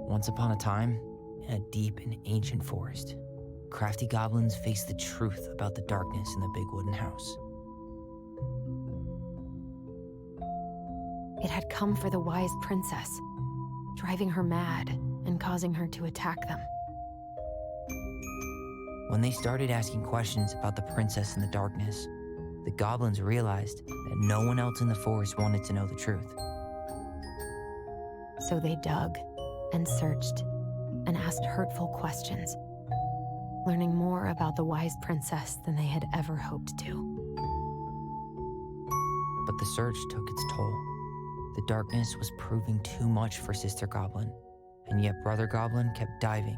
Once upon a time, in a deep and ancient forest, crafty goblins faced the truth about the darkness in the big wooden house. It had come for the wise princess, driving her mad and causing her to attack them. When they started asking questions about the princess in the darkness, the goblins realized that no one else in the forest wanted to know the truth. So they dug and searched and asked hurtful questions, learning more about the wise princess than they had ever hoped to. But the search took its toll. The darkness was proving too much for Sister Goblin, and yet Brother Goblin kept diving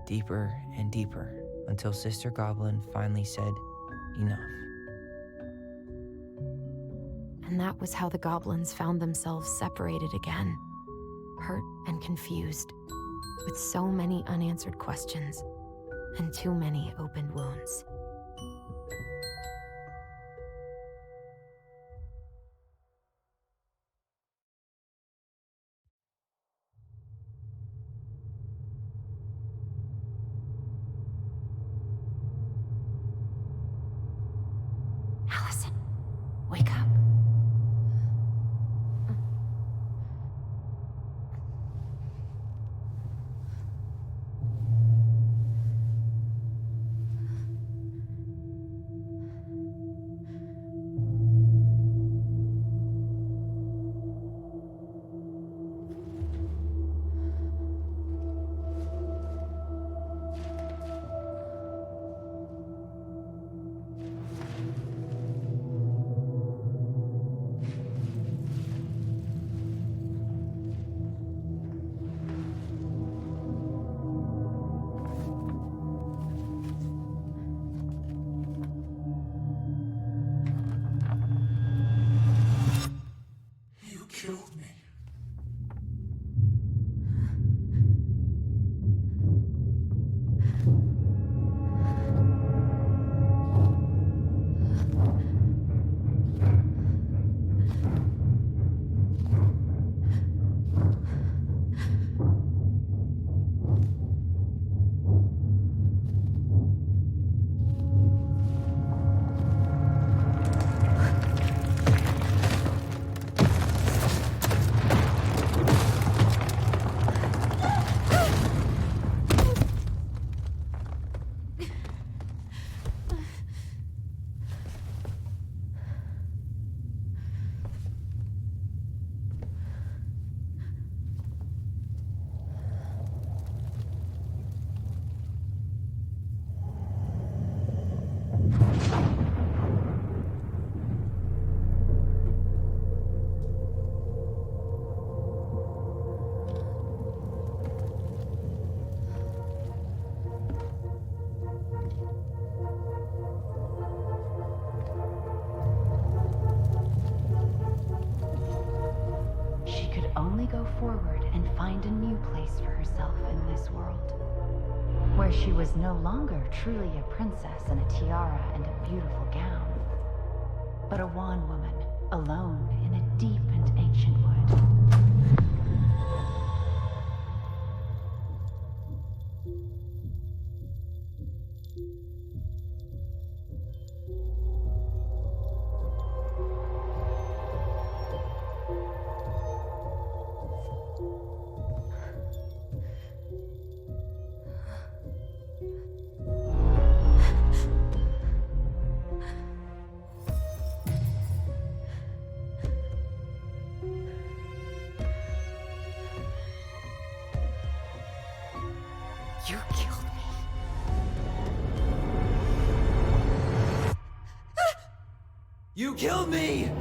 deeper and deeper until Sister Goblin finally said, enough. And that was how the goblins found themselves separated again, hurt and confused, with so many unanswered questions and too many open wounds. Alyson, wake up. Killed me. Only go forward and find a new place for herself in this world, where she was no longer truly a princess in a tiara and a beautiful gown, but a wan woman alone in a deep and ancient wood. You killed me. You killed me!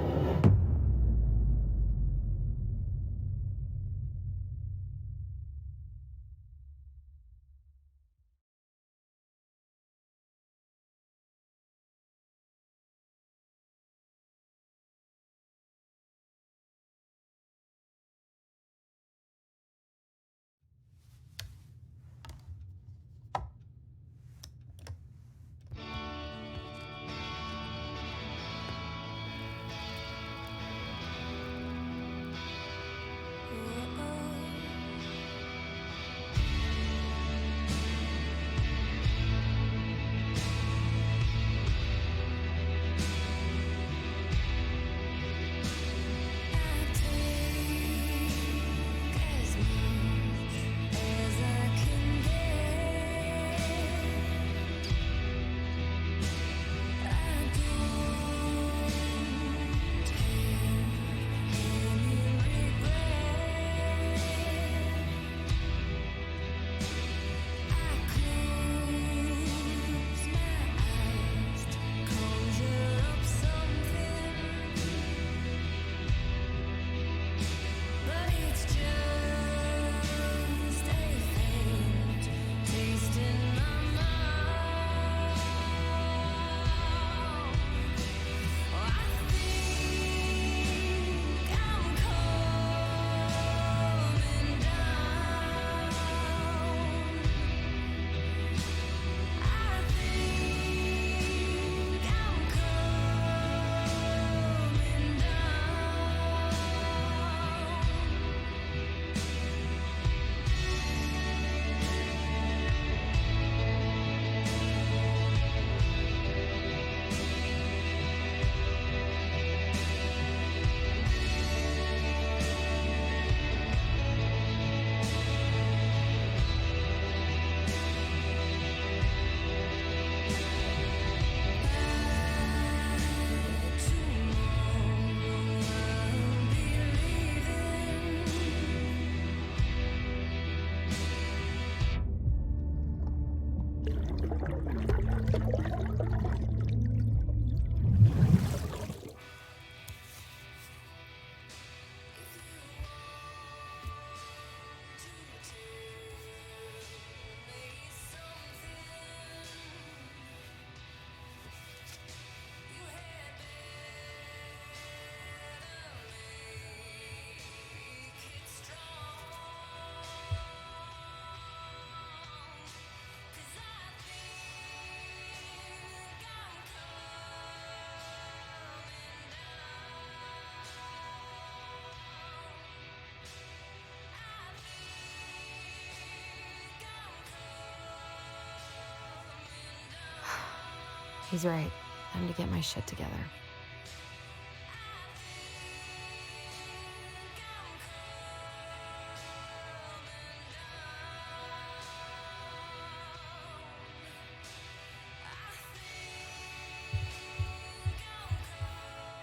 He's right. Time to get my shit together.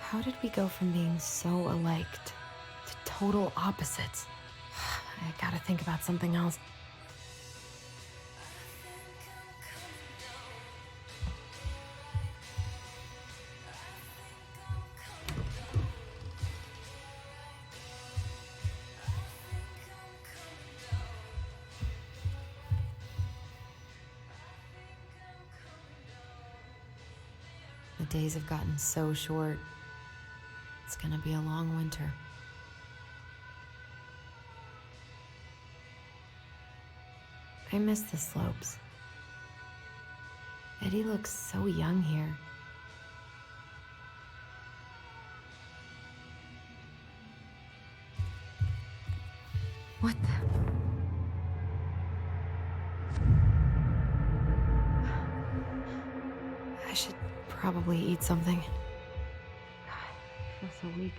How did we go from being so alike to total opposites? I gotta think about something else. The days have gotten so short. It's gonna be a long winter. I miss the slopes. Eddie looks so young here. What the? I should probably eat something. God, I feel so weak.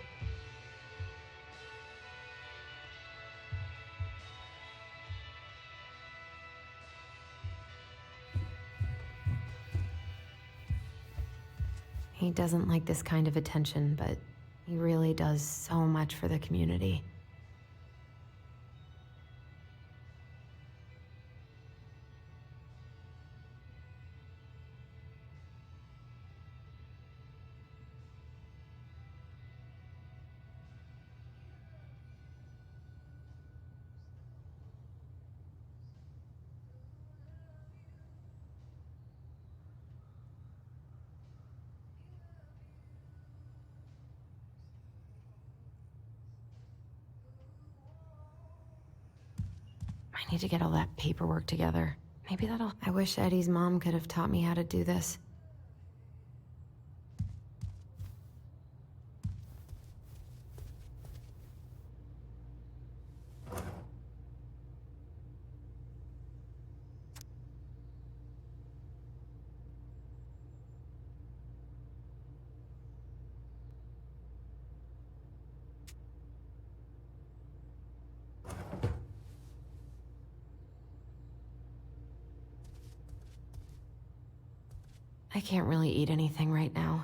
He doesn't like this kind of attention, but he really does so much for the community. I need to get all that paperwork together. Maybe that'll... I wish Eddie's mom could have taught me how to do this. I can't really eat anything right now.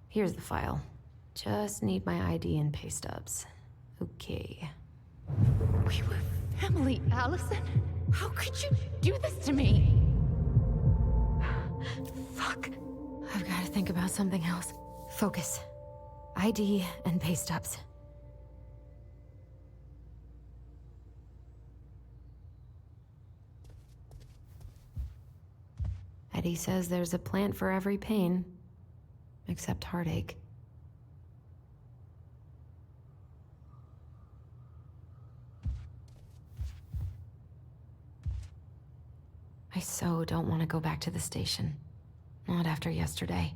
Here's the file. Just need my ID and pay stubs. Okay. We were family, Alyson. How could you do this to me? Fuck. I've got to think about something else. Focus. ID and pay stubs. Eddie says there's a plant for every pain, except heartache. I so don't want to go back to the station. Not after yesterday.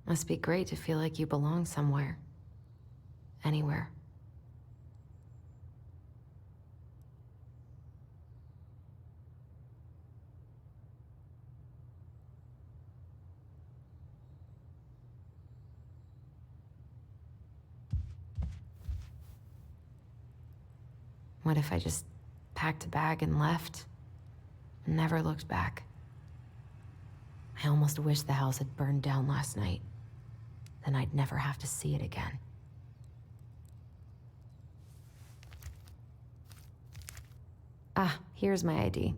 Must be great to feel like you belong somewhere. Anywhere. What if I just packed a bag and left? And never looked back? I almost wish the house had burned down last night. Then I'd never have to see it again. Ah, here's my ID.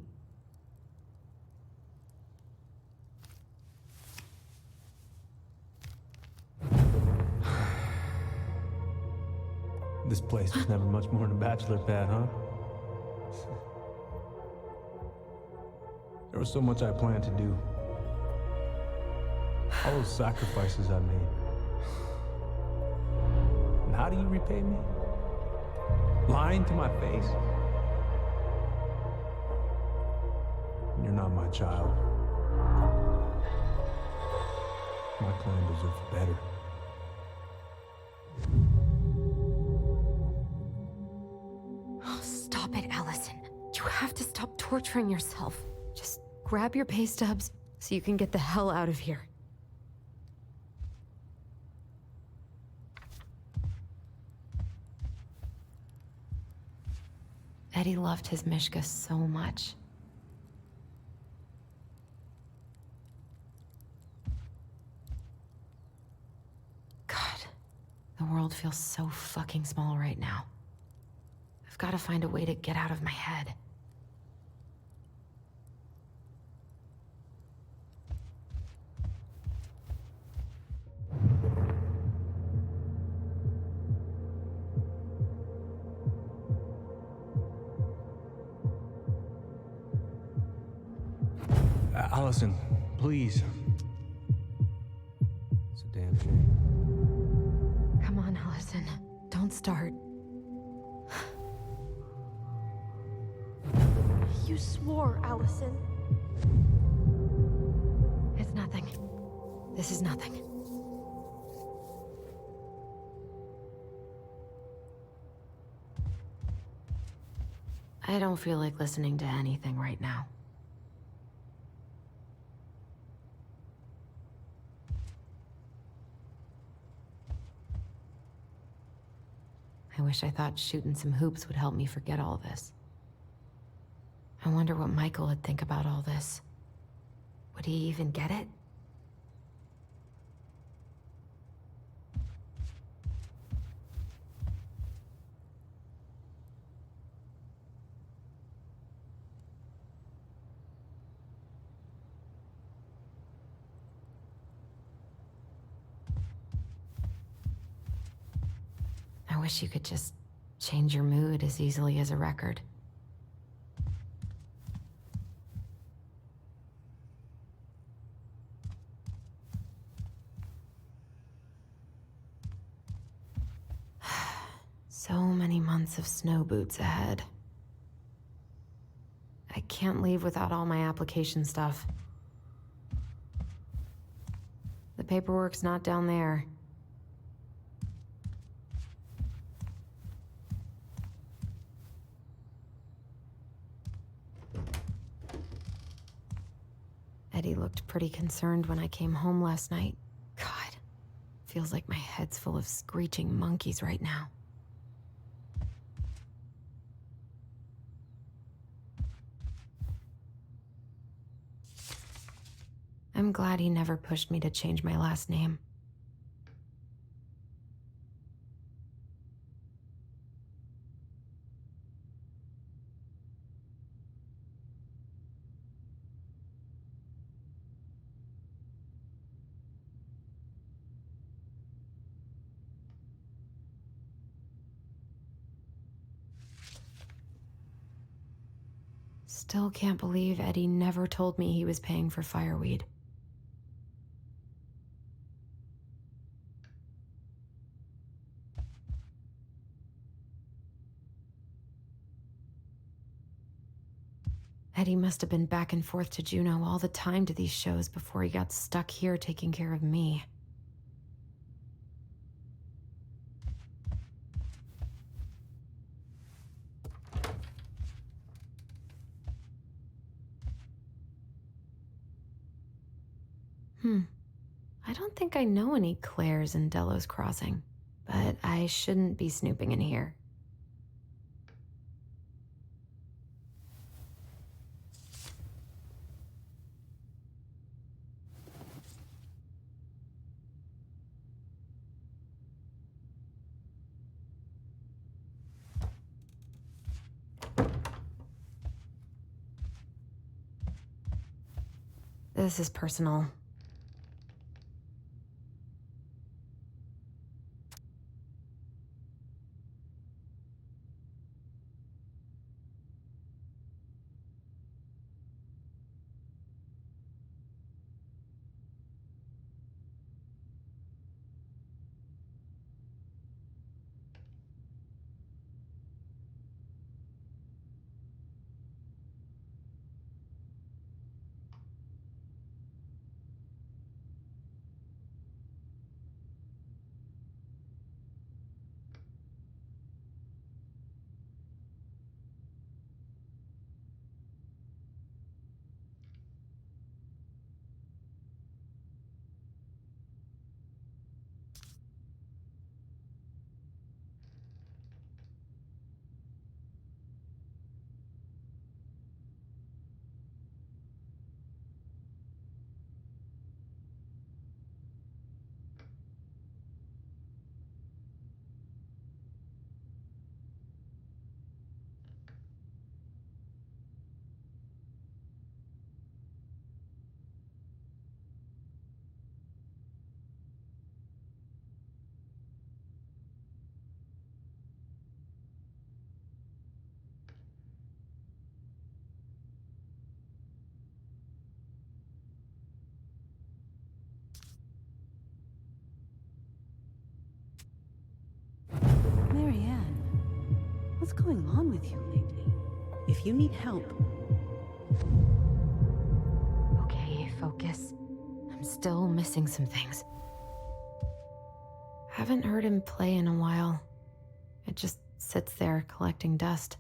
This place was never much more than a bachelor pad, huh? There was so much I planned to do. All those sacrifices I made. And how do you repay me? Lying to my face? You're not my child. My clan deserves better. Oh, stop it, Alyson. You have to stop torturing yourself. Just grab your pay stubs so you can get the hell out of here. Eddie loved his Mishka so much. God, the world feels so fucking small right now. I've got to find a way to get out of my head. Alyson, please. It's a damn shame. Come on, Alyson. Don't start. You swore, Alyson. It's nothing. This is nothing. I don't feel like listening to anything right now. I wish I thought shooting some hoops would help me forget all this. I wonder what Michael would think about all this. Would he even get it? I wish you could just change your mood as easily as a record. So many months of snow boots ahead. I can't leave without all my application stuff. The paperwork's not down there. Eddie looked pretty concerned when I came home last night. God, feels like my head's full of screeching monkeys right now. I'm glad he never pushed me to change my last name. Still can't believe Eddie never told me he was paying for fireweed. Eddie must have been back and forth to Juneau all the time to these shows before he got stuck here taking care of me. I don't think I know any Claires in Delos Crossing, but I shouldn't be snooping in here. This is personal. Marianne, what's going on with you lately? If you need help, Okay, focus. I'm still missing some things. Haven't heard him play in a while. It just sits there collecting dust.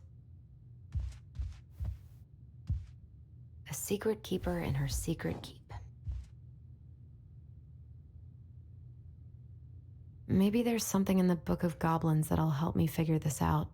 A secret keeper in her secret keep. Maybe there's something in the Book of Goblins that'll help me figure this out.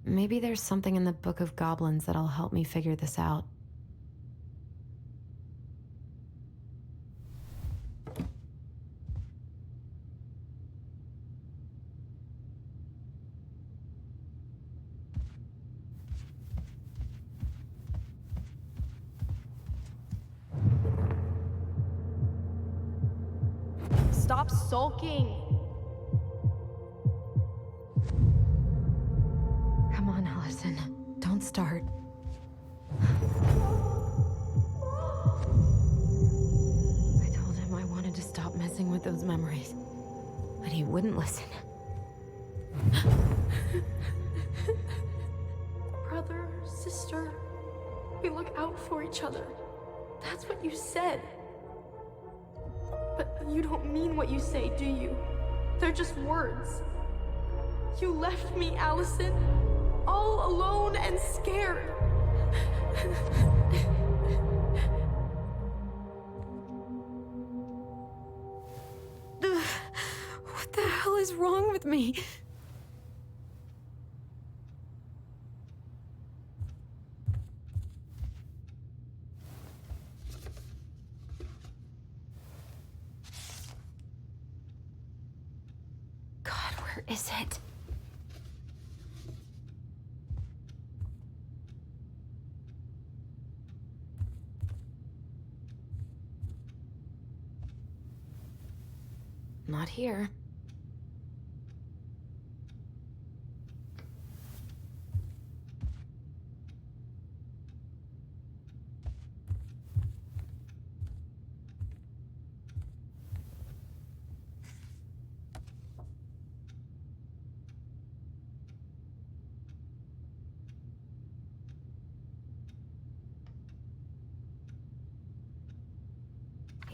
Maybe there's something in the Book of Goblins that'll help me figure this out. Stop sulking. Come on, Alyson. Don't start. I told him I wanted to stop messing with those memories, but he wouldn't listen. Brother, sister, we look out for each other. That's what you said. But you don't mean what you say, do you? They're just words. You left me, Alyson, all alone and scared. What the hell is wrong with me? God, where is it? Not here.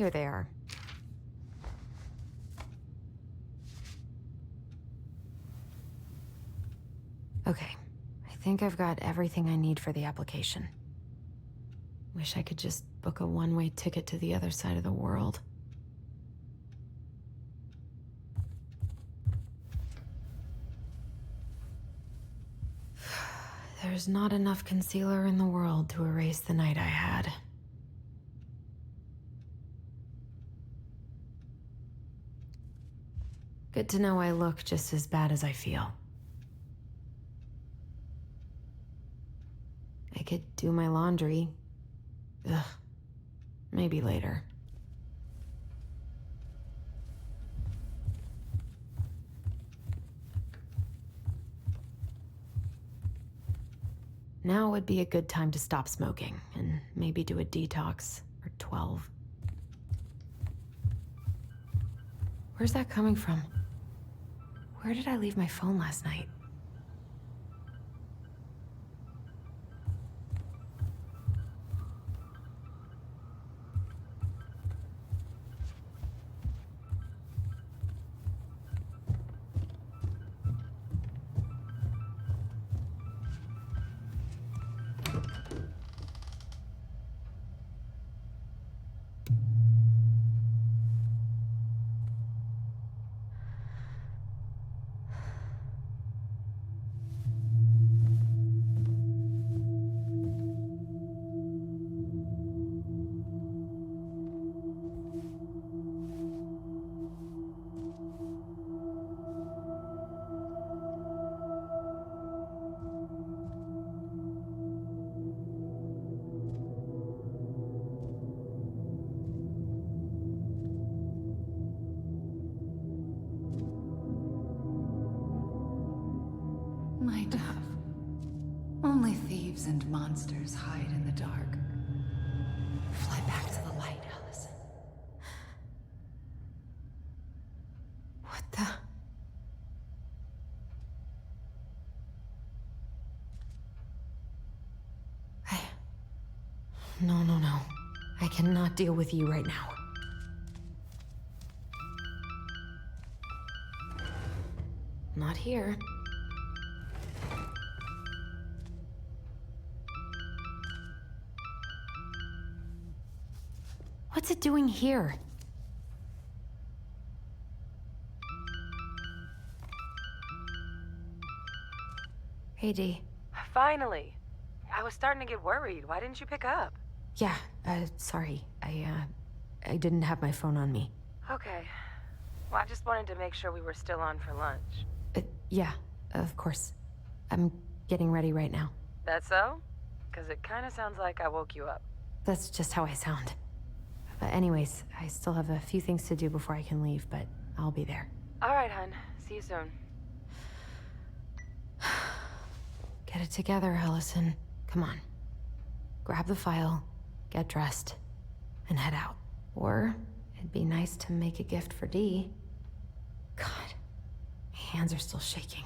Here they are. Okay, I think I've got everything I need for the application. Wish I could just book a one-way ticket to the other side of the world. There's not enough concealer in the world to erase the night I had. Good to know I look just as bad as I feel. I could do my laundry. Ugh. Maybe later. Now would be a good time to stop smoking and maybe do a detox or 12. Where's that coming from? Where did I leave my phone last night? My dove. Only thieves and monsters hide in the dark. Fly back to the light, Alyson. What the? No. I cannot deal with you right now. Not here. What's it doing here? Hey, Dee. Finally. I was starting to get worried. Why didn't you pick up? Yeah, sorry. I didn't have my phone on me. Okay. Well, I just wanted to make sure we were still on for lunch. Yeah, of course. I'm getting ready right now. That so? Because it kind of sounds like I woke you up. That's just how I sound. But anyways, I still have a few things to do before I can leave, but I'll be there. All right, hun. See you soon. Get it together, Alyson. Come on. Grab the file, get dressed, and head out. Or it'd be nice to make a gift for Dee. God, my hands are still shaking.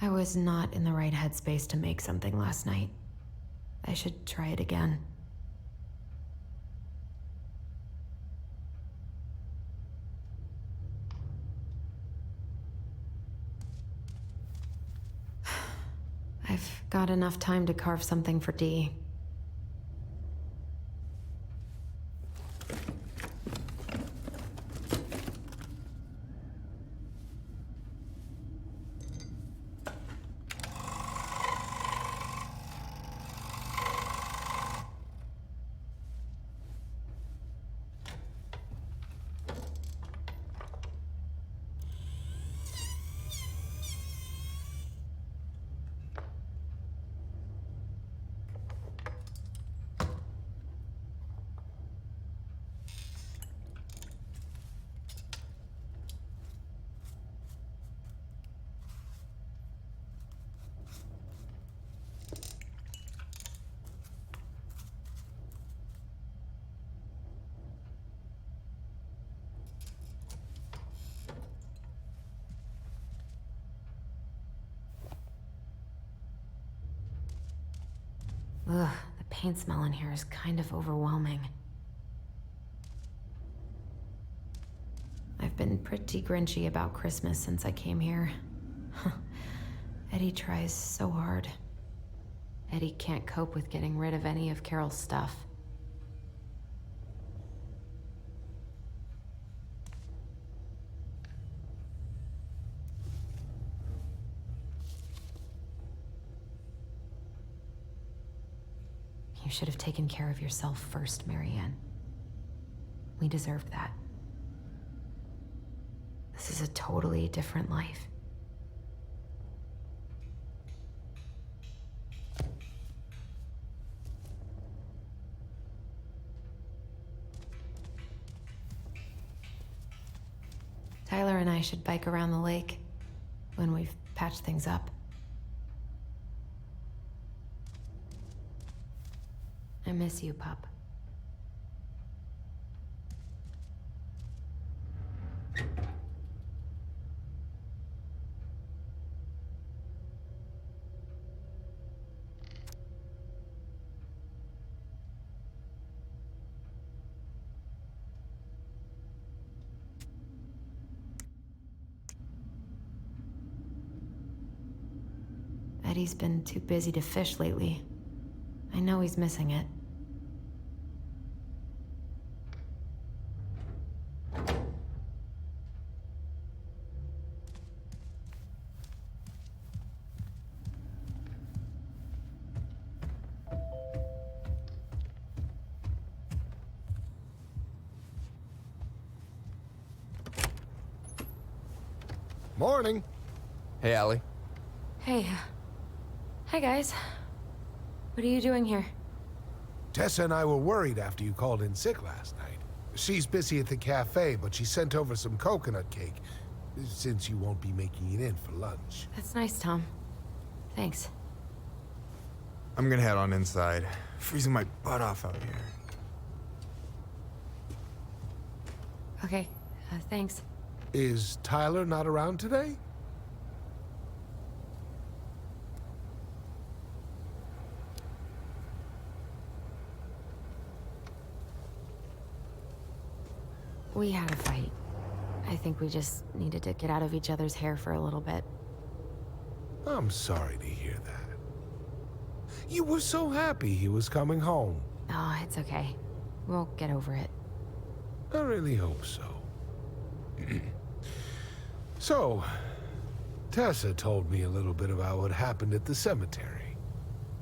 I was not in the right headspace to make something last night. I should try it again. I've got enough time to carve something for Dee. Ugh, the paint smell in here is kind of overwhelming. been pretty grinchy about Christmas since I came here. Eddie tries so hard. Eddie can't cope with getting rid of any of Carol's stuff. You should have taken care of yourself first, Marianne. We deserved that. This is a totally different life. Tyler and I should bike around the lake when we've patched things up. I miss you, pup. Eddie's been too busy to fish lately. I know he's missing it. Morning. Hey, Allie. Hey. Hi, guys. What are you doing here? Tessa and I were worried after you called in sick last night. She's busy at the cafe, but she sent over some coconut cake, since you won't be making it in for lunch. That's nice, Tom. Thanks. I'm gonna head on inside. Freezing my butt off out here. Okay, thanks. Is Tyler not around today? We had a fight. I think we just needed to get out of each other's hair for a little bit. I'm sorry to hear that. You were so happy he was coming home. Oh, it's okay. We'll get over it. I really hope so. So, Tessa told me a little bit about what happened at the cemetery.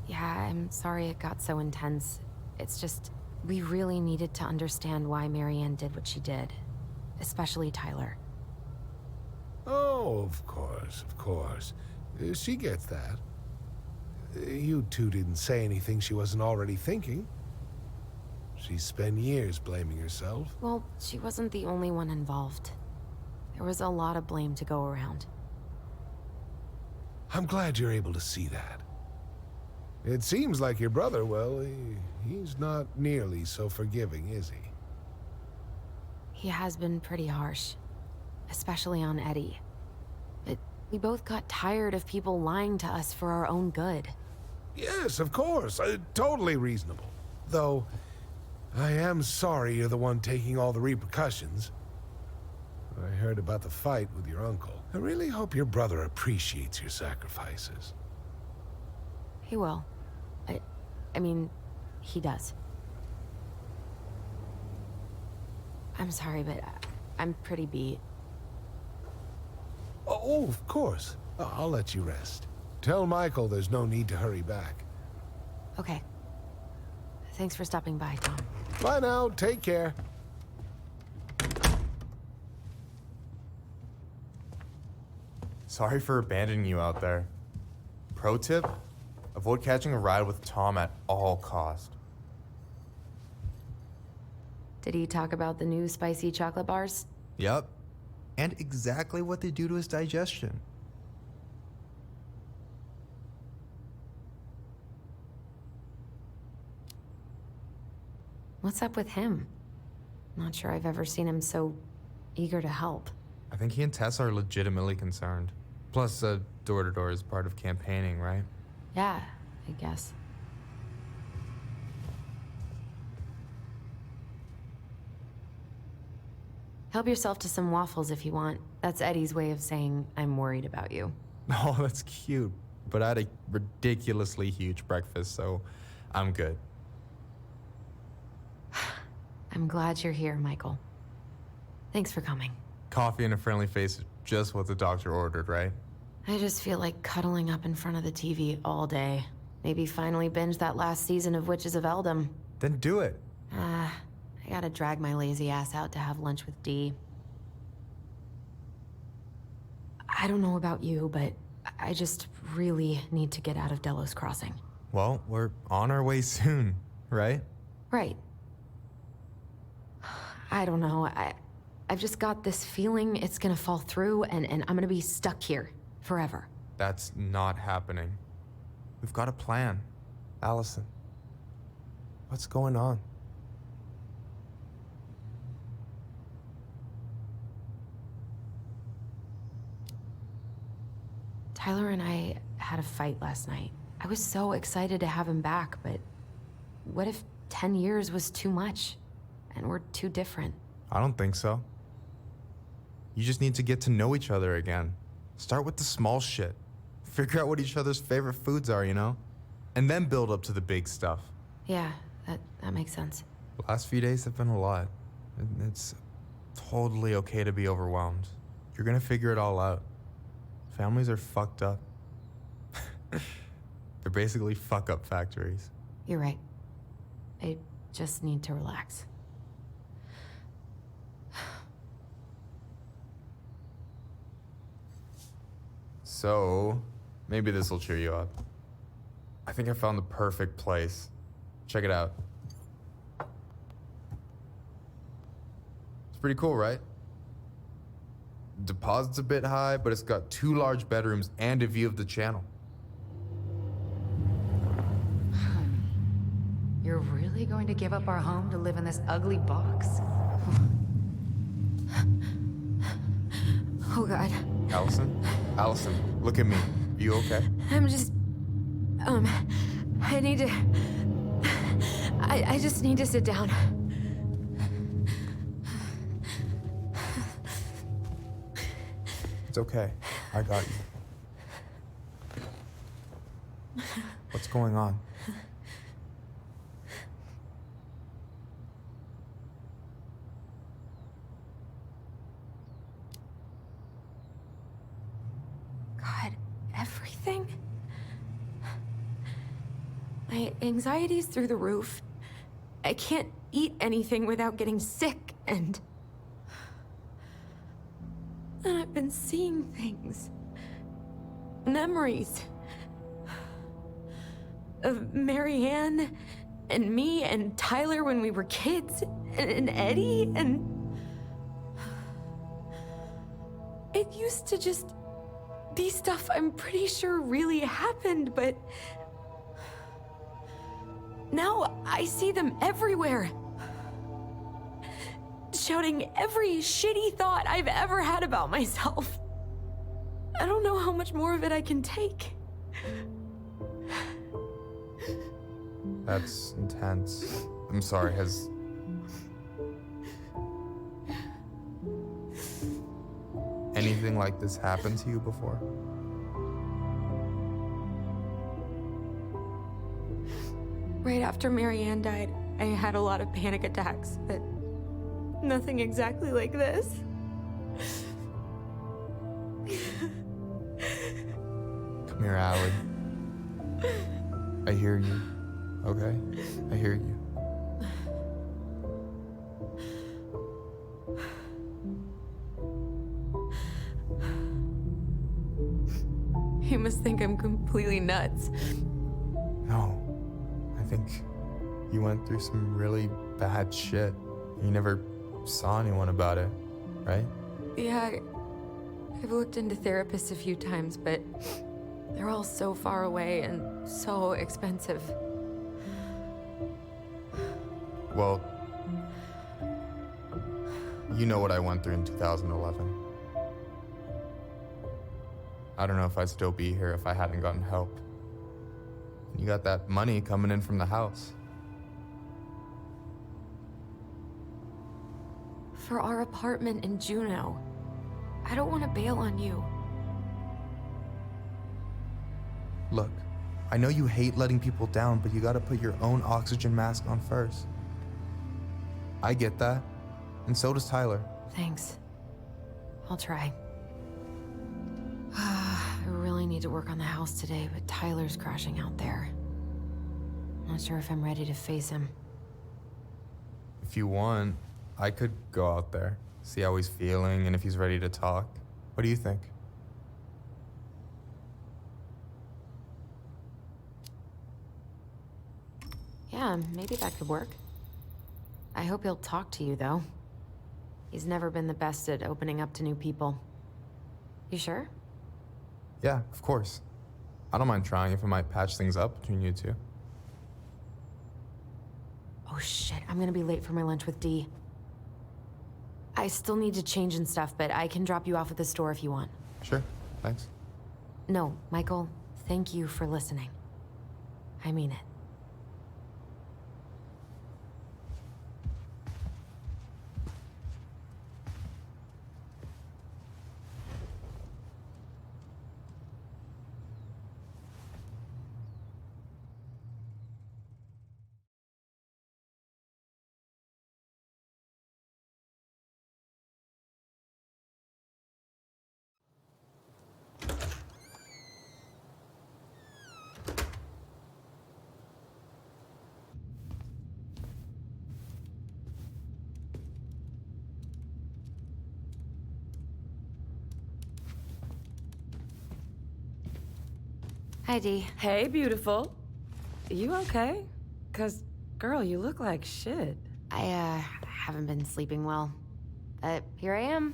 Yeah, I'm sorry it got so intense. It's just, we really needed to understand why Marianne did what she did. Especially Tyler. Oh, of course, of course. She gets that. You two didn't say anything she wasn't already thinking. She spent years blaming herself. Well, she wasn't the only one involved. There was a lot of blame to go around. I'm glad you're able to see that. It seems like your brother, well, he's not nearly so forgiving, is he? He has been pretty harsh. Especially on Eddie. But we both got tired of people lying to us for our own good. Yes, of course. Totally reasonable. Though, I am sorry you're the one taking all the repercussions. I heard about the fight with your uncle. I really hope your brother appreciates your sacrifices. He will. I mean, he does. I'm sorry, but I'm pretty beat. Oh, of course. I'll let you rest. Tell Michael there's no need to hurry back. Okay. Thanks for stopping by, Tom. Bye now. Take care. Sorry for abandoning you out there. Pro tip? Avoid catching a ride with Tom at all cost. Did he talk about the new spicy chocolate bars? Yup. And exactly what they do to his digestion. What's up with him? Not sure I've ever seen him so eager to help. I think he and Tess are legitimately concerned. Plus, door-to-door is part of campaigning, right? Yeah, I guess. Help yourself to some waffles if you want. That's Eddie's way of saying I'm worried about you. Oh, that's cute. But I had a ridiculously huge breakfast, so I'm good. I'm glad you're here, Michael. Thanks for coming. Coffee and a friendly face is just what the doctor ordered, right? I just feel like cuddling up in front of the TV all day. Maybe finally binge that last season of Witches of Eldom. Then do it. I gotta drag my lazy ass out to have lunch with Dee. I don't know about you, but I just really need to get out of Delos Crossing. Well, we're on our way soon, right? Right. I don't know. I've just got this feeling it's gonna fall through and I'm gonna be stuck here forever. That's not happening. We've got a plan. Alyson, what's going on? Tyler and I had a fight last night. I was so excited to have him back, but what if 10 years was too much and we're too different? I don't think so. You just need to get to know each other again. Start with the small shit. Figure out what each other's favorite foods are, you know? And then build up to the big stuff. Yeah, that makes sense. The last few days have been a lot. It's totally okay to be overwhelmed. You're gonna figure it all out. Families are fucked up. They're basically fuck-up factories. You're right. I just need to relax. So, maybe this will cheer you up. I think I found the perfect place. Check it out. It's pretty cool, right? Deposit's a bit high, but it's got 2 large bedrooms and a view of the channel. You're really going to give up our home to live in this ugly box? Oh, God. Alyson, look at me. Are you okay? I'm just... I need to... I just need to sit down. It's okay. I got you. What's going on? God, everything? My anxiety's through the roof. I can't eat anything without getting sick, and I've been seeing things. Memories. Of Marianne, and me, and Tyler when we were kids, and Eddie, and... It used to just be stuff I'm pretty sure really happened, but... Now I see them everywhere. Shouting every shitty thought I've ever had about myself. I don't know how much more of it I can take. That's intense. I'm sorry, has... anything like this happened to you before? Right after Marianne died, I had a lot of panic attacks, but nothing exactly like this. Come here, Allie. I hear you, okay? I hear you. You must think I'm completely nuts. No. I think you went through some really bad shit. You never saw anyone about it, right? Yeah, I've looked into therapists a few times, but they're all so far away and so expensive. Well, you know what I went through in 2011. I don't know if I'd still be here if I hadn't gotten help. You got that money coming in from the house. for our apartment in Juneau. I don't want to bail on you. Look, I know you hate letting people down, but you gotta put your own oxygen mask on first. I get that, and so does Tyler. Thanks. I'll try. I really need to work on the house today, but Tyler's crashing out there. Not sure if I'm ready to face him. If you want, I could go out there, see how he's feeling, and if he's ready to talk. What do you think? Yeah, maybe that could work. I hope he'll talk to you, though. He's never been the best at opening up to new people. You sure? Yeah, of course. I don't mind trying if it might patch things up between you two. Oh shit, I'm gonna be late for my lunch with Dee. I still need to change and stuff, but I can drop you off at the store if you want. Sure, thanks. No, Michael, thank you for listening. I mean it. Hi, Dee. Hey, beautiful. You okay? 'Cause, girl, you look like shit. I haven't been sleeping well. But here I am.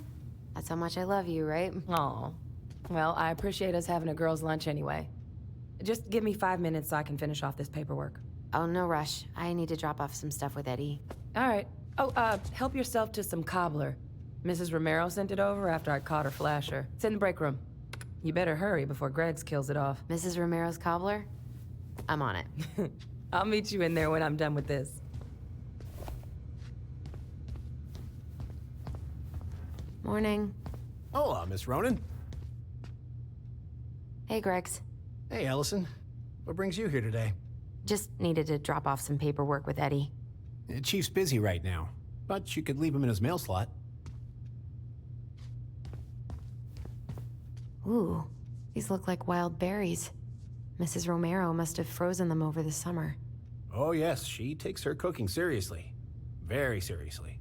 That's how much I love you, right? Aw. Well, I appreciate us having a girls' lunch anyway. Just give me 5 minutes so I can finish off this paperwork. Oh, no rush. I need to drop off some stuff with Eddie. All right. Oh, help yourself to some cobbler. Mrs. Romero sent it over after I caught her flasher. It's in the break room. You better hurry before Greggs kills it off. Mrs. Romero's cobbler? I'm on it. I'll meet you in there when I'm done with this. Morning. Hola, Miss Ronan. Hey, Greggs. Hey, Alyson. What brings you here today? Just needed to drop off some paperwork with Eddie. Chief's busy right now, but you could leave him in his mail slot. Ooh, these look like wild berries. Mrs. Romero must have frozen them over the summer. Oh yes, she takes her cooking seriously. Very seriously.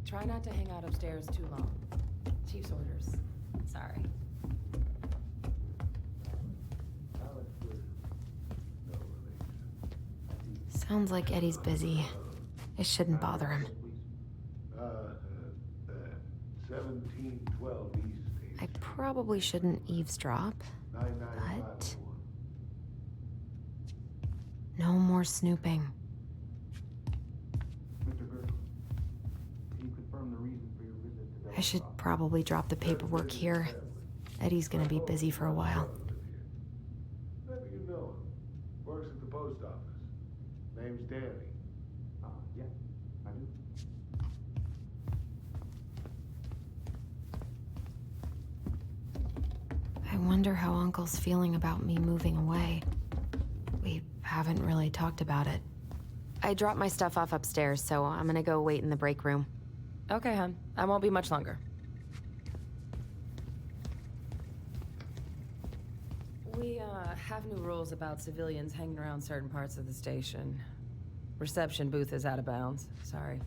Try not to hang out upstairs too long. Chief's orders. Sorry. Sounds like Eddie's busy. I shouldn't bother him. 1712 East. I probably shouldn't eavesdrop, but... no more snooping. I should probably drop the paperwork here. Eddie's gonna be busy for a while. Maybe you know him. Works at the post office. Name's Danny. Yeah, I do. I wonder how Uncle's feeling about me moving away. We haven't really talked about it. I dropped my stuff off upstairs, so I'm gonna go wait in the break room. Okay, hon. I won't be much longer. We, have new rules about civilians hanging around certain parts of the station. Reception booth is out of bounds. Sorry.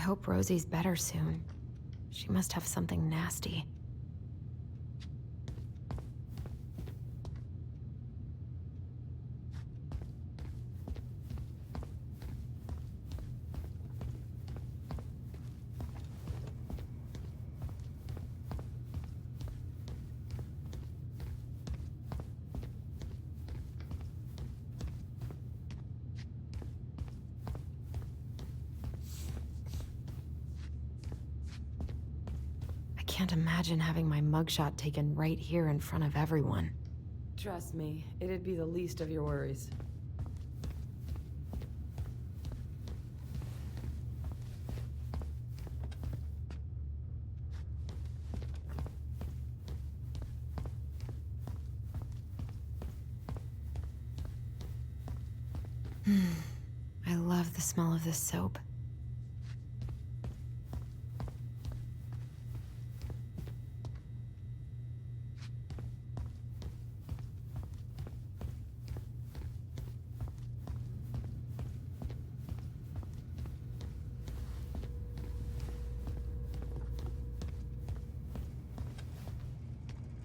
hope Rosie's better soon. She must have something nasty. I can't imagine having my mugshot taken right here in front of everyone. Trust me, it'd be the least of your worries. I love the smell of this soap.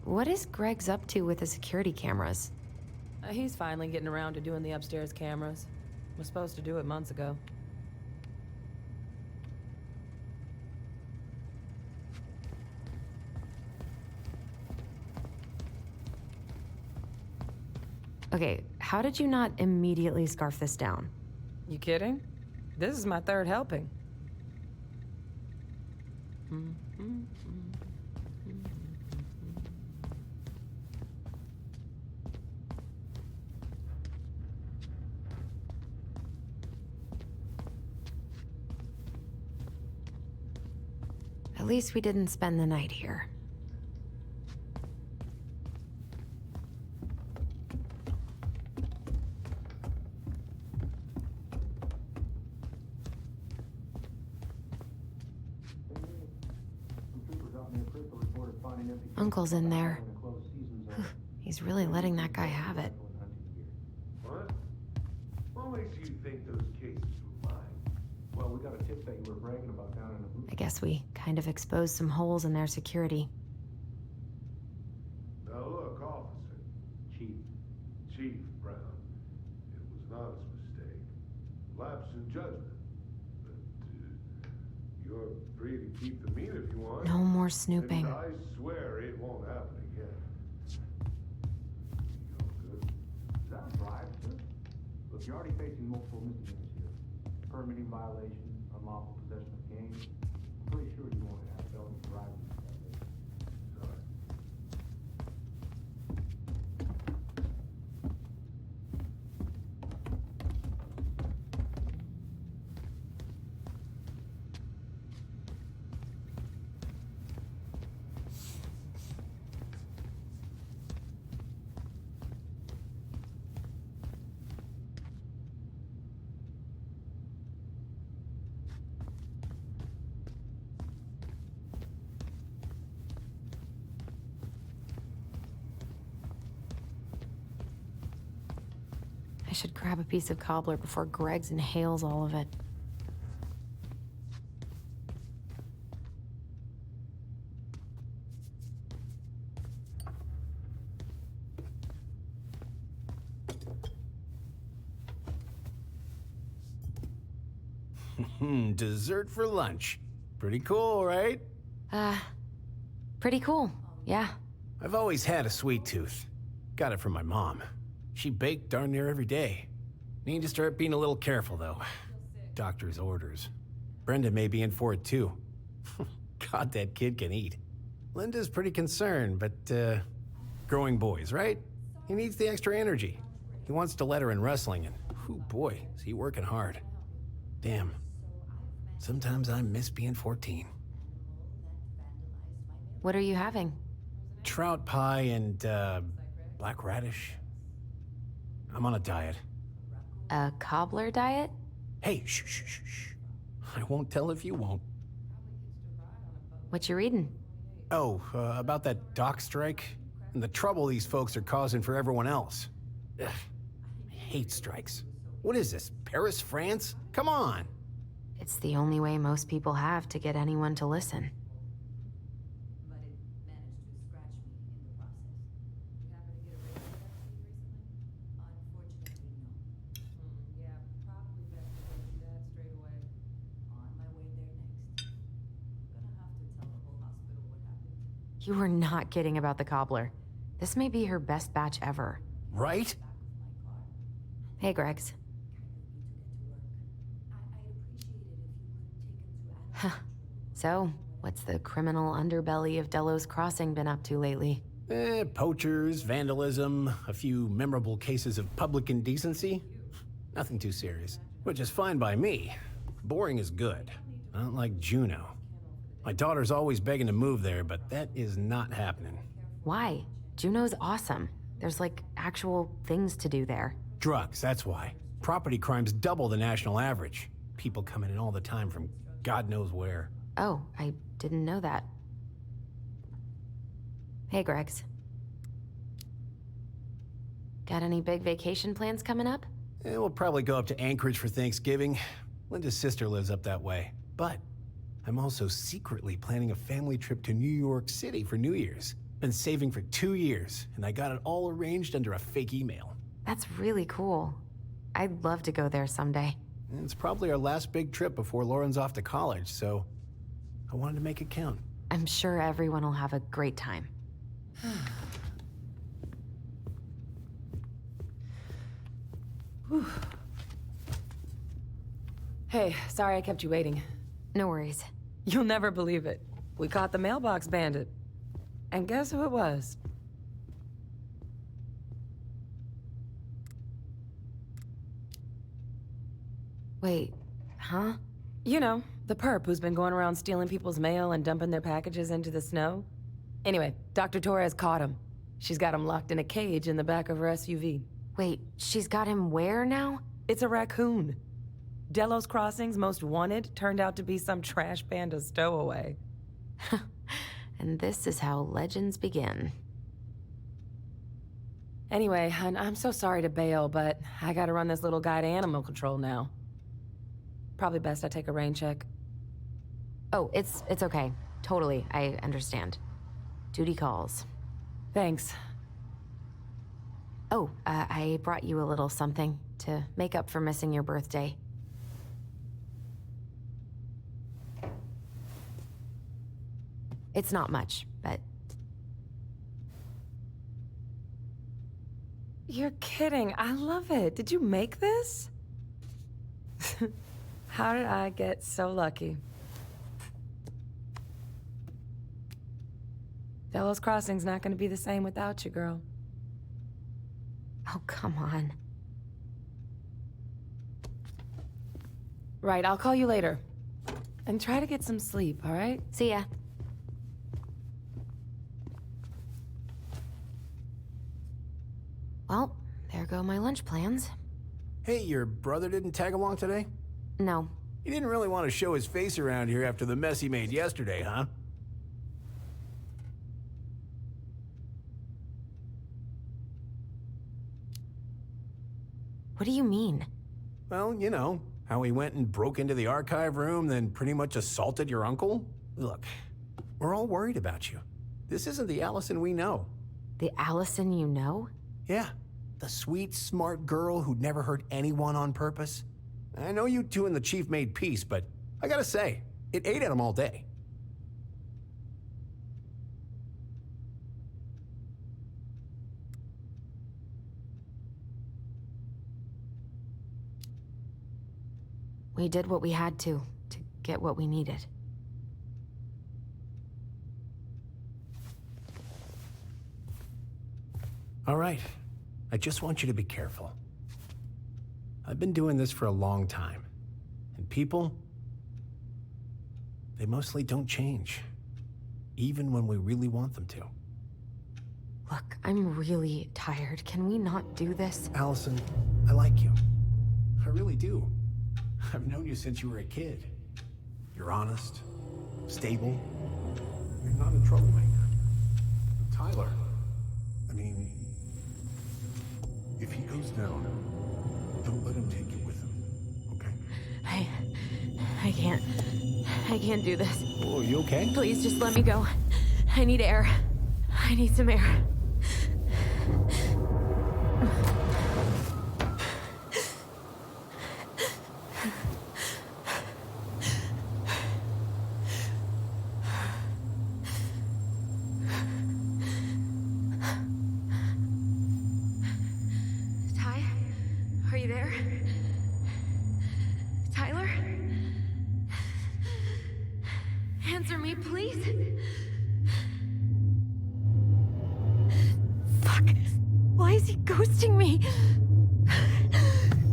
What is Greg's up to with the security cameras? He's finally getting around to doing the upstairs cameras. Was supposed to do it months ago. Okay, how did you not immediately scarf this down? You kidding? This is my third helping. At least we didn't spend the night here. Uncle's in there. He's really letting that guy have it. What? What makes you think those cases were mine? Well, we got a tip that you were bragging about down in the booth. I guess we kind of exposed some holes in their security. Now look, officer. Chief Brown. It was an honest mistake. Lapse in judgment. But you're free to keep the meat if you want. No more snooping. And I swear it won't happen again. You all good? Is that a bribe, sir? Look, you're already facing multiple misdemeanors here. Permitting violation, unlawful possession of game. I'm pretty sure you won't have felony bribery. Sorry. I should grab a piece of cobbler before Greg's inhales all of it. Dessert for lunch. Pretty cool, right? Pretty cool, yeah. I've always had a sweet tooth. Got it from my mom. She baked darn near every day. Need to start being a little careful, though. Doctor's orders. Brenda may be in for it, too. God, that kid can eat. Linda's pretty concerned, but, growing boys, right? He needs the extra energy. He wants to let her in wrestling, and, oh boy, is he working hard. Damn. Sometimes I miss being 14. What are you having? Trout pie and, black radish. I'm on a diet. A cobbler diet? Hey, shh, shh, shh, shh. I won't tell if you won't. What you reading? Oh, about that dock strike and the trouble these folks are causing for everyone else. Ugh, I hate strikes. What is this, Paris, France? Come on. It's the only way most people have to get anyone to listen. But it managed to scratch me in the process. You happen to get a raise for that speed recently? Unfortunately, no. Yeah, probably best to go do that straight away. On my way there next. Gonna have to tell the whole hospital what happened. You were not kidding about the cobbler. This may be her best batch ever. Right? Hey, Gregs. So, what's the criminal underbelly of Delos Crossing been up to lately? Poachers, vandalism, a few memorable cases of public indecency. Nothing too serious, which is fine by me. Boring is good. Not like Juneau. My daughter's always begging to move there, but that is not happening. Why? Juneau's awesome. There's like actual things to do there. Drugs, that's why. Property crime's double the national average. People coming in all the time from God knows where. Oh, I didn't know that. Hey, Gregs. Got any big vacation plans coming up? We'll probably go up to Anchorage for Thanksgiving. Linda's sister lives up that way. But I'm also secretly planning a family trip to New York City for New Year's. Been saving for 2 years, and I got it all arranged under a fake email. That's really cool. I'd love to go there someday. It's probably our last big trip before Lauren's off to college, so I wanted to make it count. I'm sure everyone will have a great time. Hey, sorry I kept you waiting. No worries. You'll never believe it. We caught the mailbox bandit. And guess who it was? Wait, huh? You know, the perp who's been going around stealing people's mail and dumping their packages into the snow. Anyway, Dr. Torres caught him. She's got him locked in a cage in the back of her SUV. Wait, she's got him where now? It's a raccoon. Delos Crossing's most wanted turned out to be some trash panda stowaway. And this is how legends begin. Anyway, I'm so sorry to bail, but I gotta run this little guy to animal control now. Probably best I take a rain check. Oh, it's okay. Totally, I understand. Duty calls. Thanks. Oh, I brought you a little something to make up for missing your birthday. It's not much, but... You're kidding. I love it. Did you make this? How did I get so lucky? Delos Crossing's not gonna be the same without you, girl. Oh, come on. Right, I'll call you later. And try to get some sleep, all right? See ya. Well, there go my lunch plans. Hey, your brother didn't tag along today? No. He didn't really want to show his face around here after the mess he made yesterday, huh? What do you mean? Well, you know, how he went and broke into the archive room, then pretty much assaulted your uncle? Look, we're all worried about you. This isn't the Alyson we know. The Alyson you know? Yeah, the sweet, smart girl who'd never hurt anyone on purpose. I know you two and the chief made peace, but I gotta say, it ate at him all day. We did what we had to get what we needed. All right, I just want you to be careful. I've been doing this for a long time, and people, they mostly don't change, even when we really want them to. Look, I'm really tired. Can we not do this? Alyson, I like you. I really do. I've known you since you were a kid. You're honest, stable. You're not a troublemaker. Tyler, I mean, if he goes down, don't let him take you with him, okay? I can't I can't do this. Oh, you okay? Please just let me go. I need air. I need some air. Ty? Are you there? Tyler? Answer me, please. Fuck. Why is he ghosting me?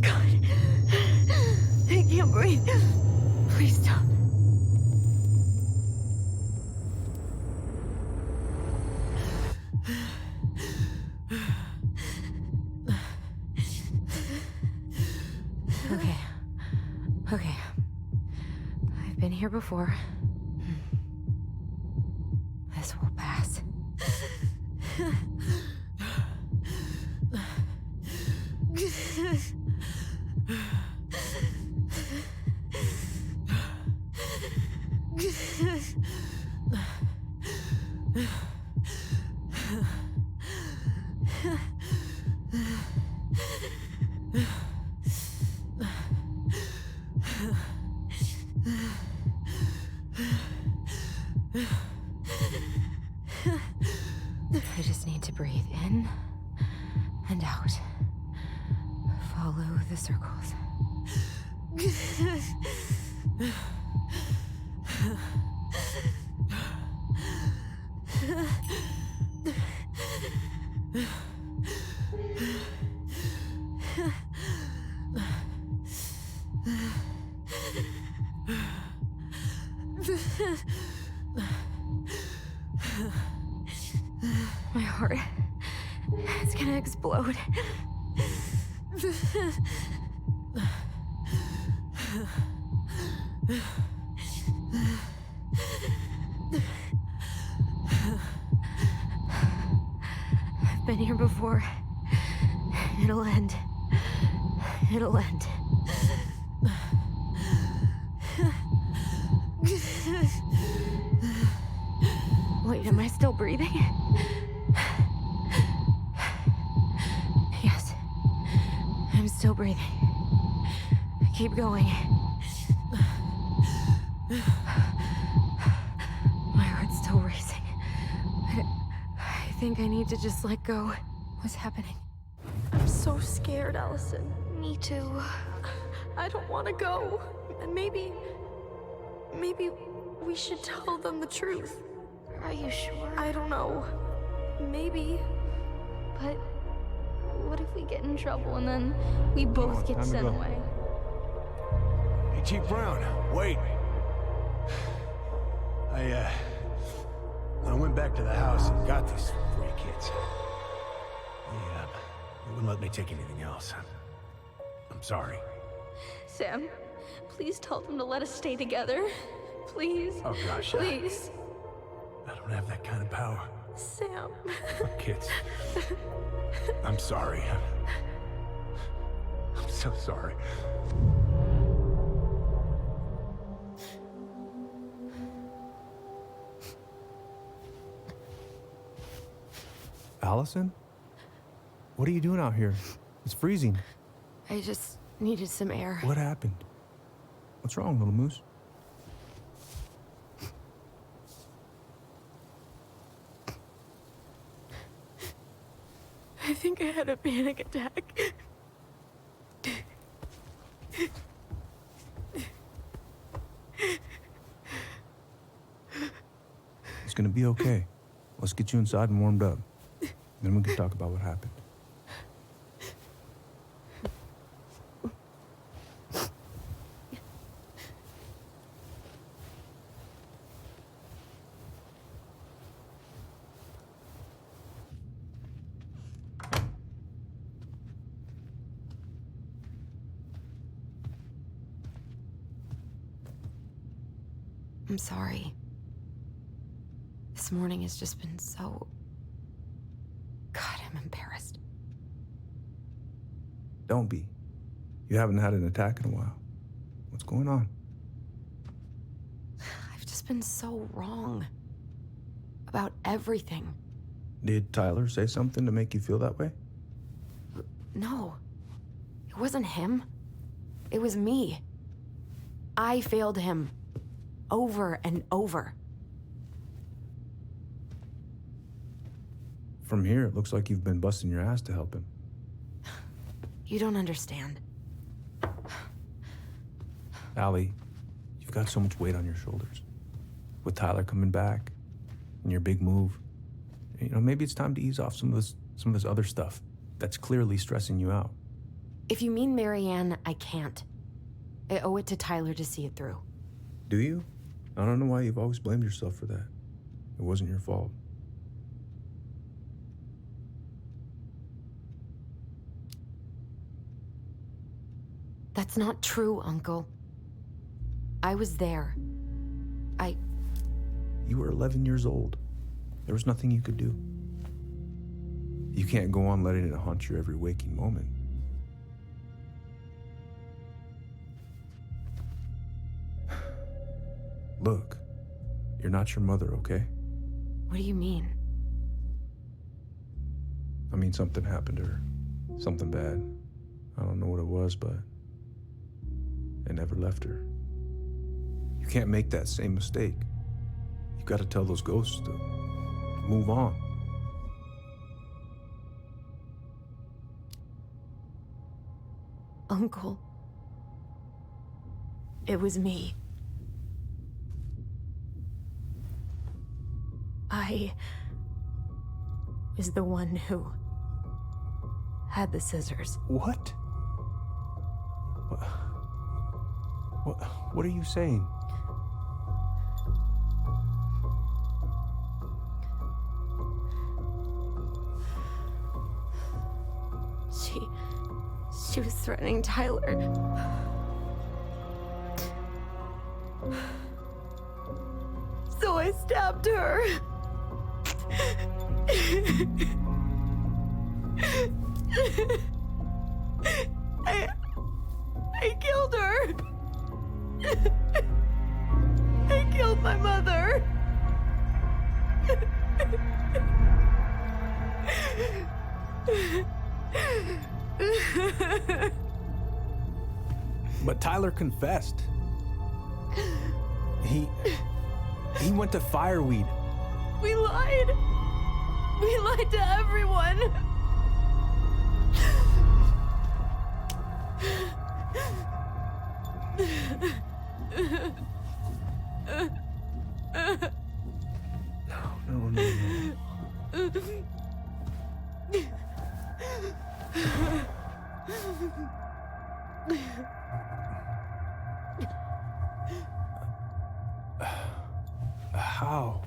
God. I can't breathe. Please stop. Okay. I've been here before. This will pass. I just need to breathe in and out. Follow the circles. My heart, it's gonna explode. I've been here before. It'll end. It'll end. Wait, am I still breathing? Yes. I'm still breathing. Keep going. My heart's still racing. I think I need to just let go. What's happening? I'm so scared, Alyson. Me too. I don't want to go. And maybe we should tell them the truth. Are you sure? I don't know. Maybe. But what if we get in trouble and then we both get sent away? Hey, Chief Brown, wait. I went back to the house and got these for you kids. They wouldn't let me take anything else. I'm sorry. Sam, please tell them to let us stay together. Please. Oh gosh. Please. I don't have that kind of power. Sam. Kids. I'm sorry. I'm so sorry. Alyson? What are you doing out here? It's freezing. I just needed some air. What happened? What's wrong, little moose? I think I had a panic attack. It's gonna be okay. Let's get you inside and warmed up. Then we can talk about what happened. I'm sorry. This morning has just been so... God, I'm embarrassed. Don't be. You haven't had an attack in a while. What's going on? been so wrong. About everything. Did Tyler say something to make you feel that way? No. It wasn't him. It was me. I failed him. Over and over. From here, it looks like you've been busting your ass to help him. You don't understand. Allie, you've got so much weight on your shoulders. With Tyler coming back, and your big move, you know, maybe it's time to ease off some of this other stuff that's clearly stressing you out. If you mean Marianne, I can't. I owe it to Tyler to see it through. Do you? I don't know why you've always blamed yourself for that. It wasn't your fault. That's not true, Uncle. I was there. You were 11 years old. There was nothing you could do. You can't go on letting it haunt your every waking moment. Look, you're not your mother, okay? What do you mean? I mean, something happened to her. Something bad. I don't know what it was, but it never left her. You can't make that same mistake. You gotta tell those ghosts to move on. Uncle. It was me. I was the one who had the scissors. What? What are you saying? She was threatening Tyler. So I stabbed her. I killed her. I killed my mother. But Tyler confessed. He went to Fireweed. We lied. We lied to everyone. No.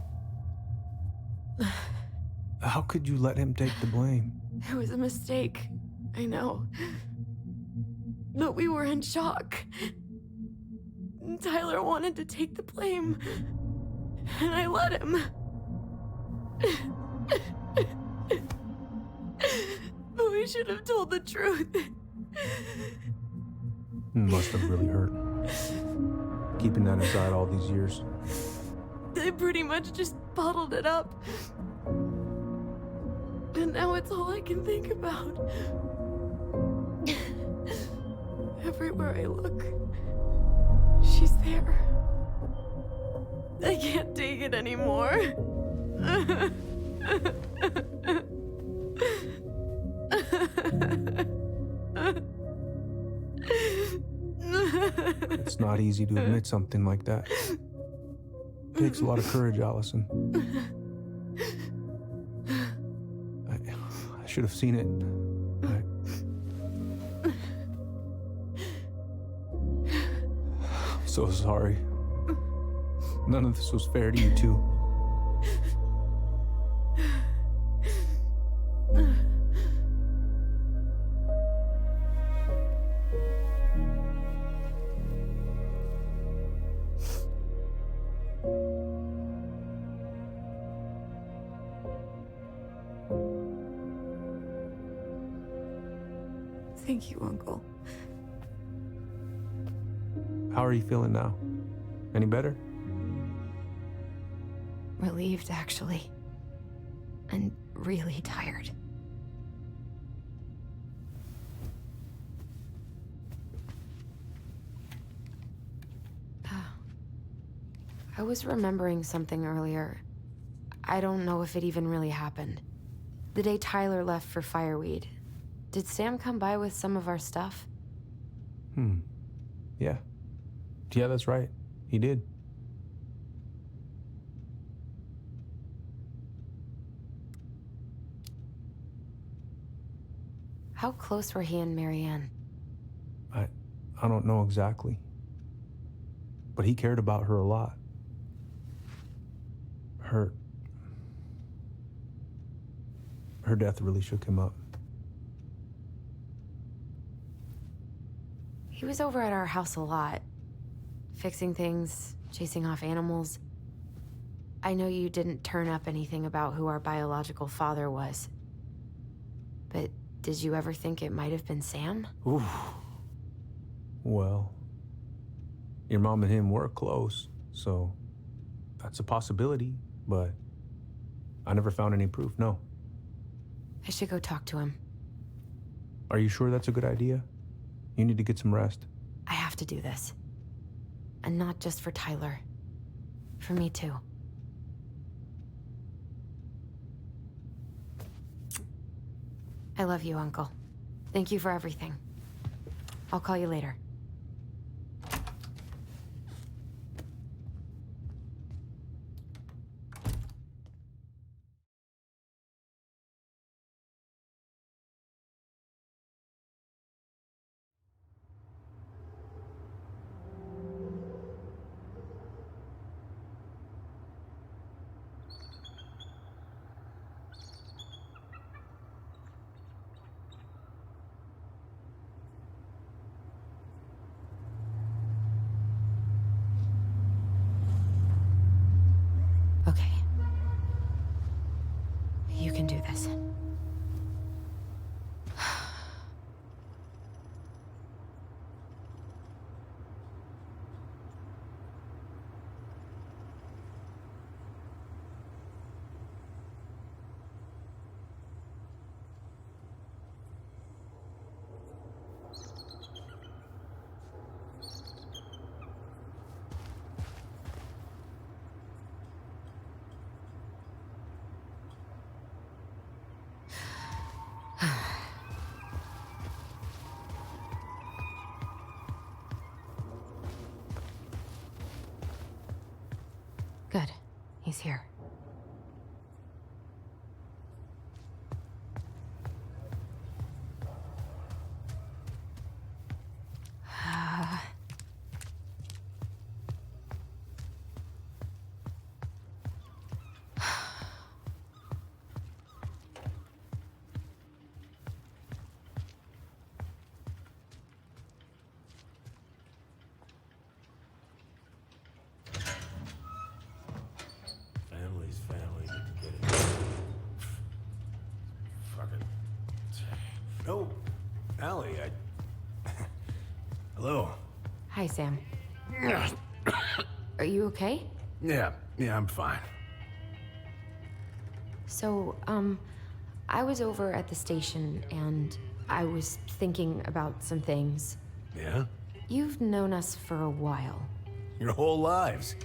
How could you let him take the blame? It was a mistake. I know. But we were in shock. Tyler wanted to take the blame. And I let him. But we should have told the truth. Must have really hurt. Keeping that inside all these years. I pretty much just bottled it up. And now it's all I can think about. Everywhere I look, she's there. I can't take it anymore. It's not easy to admit something like that. It takes a lot of courage, Alyson. I should have seen it. I'm so sorry. None of this was fair to you two. Thank you, Uncle. How are you feeling now? Any better? Relieved, actually. And really tired. I was remembering something earlier. I don't know if it even really happened. The day Tyler left for Fireweed, did Sam come by with some of our stuff? Yeah. Yeah, that's right. He did. How close were he and Marianne? I don't know exactly. But he cared about her a lot. Her death really shook him up. He was over at our house a lot. Fixing things, chasing off animals. I know you didn't turn up anything about who our biological father was. But did you ever think it might have been Sam? Oof. Well, your mom and him were close, so that's a possibility, but I never found any proof, no. I should go talk to him. Are you sure that's a good idea? You need to get some rest. I have to do this. And not just for Tyler. For me too. I love you, Uncle. Thank you for everything. I'll call you later. Okay. You can do this. Good. He's here. Family's family. Get it. Fucking. No, Allie, Hello. Hi, Sam. Are you okay? Yeah, I'm fine. So, I was over at the station and I was thinking about some things. Yeah? You've known us for a while. Your whole lives.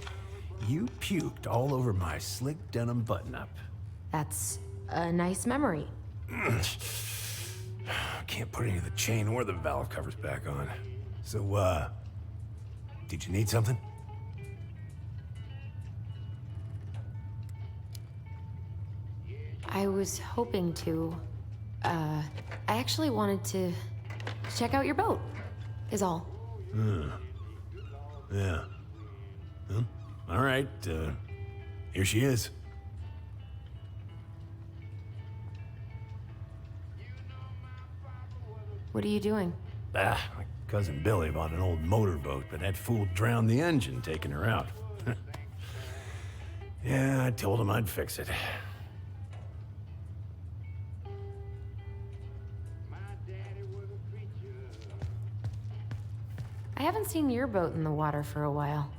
You puked all over my slick denim button-up. That's a nice memory. Can't put any of the chain or the valve covers back on. So, did you need something? I was hoping to, I actually wanted to check out your boat, is all. Yeah. Well, all right, here she is. What are you doing? My cousin Billy bought an old motorboat, but that fool drowned the engine taking her out. Yeah, I told him I'd fix it. I haven't seen your boat in the water for a while.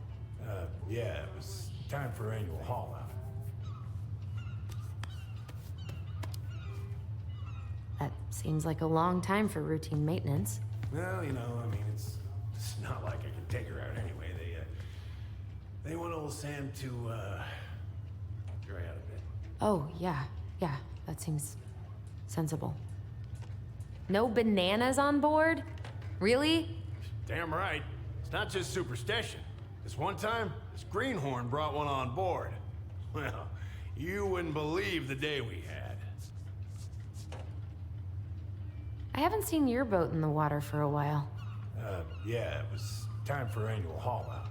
Yeah, it was time for annual haul out. Seems like a long time for routine maintenance. Well, you know, I mean, it's not like I can take her out anyway. They want old Sam to, dry out a bit. Oh, yeah, that seems sensible. No bananas on board? Really? Damn right. It's not just superstition. This one time, this greenhorn brought one on board. Well, you wouldn't believe the day we had. I haven't seen your boat in the water for a while. Yeah, it was time for annual haul out.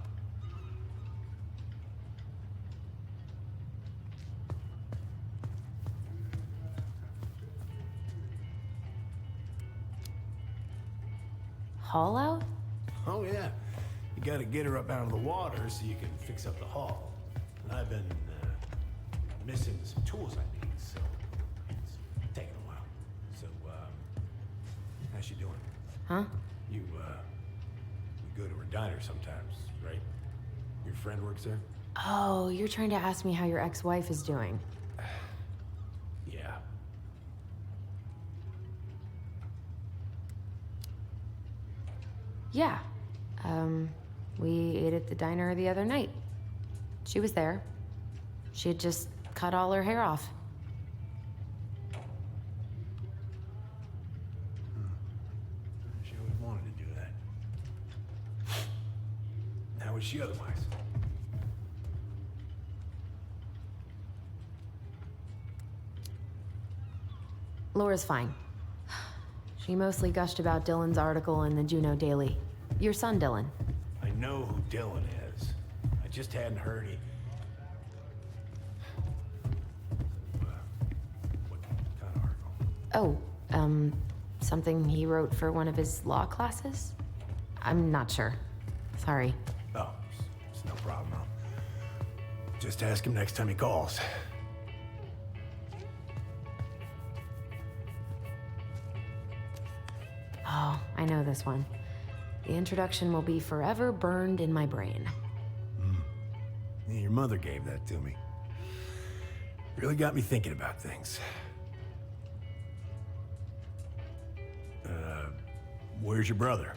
Haul out? Oh, yeah. You gotta get her up out of the water so you can fix up the hull. And I've been, missing some tools I need, so it's taking a while. So, how's she doing? Huh? You go to her diner sometimes, right? Your friend works there? Oh, you're trying to ask me how your ex-wife is doing. Yeah. Yeah. We ate at the diner the other night. She was there. She had just cut all her hair off. She always wanted to do that. How was she otherwise? Laura's fine. She mostly gushed about Dylan's article in the Juneau Daily. Your son, Dylan. I know who Dylan is. I just hadn't heard he... What kind of article? Oh, something he wrote for one of his law classes? I'm not sure. Sorry. Oh, it's no problem. I'll just ask him next time he calls. Oh, I know this one. The introduction will be forever burned in my brain. Yeah, your mother gave that to me. Really got me thinking about things. Where's your brother?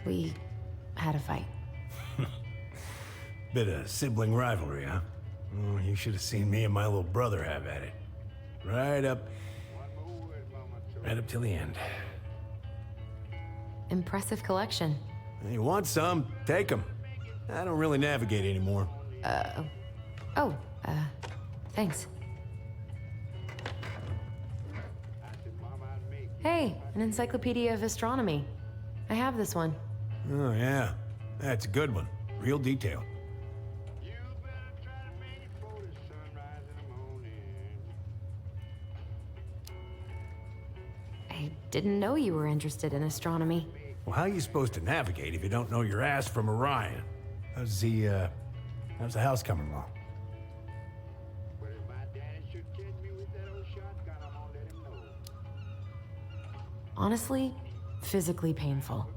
We had a fight. Bit of sibling rivalry, huh? Oh, you should have seen me and my little brother have at it. Right up till the end. Impressive collection. You want some? Take them. I don't really navigate anymore. Thanks. Hey, an encyclopedia of astronomy. I have this one. Oh, yeah. That's a good one. Real detail. I didn't know you were interested in astronomy. Well, how are you supposed to navigate if you don't know your ass from Orion? How's the house coming along? Honestly, physically painful.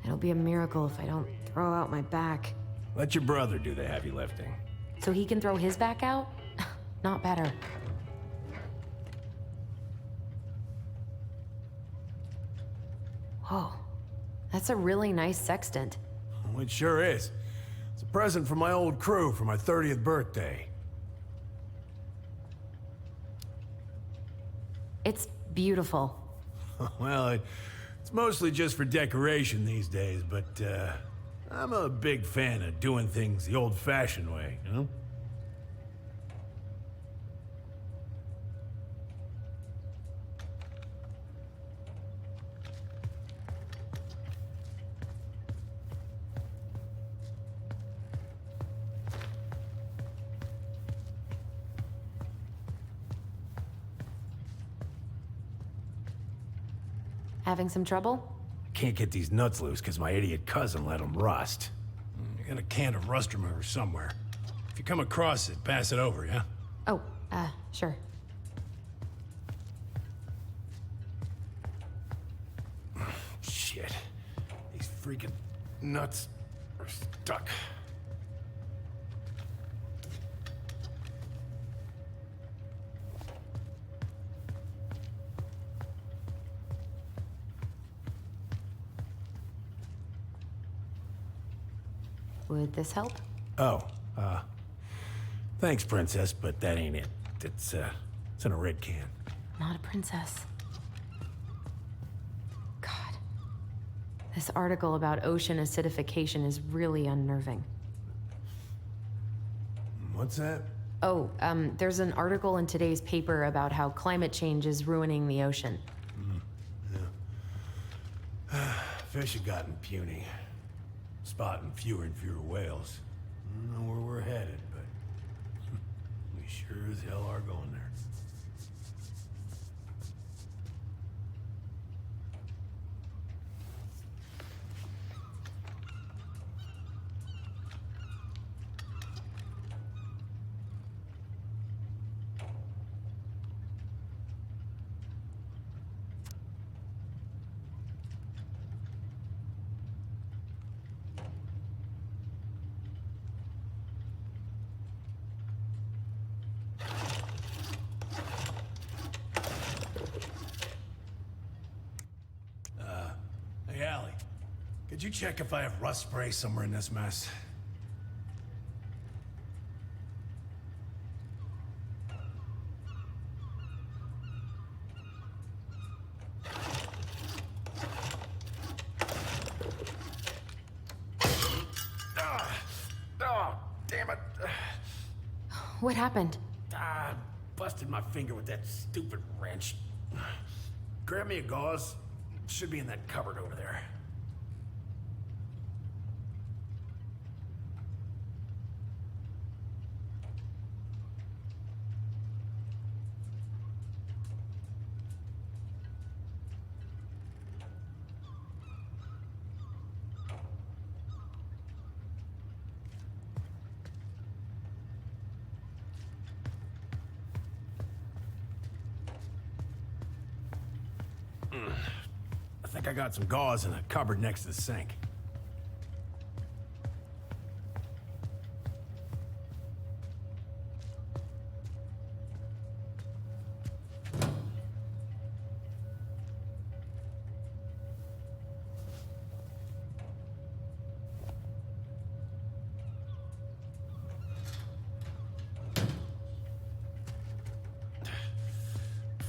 It'll be a miracle if I don't throw out my back. Let your brother do the heavy lifting. So he can throw his back out? Not better. Whoa, that's a really nice sextant. Oh, it sure is. It's a present from my old crew for my 30th birthday. It's beautiful. Well, it's mostly just for decoration these days, but I'm a big fan of doing things the old-fashioned way, you know? Having some trouble? Can't get these nuts loose because my idiot cousin let them rust. I got a can of rust remover somewhere. If you come across it, pass it over, yeah? Oh, sure. Shit. These freaking nuts are stuck. Would this help? Oh, thanks, Princess, but that ain't it. It's in a red can. Not a princess. God. This article about ocean acidification is really unnerving. What's that? Oh, there's an article in today's paper about how climate change is ruining the ocean. Yeah. Fish have gotten puny. Spotting fewer and fewer whales. I don't know where we're headed, but we sure as hell are going there. Hey, Allie. Could you check if I have rust spray somewhere in this mess? Oh, damn it. What happened? Busted my finger with that stupid wrench. Grab me a gauze. Should be in that cupboard over there. I think I got some gauze in a cupboard next to the sink.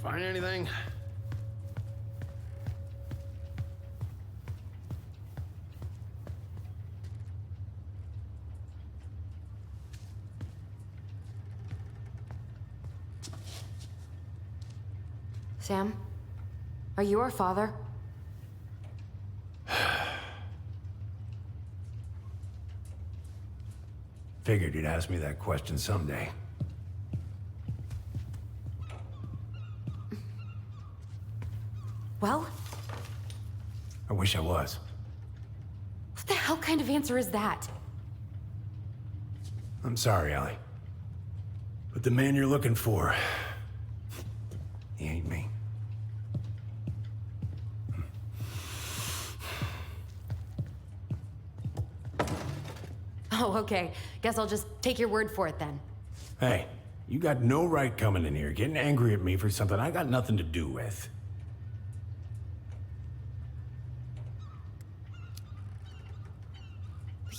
Find anything? Sam? Are you our father? Figured you'd ask me that question someday. Well? I wish I was. What the hell kind of answer is that? I'm sorry, Allie. But the man you're looking for, he ain't me. Oh, okay. Guess I'll just take your word for it then. Hey, you got no right coming in here getting angry at me for something I got nothing to do with.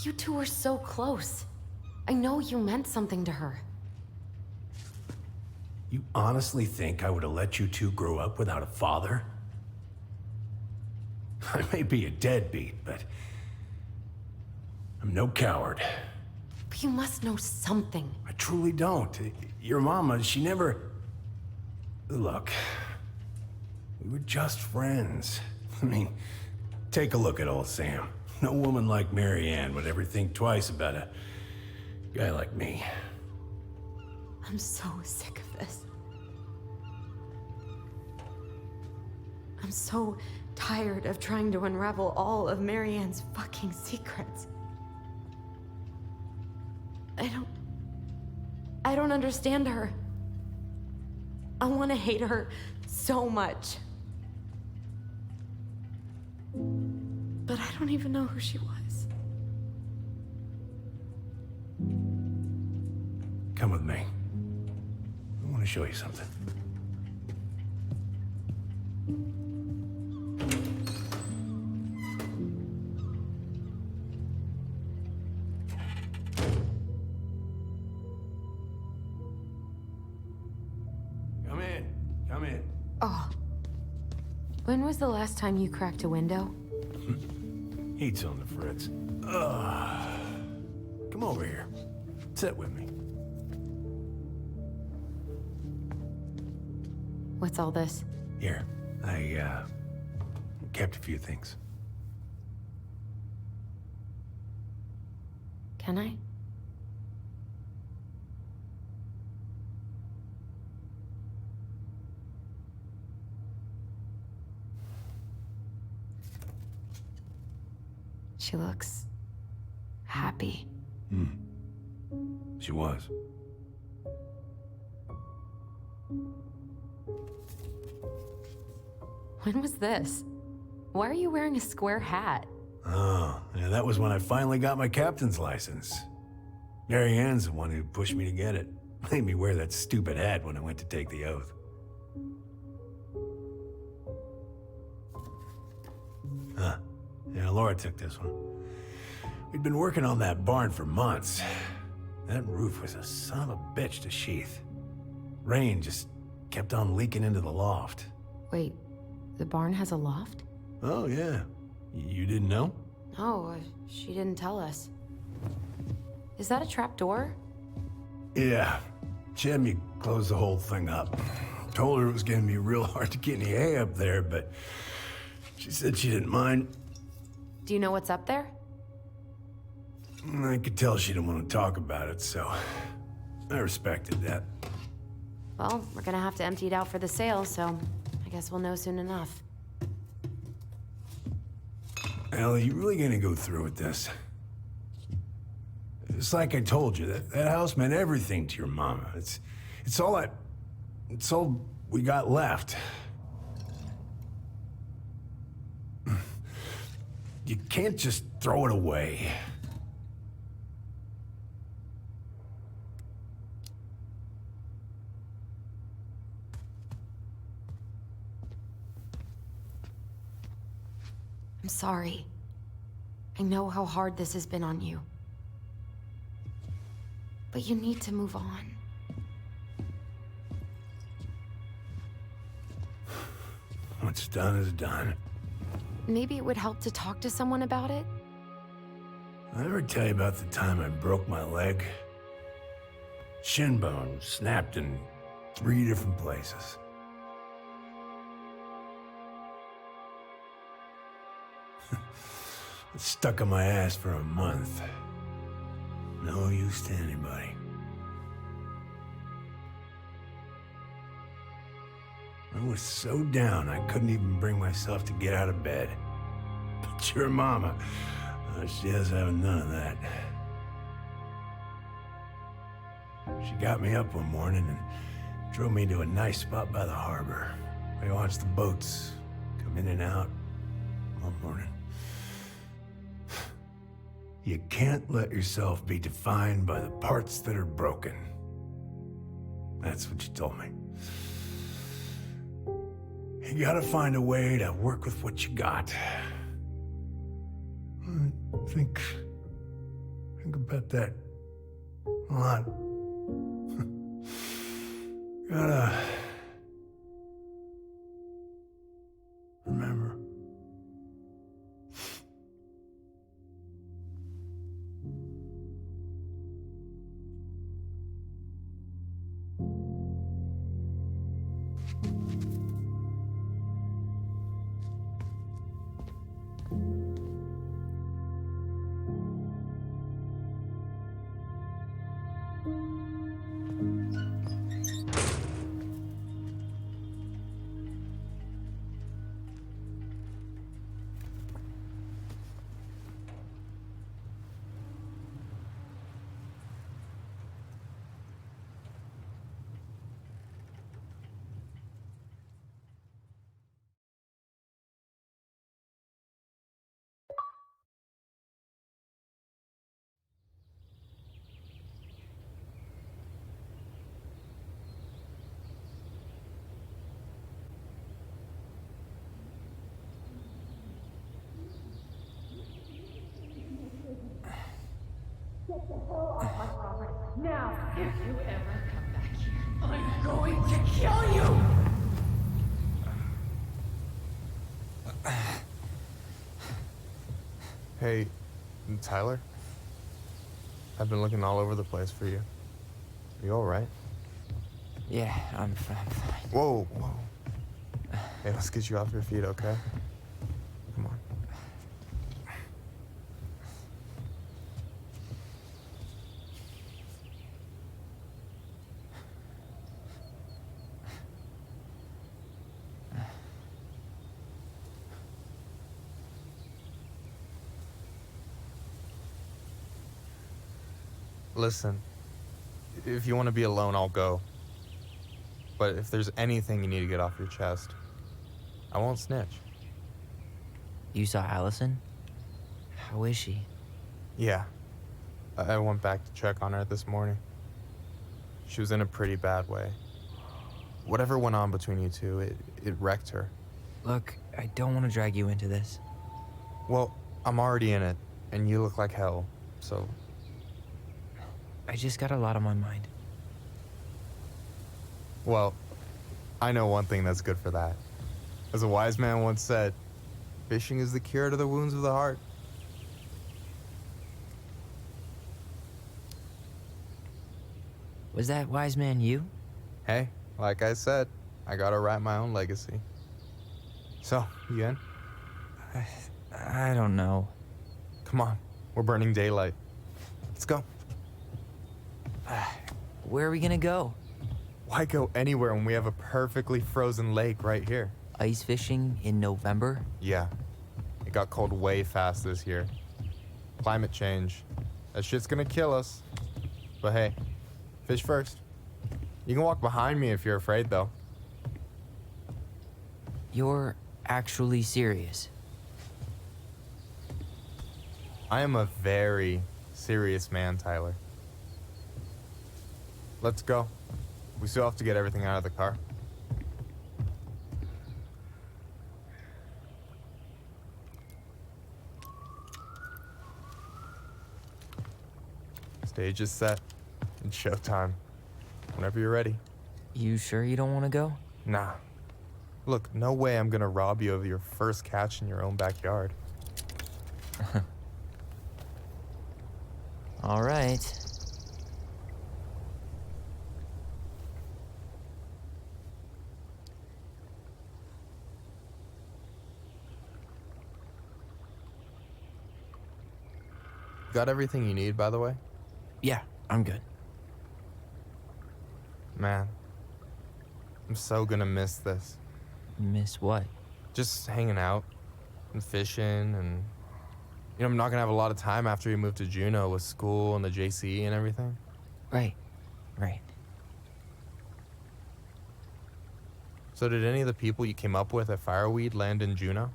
You two were so close. I know you meant something to her. You honestly think I would have let you two grow up without a father? I may be a deadbeat, but I'm no coward. But you must know something. I truly don't. Your mama, she never... Look, we were just friends. I mean, take a look at old Sam. No woman like Mary Ann would ever think twice about a guy like me. I'm so sick of this. I'm so tired of trying to unravel all of Mary Ann's fucking secrets. I don't understand her. I want to hate her so much. But I don't even know who she was. Come with me. I want to show you something. When was the last time you cracked a window? Heat's on the fritz. Come over here. Sit with me. What's all this? Here, I kept a few things. Can I? She looks happy. She was. When was this? Why are you wearing a square hat? Oh, yeah, that was when I finally got my captain's license. Mary Ann's the one who pushed me to get it. Made me wear that stupid hat when I went to take the oath. Yeah, Laura took this one. We'd been working on that barn for months. That roof was a son of a bitch to sheath. Rain just kept on leaking into the loft. Wait, the barn has a loft? Oh, yeah. You didn't know? No, she didn't tell us. Is that a trap door? Yeah. She had me close the whole thing up. Told her it was gonna be real hard to get any hay up there, but she said she didn't mind. Do you know what's up there? I could tell she didn't want to talk about it, so I respected that. Well, we're gonna have to empty it out for the sale, so I guess we'll know soon enough. Ellie, you really gonna go through with this? It's like I told you, that house meant everything to your mama. It's all we got left. You can't just throw it away. I'm sorry. I know how hard this has been on you. But you need to move on. What's done is done. Maybe it would help to talk to someone about it? I ever tell you about the time I broke my leg? Shin bone snapped in 3 different places. It stuck in my ass for a month. No use to anybody. I was so down I couldn't even bring myself to get out of bed. But your mama, she has having none of that. She got me up one morning and drove me to a nice spot by the harbor. We watched the boats come in and out all morning. You can't let yourself be defined by the parts that are broken. That's what you told me. You gotta find a way to work with what you got. Think about that a lot. Gotta remember. Get the hell off my property. Now, if you ever come back here, I'm going to kill you! Hey, Tyler? I've been looking all over the place for you. Are you alright? Yeah, I'm fine. Whoa, whoa. Hey, let's get you off your feet, okay? Come on. Listen, if you want to be alone, I'll go. But if there's anything you need to get off your chest, I won't snitch. You saw Alyson? How is she? Yeah. I went back to check on her this morning. She was in a pretty bad way. Whatever went on between you two, it wrecked her. Look, I don't want to drag you into this. Well, I'm already in it, and you look like hell, so... I just got a lot on my mind. Well, I know one thing that's good for that. As a wise man once said, fishing is the cure to the wounds of the heart. Was that wise man you? Hey, like I said, I gotta write my own legacy. So, you in? I don't know. Come on, we're burning daylight. Let's go. Where are we gonna go? Why go anywhere when we have a perfectly frozen lake right here? Ice fishing in November? Yeah. It got cold way fast this year. Climate change. That shit's gonna kill us. But hey, fish first. You can walk behind me if you're afraid, though. You're actually serious? I am a very serious man, Tyler. Let's go. We still have to get everything out of the car. Stage is set. It's showtime. Whenever you're ready. You sure you don't want to go? Nah. Look, no way I'm gonna rob you of your first catch in your own backyard. All right. Got everything you need, by the way? Yeah, I'm good. Man, I'm so gonna miss this. Miss what? Just hanging out and fishing and... You know, I'm not gonna have a lot of time after we move to Juneau with school and the JC and everything. Right. So did any of the people you came up with at Fireweed land in Juneau?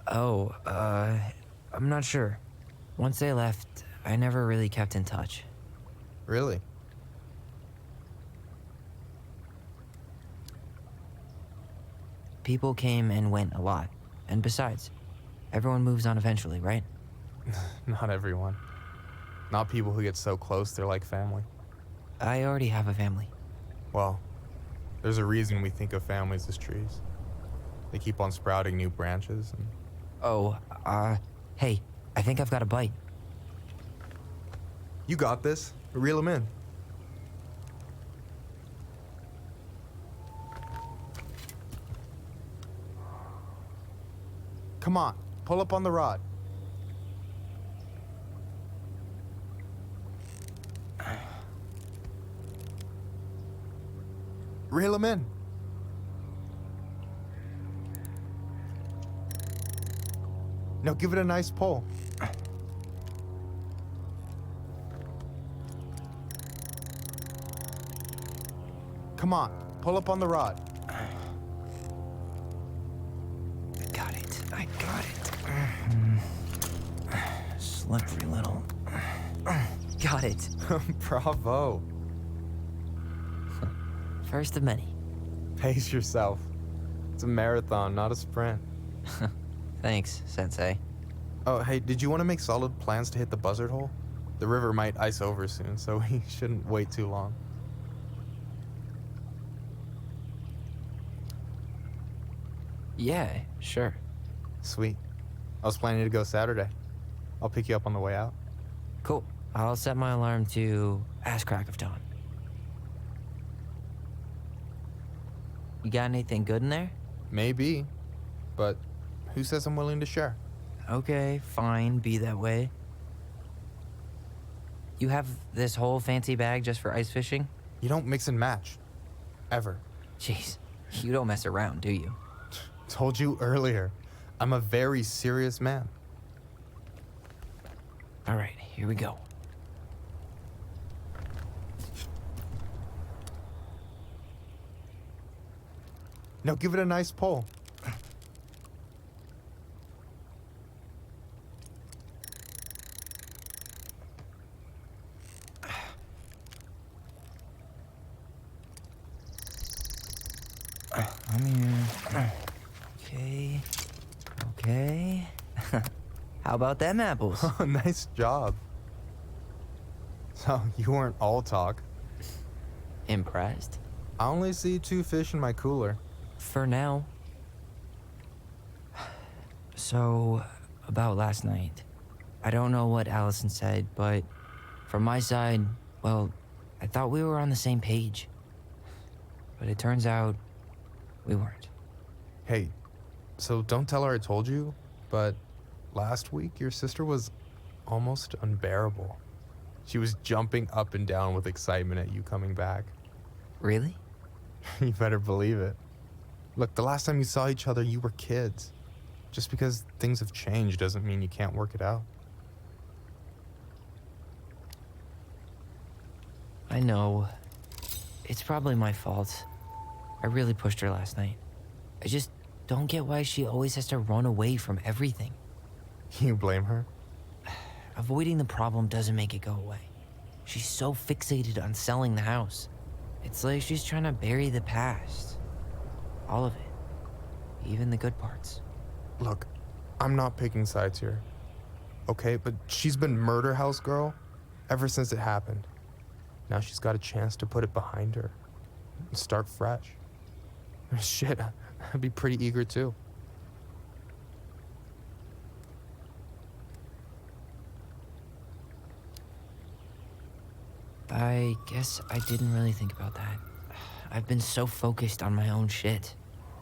Oh, I'm not sure. Once they left, I never really kept in touch. Really? People came and went a lot. And besides, everyone moves on eventually, right? Not everyone. Not people who get so close they're like family. I already have a family. Well, there's a reason we think of families as trees. They keep on sprouting new branches and... Oh, hey, I think I've got a bite. You got this. Reel them in. Come on, pull up on the rod. Reel them in. Now give it a nice pull. Come on, pull up on the rod. I got it. Slippery little. Got it. Bravo. First of many. Pace yourself. It's a marathon, not a sprint. Thanks, Sensei. Oh, hey, did you want to make solid plans to hit the buzzard hole? The river might ice over soon, so we shouldn't wait too long. Yeah, sure. Sweet. I was planning to go Saturday. I'll pick you up on the way out. Cool. I'll set my alarm to ass crack of dawn. You got anything good in there? Maybe, but who says I'm willing to share? Okay, fine, be that way. You have this whole fancy bag just for ice fishing? You don't mix and match. Ever. Jeez, you don't mess around, do you? Told you earlier, I'm a very serious man. All right, here we go. Now give it a nice pull. I'm here. Okay. Okay. How about them apples? Nice job. So, you weren't all talk. Impressed? I only see 2 fish in my cooler. For now. So, about last night. I don't know what Alyson said, but from my side, well, I thought we were on the same page. But it turns out we weren't. Hey, so don't tell her I told you, but last week your sister was almost unbearable. She was jumping up and down with excitement at you coming back. Really? You better believe it. Look, the last time you saw each other, you were kids. Just because things have changed doesn't mean you can't work it out. I know. It's probably my fault. I really pushed her last night. I just don't get why she always has to run away from everything. You blame her? Avoiding the problem doesn't make it go away. She's so fixated on selling the house. It's like she's trying to bury the past. All of it. Even the good parts. Look, I'm not picking sides here. Okay, but she's been murder house girl ever since it happened. Now she's got a chance to put it behind her and start fresh. Shit, I'd be pretty eager too. I guess I didn't really think about that. I've been so focused on my own shit.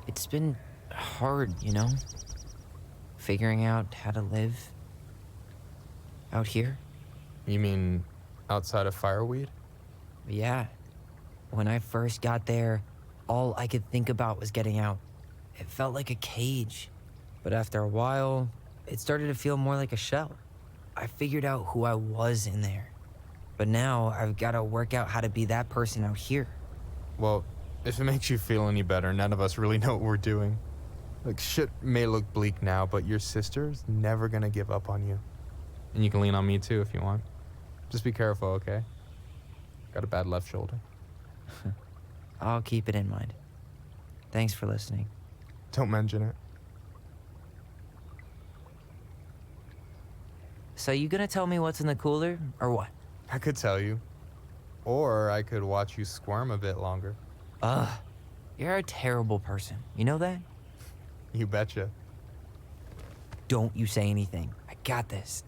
It's been hard, you know? Figuring out how to live out here. You mean outside of Fireweed? Yeah. When I first got there, all I could think about was getting out. It felt like a cage. But after a while, it started to feel more like a shell. I figured out who I was in there. But now I've got to work out how to be that person out here. Well, if it makes you feel any better, none of us really know what we're doing. Like, shit may look bleak now, but your sister's never gonna give up on you. And you can lean on me too if you want. Just be careful, okay? Got a bad left shoulder. I'll keep it in mind. Thanks for listening. Don't mention it. So you gonna tell me what's in the cooler, or what? I could tell you. Or I could watch you squirm a bit longer. Ugh, you're a terrible person. You know that? You betcha. Don't you say anything. I got this.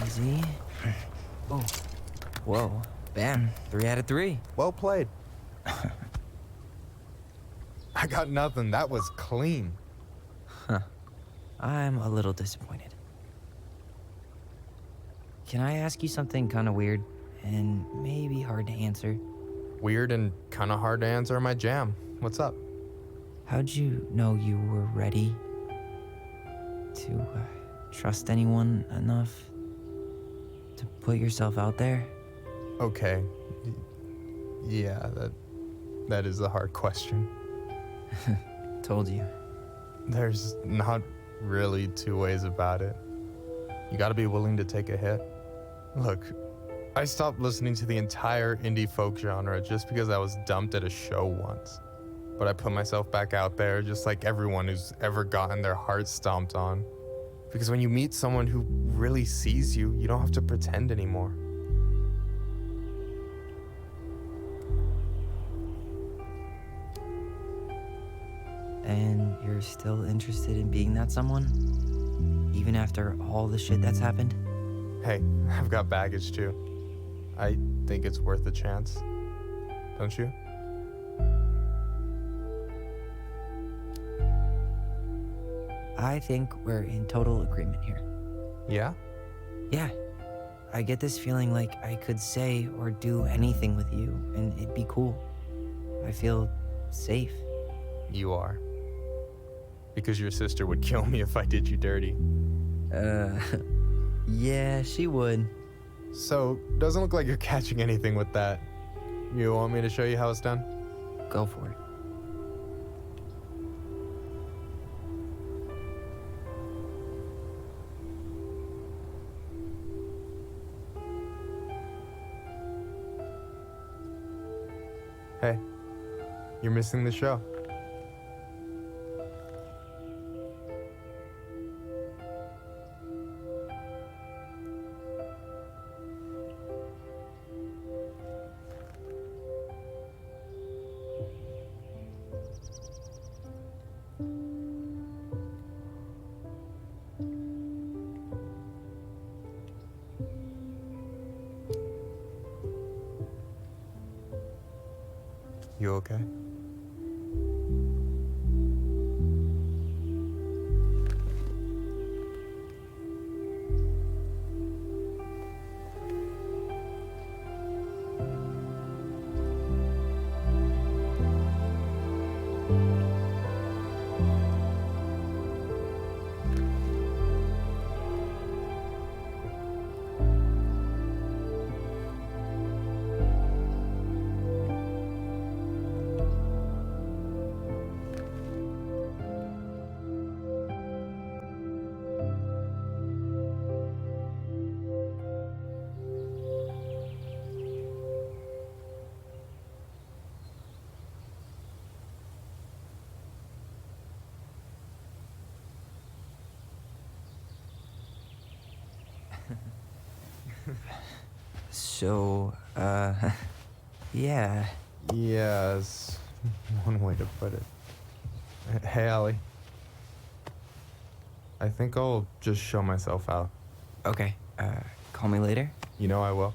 Easy. Oh. Whoa. Bam. 3 out of 3. Well played. I got nothing. That was clean. Huh. I'm a little disappointed. Can I ask you something kind of weird and maybe hard to answer? Weird and kind of hard to answer my jam. What's up? How'd you know you were ready to trust anyone enough to put yourself out there? Okay. Yeah, that is a hard question. Told you. There's not really 2 ways about it. You gotta be willing to take a hit. Look, I stopped listening to the entire indie folk genre just because I was dumped at a show once. But I put myself back out there just like everyone who's ever gotten their heart stomped on. Because when you meet someone who really sees you, you don't have to pretend anymore. And you're still interested in being that someone? Even after all the shit that's happened? Hey, I've got baggage too. I think it's worth a chance. Don't you? I think we're in total agreement here. Yeah? Yeah. I get this feeling like I could say or do anything with you, and it'd be cool. I feel safe. You are. Because your sister would kill me if I did you dirty. Yeah, she would. So, doesn't look like you're catching anything with that. You want me to show you how it's done? Go for it. Hey, you're missing the show. You okay? So, yeah. Yeah, is one way to put it. Hey, Allie. I think I'll just show myself out. Okay, call me later? You know I will.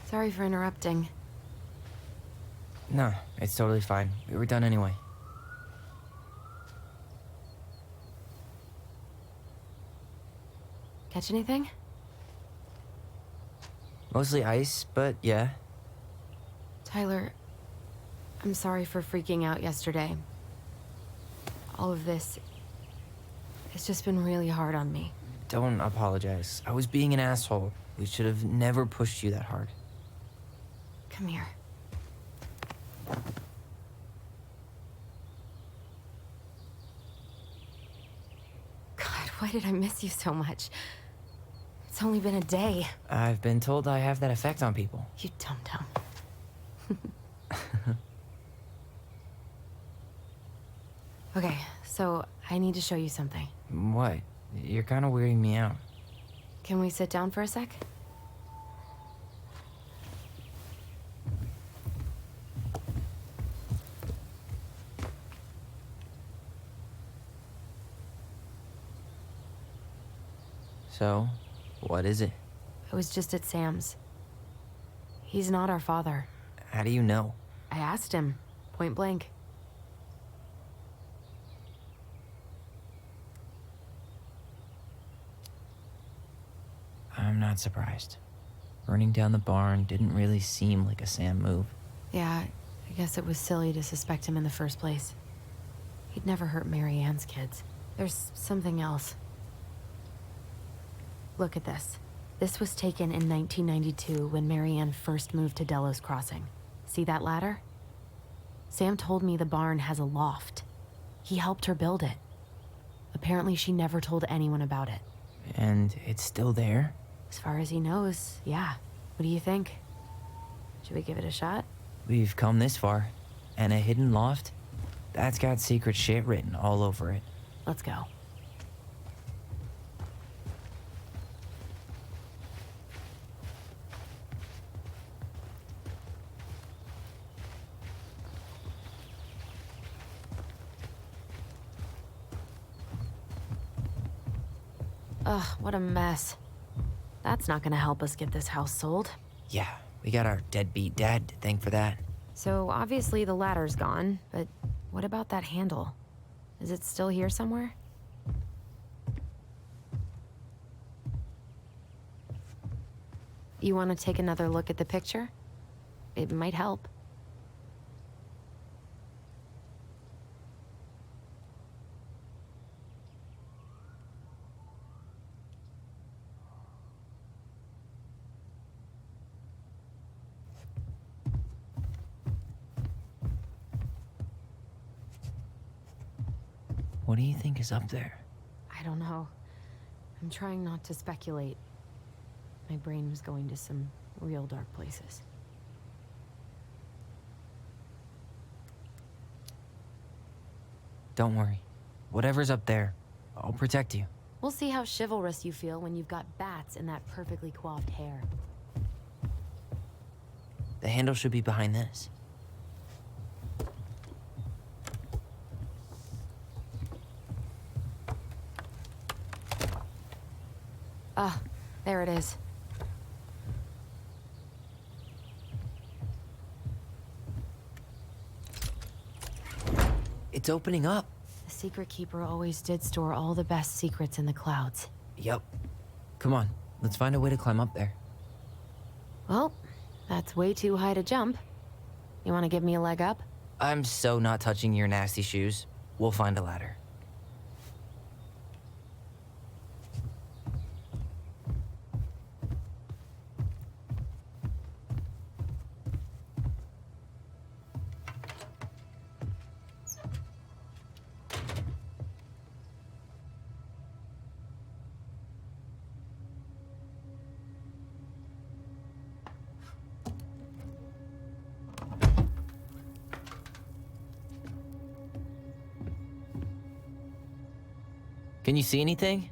Sorry for interrupting. No, it's totally fine. We were done anyway. Catch anything? Mostly ice, but yeah. Tyler, I'm sorry for freaking out yesterday. All of this, it's just been really hard on me. Don't apologize. I was being an asshole. We should have never pushed you that hard. Come here. God, why did I miss you so much? It's only been a day. I've been told I have that effect on people. You dum-dum. Okay, so I need to show you something. What? You're kind of weirding me out. Can we sit down for a sec? So, what is it? I was just at Sam's. He's not our father. How do you know? I asked him, point blank. I'm not surprised. Burning down the barn didn't really seem like a Sam move. Yeah, I guess it was silly to suspect him in the first place. He'd never hurt Mary Ann's kids. There's something else. Look at this. This was taken in 1992 when Mary Ann first moved to Delos Crossing. See that ladder? Sam told me the barn has a loft. He helped her build it. Apparently she never told anyone about it. And it's still there? As far as he knows, yeah. What do you think? Should we give it a shot? We've come this far. And a hidden loft? That's got secret shit written all over it. Let's go. Ugh, what a mess. That's not gonna help us get this house sold. Yeah, we got our deadbeat dad to thank for that. So obviously the ladder's gone, but what about that handle? Is it still here somewhere? You want to take another look at the picture? It might help. What do you think is up there? I don't know. I'm trying not to speculate. My brain was going to some real dark places. Don't worry. Whatever's up there, I'll protect you. We'll see how chivalrous you feel when you've got bats in that perfectly coiffed hair. The handle should be behind this. Ah, there it is. It's opening up. The secret keeper always did store all the best secrets in the clouds. Yep. Come on, let's find a way to climb up there. Well, that's way too high to jump. You want to give me a leg up? I'm so not touching your nasty shoes. We'll find a ladder. Can you see anything?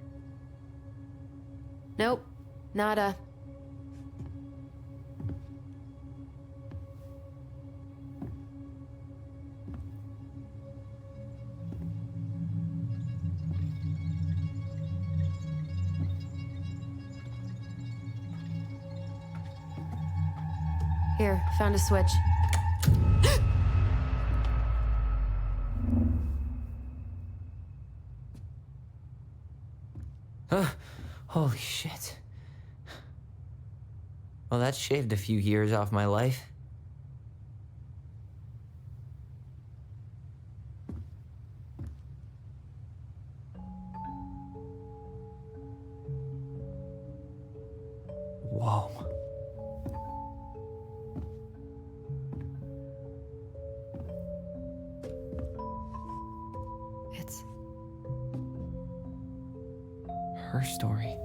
Nope. Nada. Here, found a switch. Holy shit. Well, that shaved a few years off my life. Whoa. It's her story.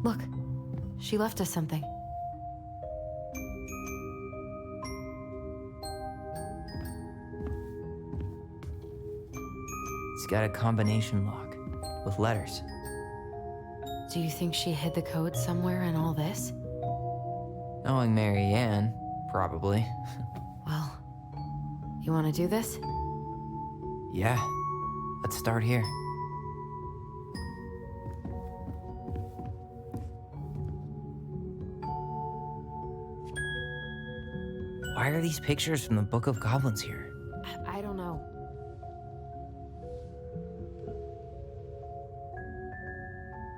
Look, she left us something. It's got a combination lock with letters. Do you think she hid the code somewhere in all this? Knowing Mary Ann, probably. Well, you want to do this? Yeah, let's start here. Why are these pictures from the Book of Goblins here? I don't know.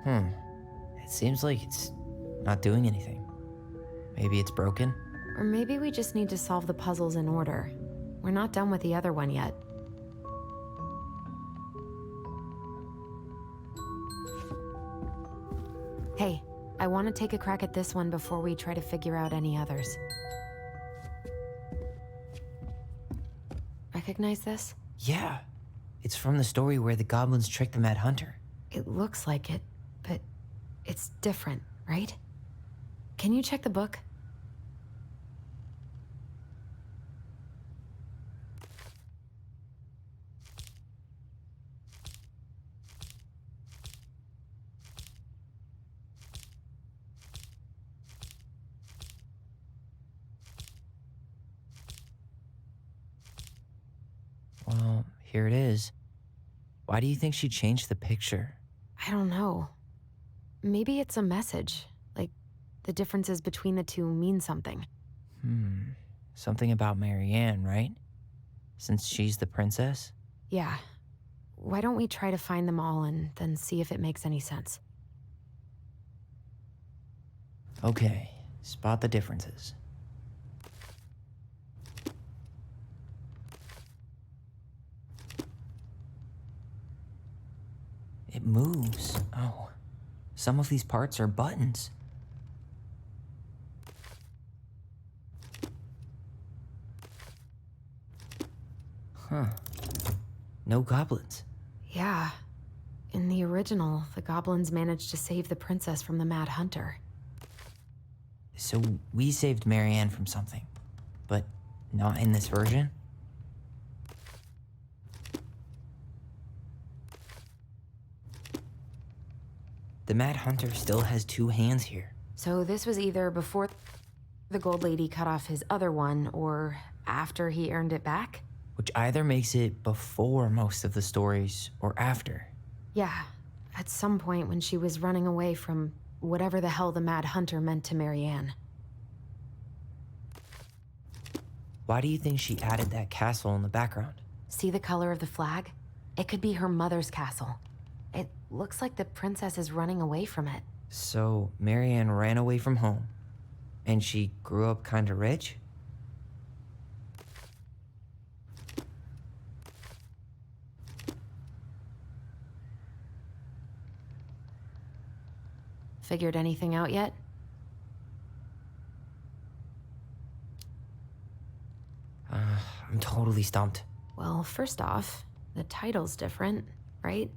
It seems like it's not doing anything. Maybe it's broken? Or maybe we just need to solve the puzzles in order. We're not done with the other one yet. Hey, I want to take a crack at this one before we try to figure out any others. recognize this? Yeah. It's from the story where the goblins tricked the Mad Hunter. It looks like it, but it's different, right? Can you check the book? Well, here it is. Why do you think she changed the picture? I don't know. Maybe it's a message. Like, the differences between the two mean something. Something about Marianne, right? Since she's the princess? Yeah. Why don't we try to find them all and then see if it makes any sense? Okay, spot the differences. It moves. Oh, some of these parts are buttons. Huh. No goblins. Yeah. In the original, the goblins managed to save the princess from the Mad Hunter. So we saved Marianne from something, but not in this version? The Mad Hunter still has two hands here. So this was either before the Gold Lady cut off his other one, or after he earned it back? Which either makes it before most of the stories or after. Yeah, at some point when she was running away from whatever the hell the Mad Hunter meant to Marianne. Why do you think she added that castle in the background? See the color of the flag? It could be her mother's castle. It looks like the princess is running away from it. So Marianne ran away from home, and she grew up kinda rich? Figured anything out yet? I'm totally stumped. Well, first off, the title's different, right?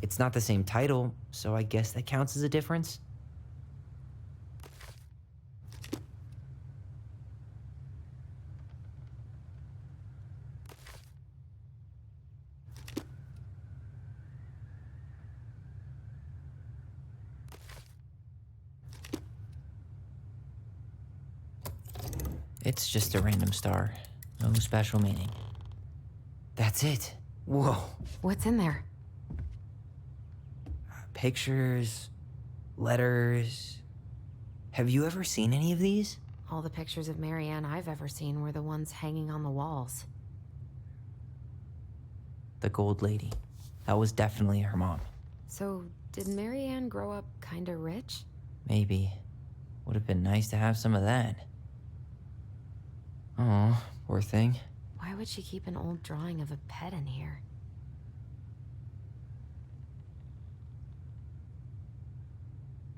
It's not the same title, so I guess that counts as a difference? It's just a random star. No special meaning. That's it. Whoa. What's in there? Pictures, letters. Have you ever seen any of these? All the pictures of Marianne I've ever seen were the ones hanging on the walls. The Gold Lady. That was definitely her mom. So, did Marianne grow up kinda rich? Maybe. Would have been nice to have some of that. Oh, poor thing. Why would she keep an old drawing of a pet in here?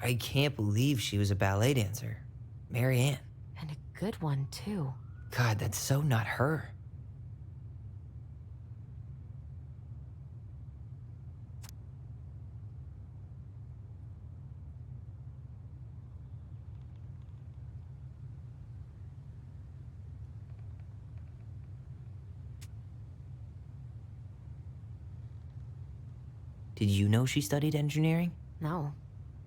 I can't believe she was a ballet dancer. Marianne. And a good one, too. God, that's so not her. Did you know she studied engineering? No.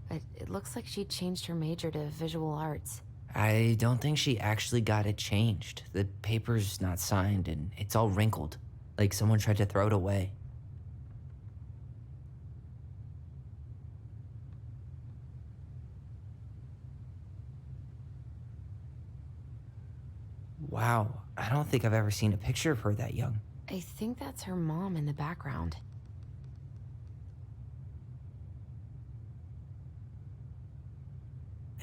But it looks like she changed her major to visual arts. I don't think she actually got it changed. The paper's not signed and it's all wrinkled, like someone tried to throw it away. Wow, I don't think I've ever seen a picture of her that young. I think that's her mom in the background.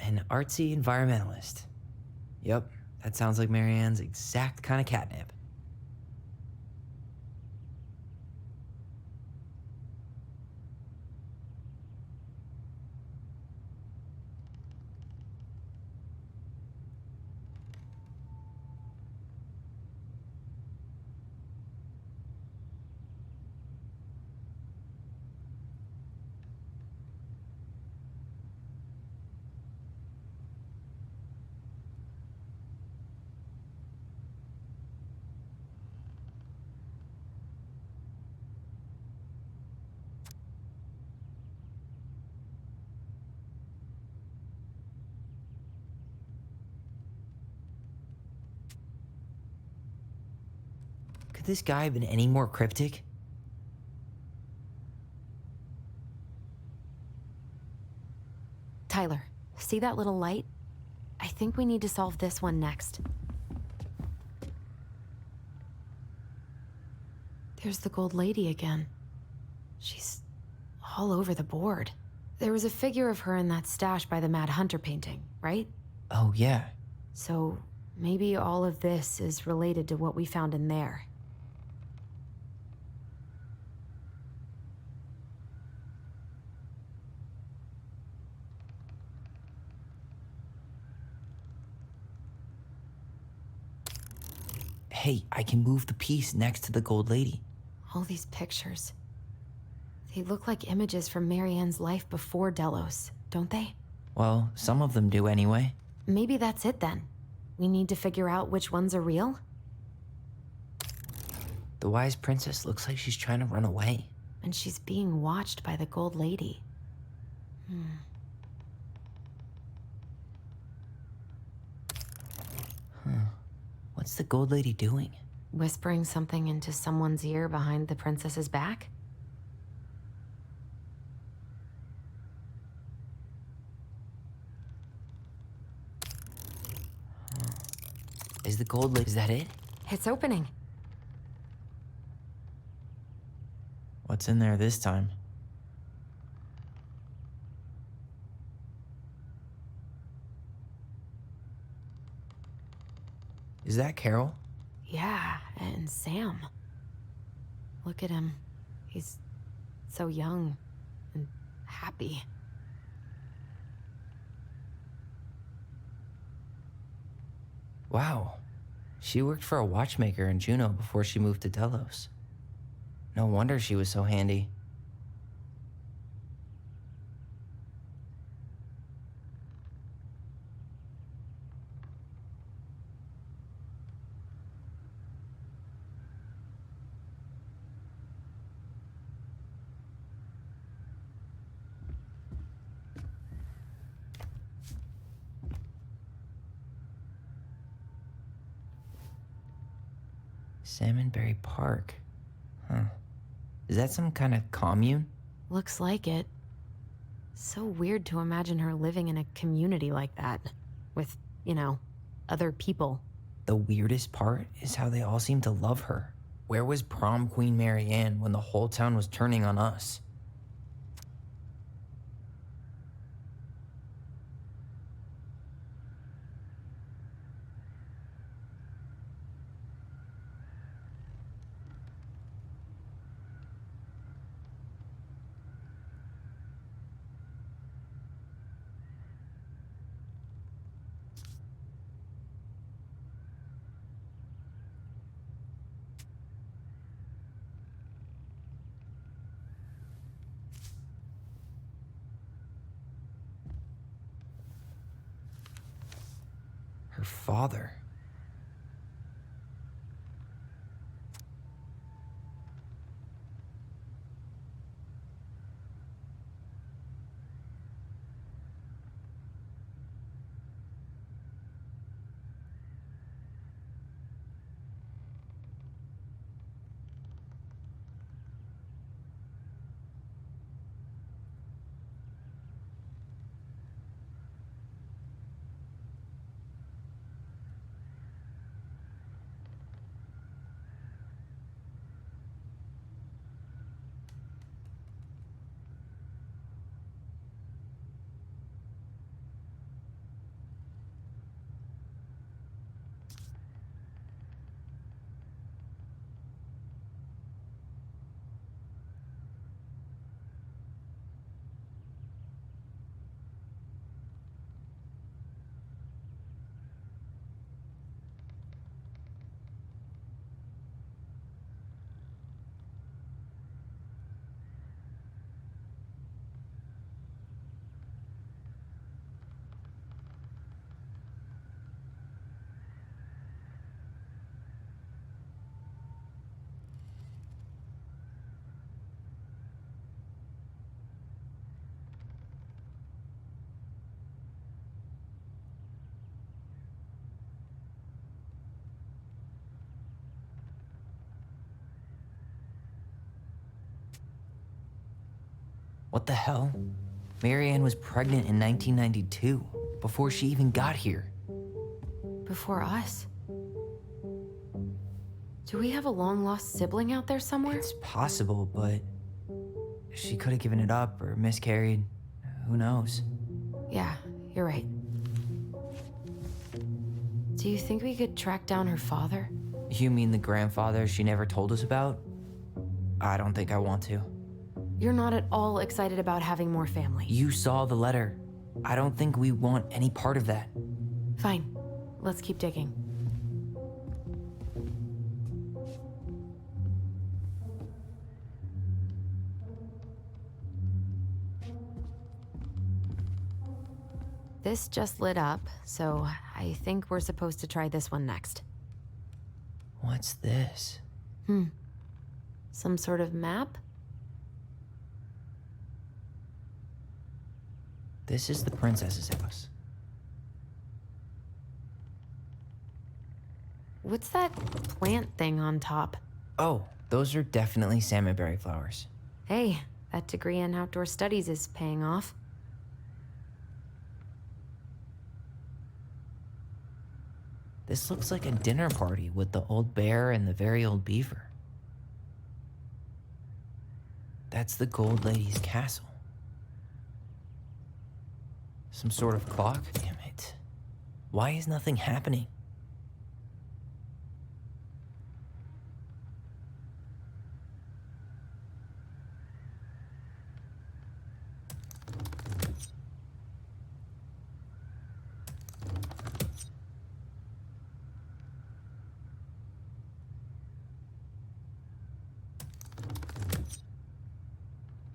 An artsy environmentalist. Yep, that sounds like Marianne's exact kind of catnip. Could this guy have been any more cryptic? Tyler, see that little light? I think we need to solve this one next. There's the gold lady again. She's all over the board. There was a figure of her in that stash by the Mad Hunter painting, right? Oh, yeah. So maybe all of this is related to what we found in there. Hey, I can move the piece next to the gold lady. All these pictures. They look like images from Marianne's life before Delos, don't they? Well, some of them do anyway. Maybe that's it then. We need to figure out which ones are real? The wise princess looks like she's trying to run away. And she's being watched by the gold lady. What's the gold lady doing? Whispering something into someone's ear behind the princess's back? Is the gold lady... Is that it? It's opening. What's in there this time? Is that Carol? Yeah, and Sam. Look at him. He's so young and happy. Wow. She worked for a watchmaker in Juneau before she moved to Delos. No wonder she was so handy. Salmonberry Park. Huh. Is that some kind of commune? Looks like it. So weird to imagine her living in a community like that. With, other people. The weirdest part is how they all seem to love her. Where was prom queen Marianne when the whole town was turning on us? Her father. What the hell? Marianne was pregnant in 1992, before she even got here. Before us? Do we have a long-lost sibling out there somewhere? It's possible, but she could have given it up or miscarried. Who knows? Yeah, you're right. Do you think we could track down her father? You mean the grandfather she never told us about? I don't think I want to. You're not at all excited about having more family. You saw the letter. I don't think we want any part of that. Fine. Let's keep digging. This just lit up, so I think we're supposed to try this one next. What's this? Some sort of map? This is the princess's house. What's that plant thing on top? Oh, those are definitely salmonberry flowers. Hey, that degree in outdoor studies is paying off. This looks like a dinner party with the old bear and the very old beaver. That's the Gold Lady's castle. Some sort of clock? Damn it. Why is nothing happening?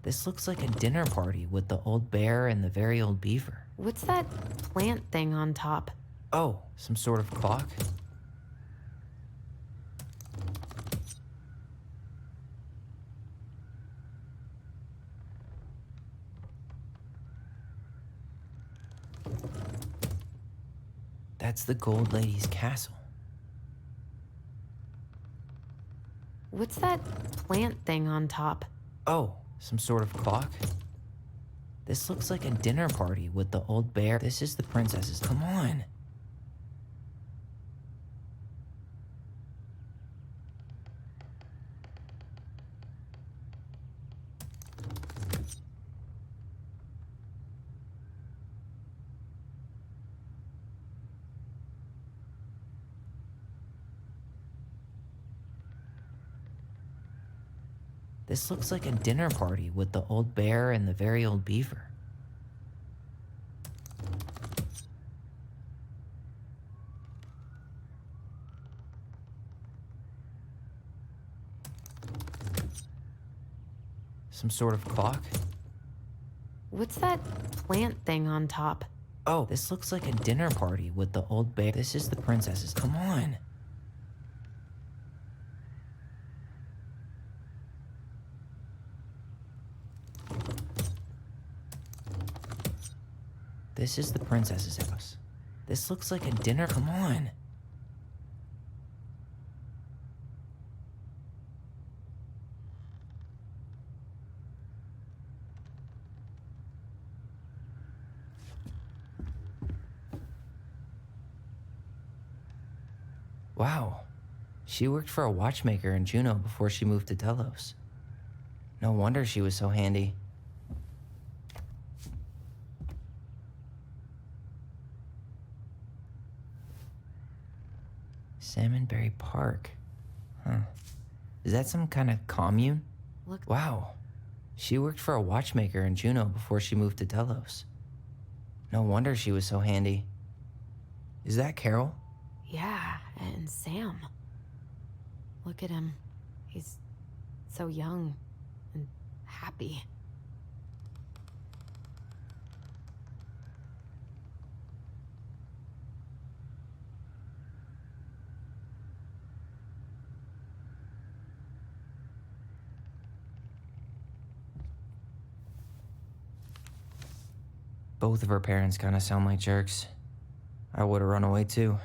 This looks like a dinner party with the old bear and the very old beaver. What's that plant thing on top? Oh, some sort of clock? That's the Gold Lady's castle. What's that plant thing on top? Oh, some sort of clock? This looks like a dinner party with the old bear. This is the princess's. Come on. This looks like a dinner party with the old bear and the very old beaver. Some sort of clock? What's that plant thing on top? Oh, this looks like a dinner party with the old bear. This is the princess's. Come on. This is the princess's house. This looks like a dinner. Come on. Wow. She worked for a watchmaker in Juneau before she moved to Delos. No wonder she was so handy. Salmonberry Park. Huh. Is that some kind of commune? Look. Wow. She worked for a watchmaker in Juneau before she moved to Delos. No wonder she was so handy. Is that Carol? Yeah, and Sam. Look at him. He's so young and happy. Both of her parents kind of sound like jerks. I would have run away too.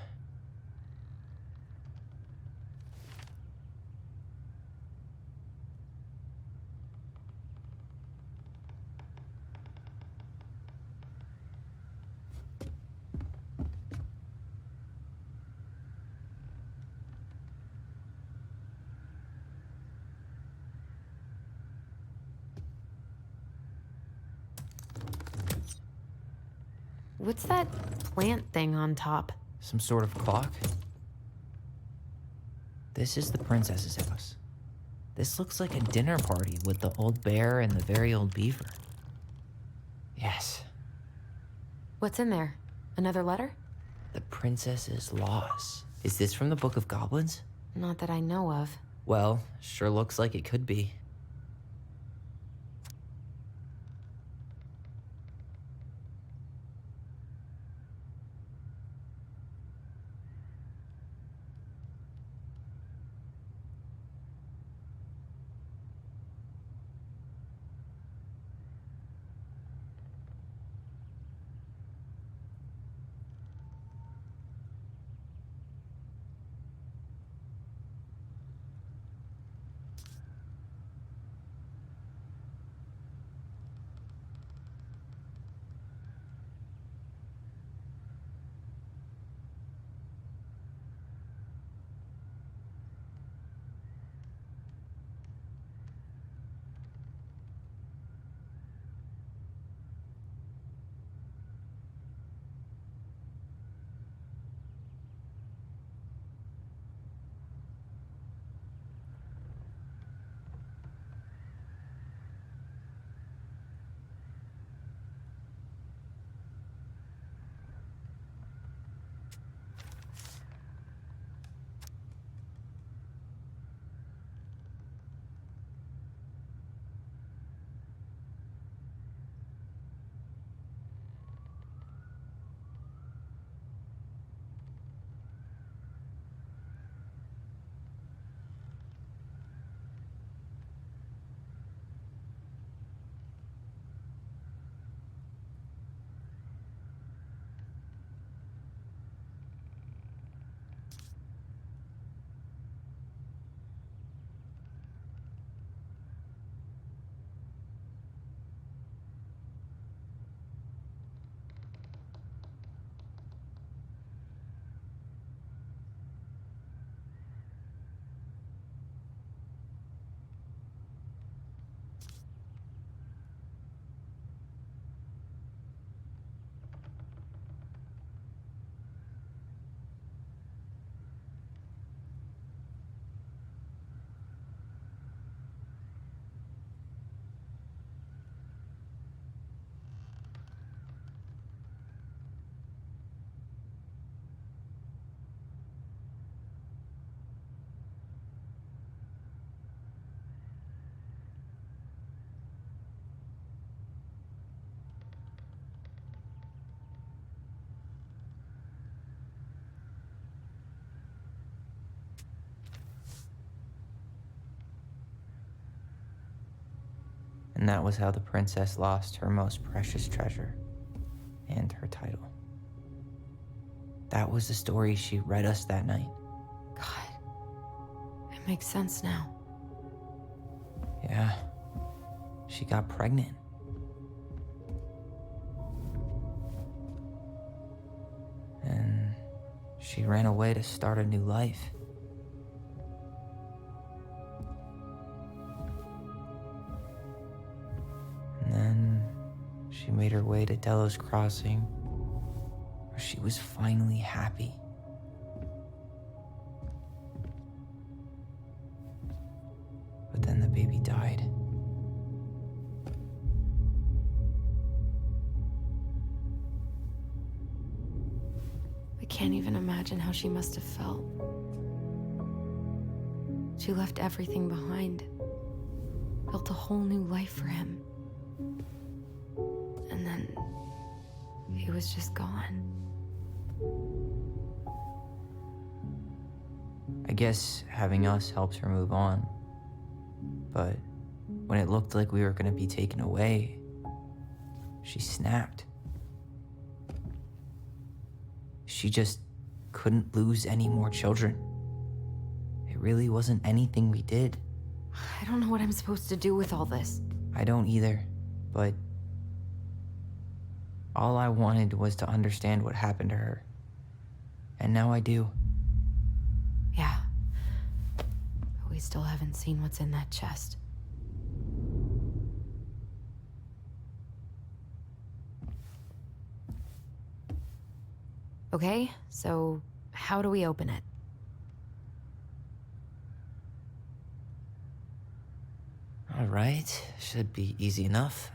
What's that plant thing on top? Some sort of clock? This is the princess's house. This looks like a dinner party with the old bear and the very old beaver. Yes. What's in there? Another letter? The princess's laws. Is this from the Book of Goblins? Not that I know of. Well, sure looks like it could be. And that was how the princess lost her most precious treasure and her title. That was the story she read us that night. God, it makes sense now. Yeah, she got pregnant. And she ran away to start a new life. And then she made her way to Delos Crossing, where she was finally happy. But then the baby died. I can't even imagine how she must have felt. She left everything behind, built a whole new life for him. And then he was just gone. I guess having us helps her move on. But when it looked like we were going to be taken away, she snapped. She just couldn't lose any more children. It really wasn't anything we did. I don't know what I'm supposed to do with all this. I don't either, but all I wanted was to understand what happened to her. And now I do. Yeah. But we still haven't seen what's in that chest. Okay, so how do we open it? All right, should be easy enough.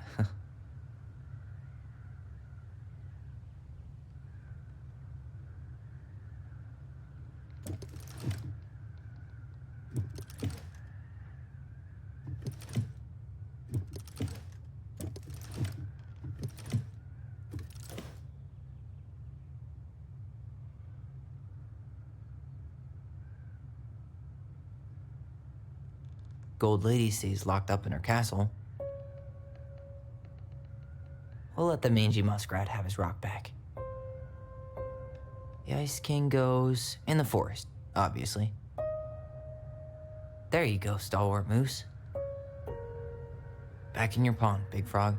Gold Lady stays locked up in her castle. We'll let the mangy muskrat have his rock back. The Ice King goes in the forest, obviously. There you go, stalwart moose. Back in your pond, big frog.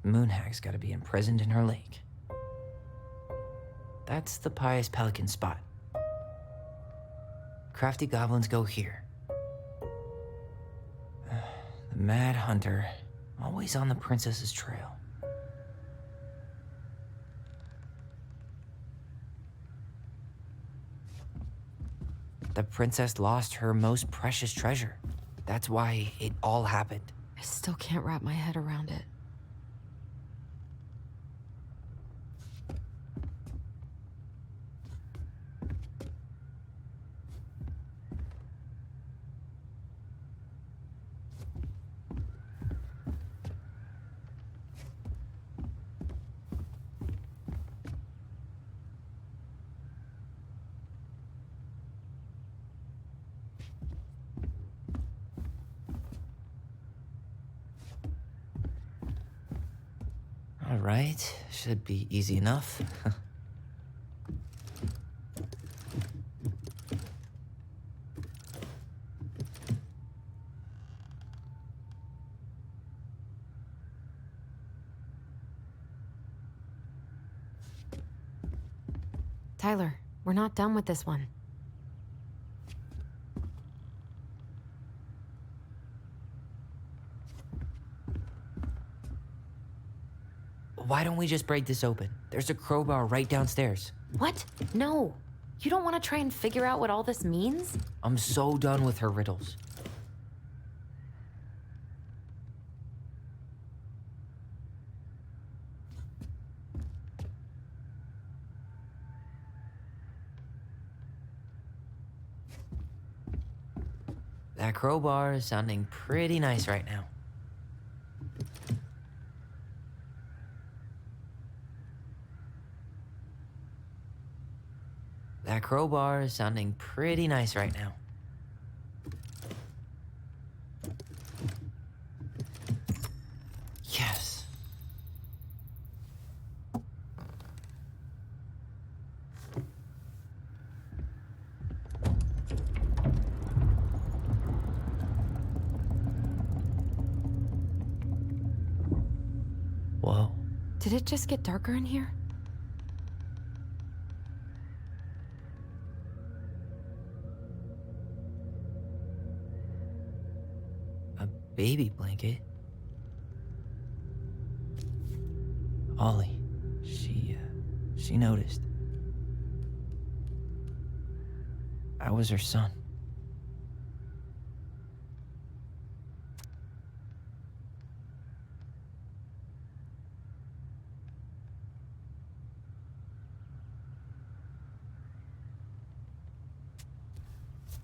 Moonhag's gotta be imprisoned in her lake. That's the pious pelican spot. Crafty goblins go here. The mad hunter, always on the princess's trail. The princess lost her most precious treasure. That's why it all happened. I still can't wrap my head around it. All right, should be easy enough. Tyler, we're not done with this one. Why don't we just break this open? There's a crowbar right downstairs. What? No. You don't want to try and figure out what all this means? I'm so done with her riddles. That crowbar is sounding pretty nice right now. That crowbar is sounding pretty nice right now. Yes. Whoa. Did it just get darker in here? Baby blanket. Ollie, she noticed. I was her son.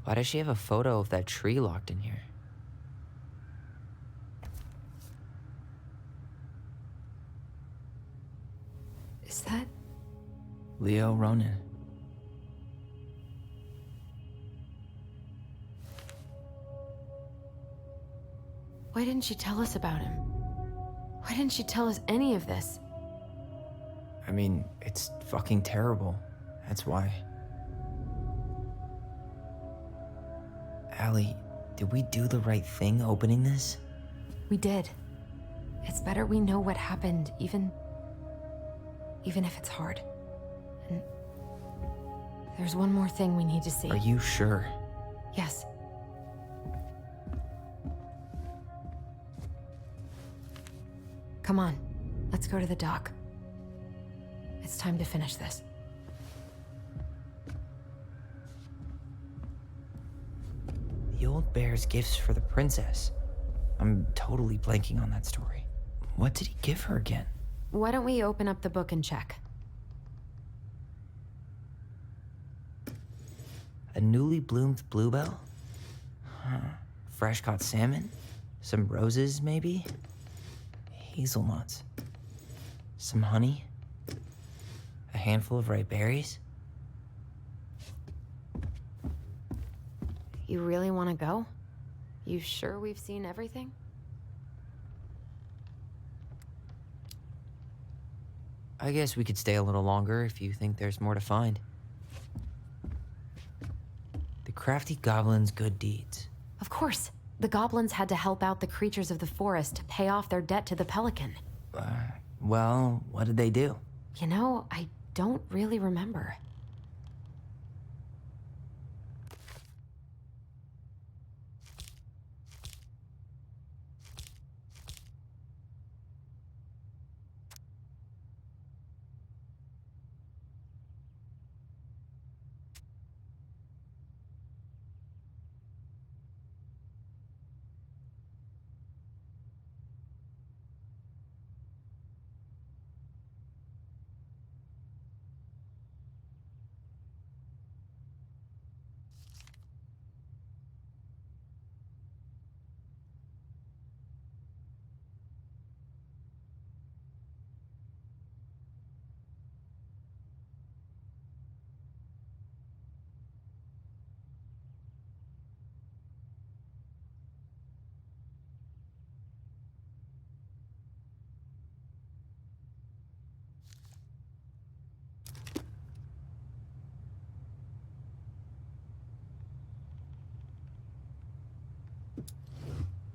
Why does she have a photo of that tree locked in here? Is that... Leo Ronan. Why didn't she tell us about him? Why didn't she tell us any of this? I mean, it's fucking terrible. That's why. Allie, did we do the right thing opening this? We did. It's better we know what happened, even if it's hard. And there's one more thing we need to see. Are you sure? Yes. Come on, let's go to the dock. It's time to finish this. The old bear's gifts for the princess. I'm totally blanking on that story. What did he give her again? Why don't we open up the book and check? A newly bloomed bluebell? Huh. Fresh caught salmon? Some roses, maybe? Hazelnuts. Some honey? A handful of ripe berries? You really want to go? You sure we've seen everything? I guess we could stay a little longer if you think there's more to find. The crafty goblin's good deeds. Of course. The goblins had to help out the creatures of the forest to pay off their debt to the pelican. Well, what did they do? You know, I don't really remember.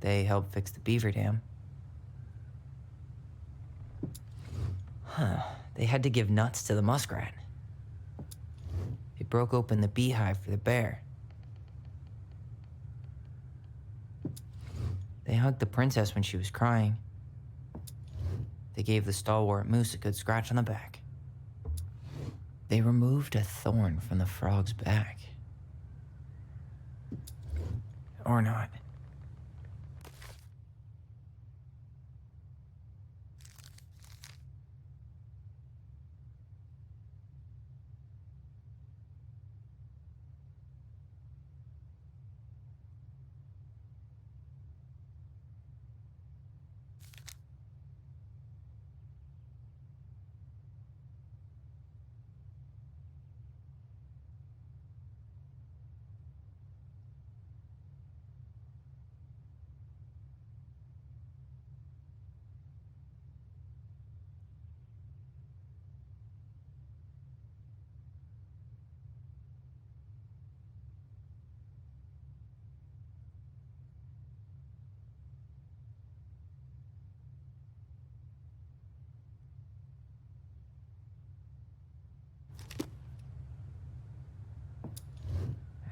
They helped fix the beaver dam. Huh. They had to give nuts to the muskrat. They broke open the beehive for the bear. They hugged the princess when she was crying. They gave the stalwart moose a good scratch on the back. They removed a thorn from the frog's back. Or not.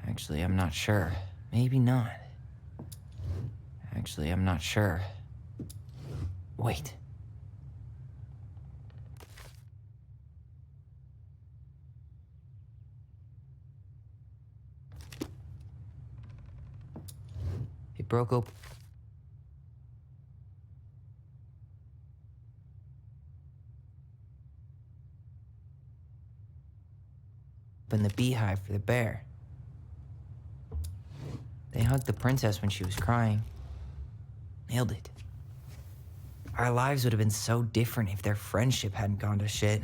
Actually, I'm not sure. Maybe not. Actually, I'm not sure. Wait. It broke open the beehive for the bear. They hugged the princess when she was crying. Nailed it. Our lives would have been so different if their friendship hadn't gone to shit.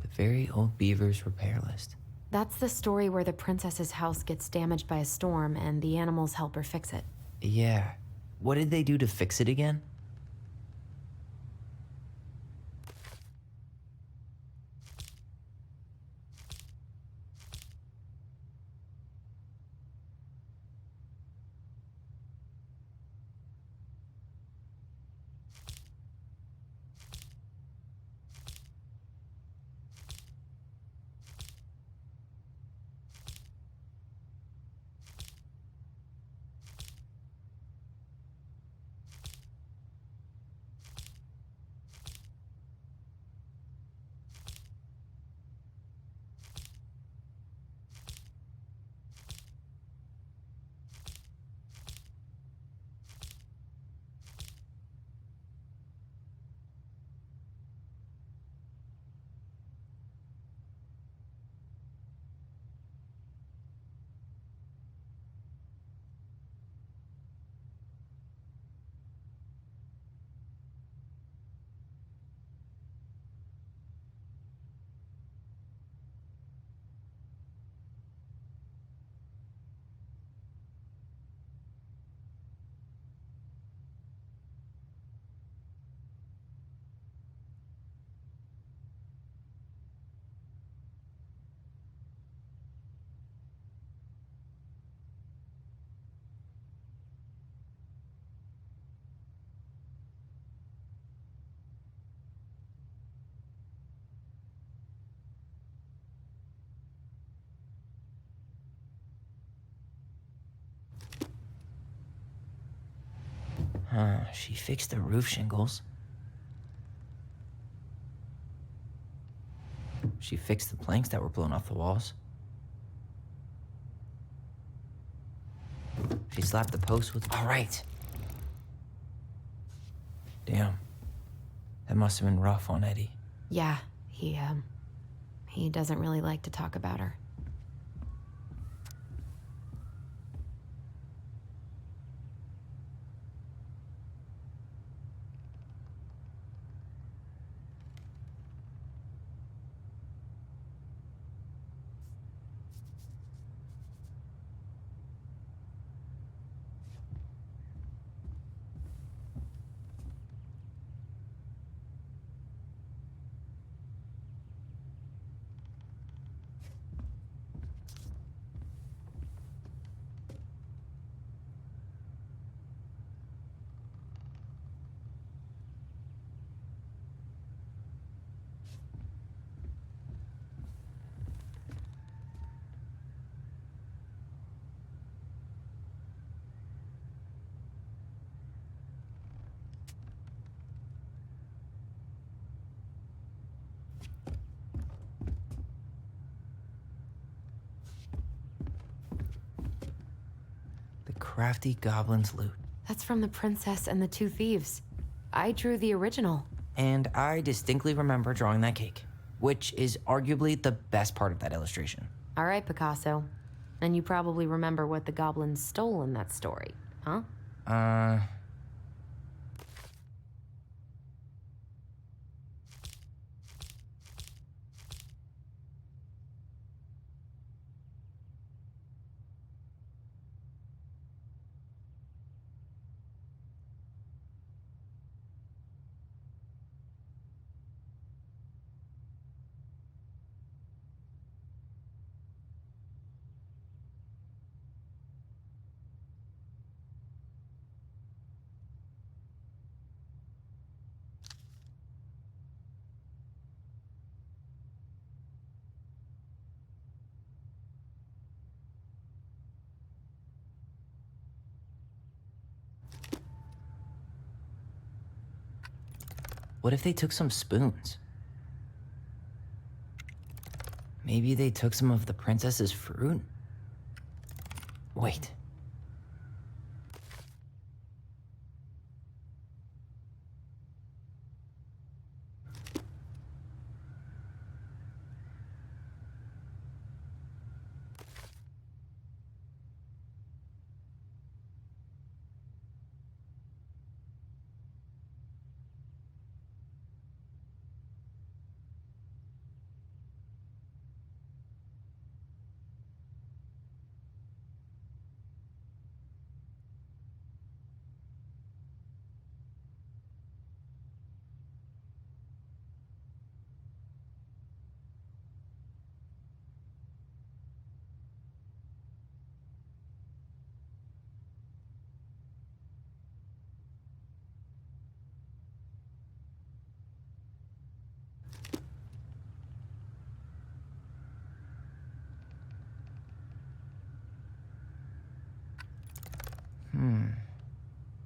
The very old beaver's repair list. That's the story where the princess's house gets damaged by a storm and the animals help her fix it. Yeah. What did they do to fix it again? She fixed the roof shingles. She fixed the planks that were blown off the walls. She slapped the post with... All right. Damn. That must have been rough on Eddie. Yeah, he doesn't really like to talk about her. The crafty goblin's loot. That's from The Princess and the Two Thieves. I drew the original. And I distinctly remember drawing that cake, which is arguably the best part of that illustration. All right, Picasso. And you probably remember what the goblins stole in that story, huh? What if they took some spoons? Maybe they took some of the princess's fruit? Wait.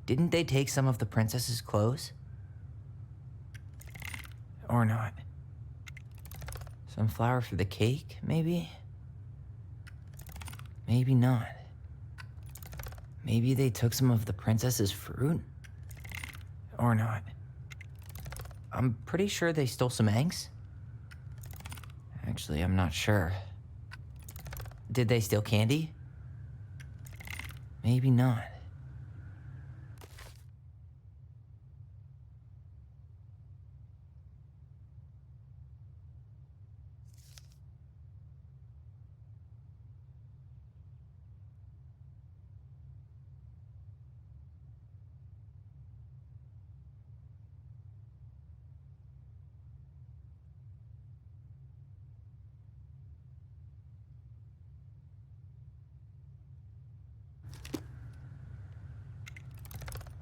Didn't they take some of the princess's clothes? Or not? Some flour for the cake, maybe? Maybe not. Maybe they took some of the princess's fruit? Or not? I'm pretty sure they stole some eggs. Actually, I'm not sure. Did they steal candy? Maybe not.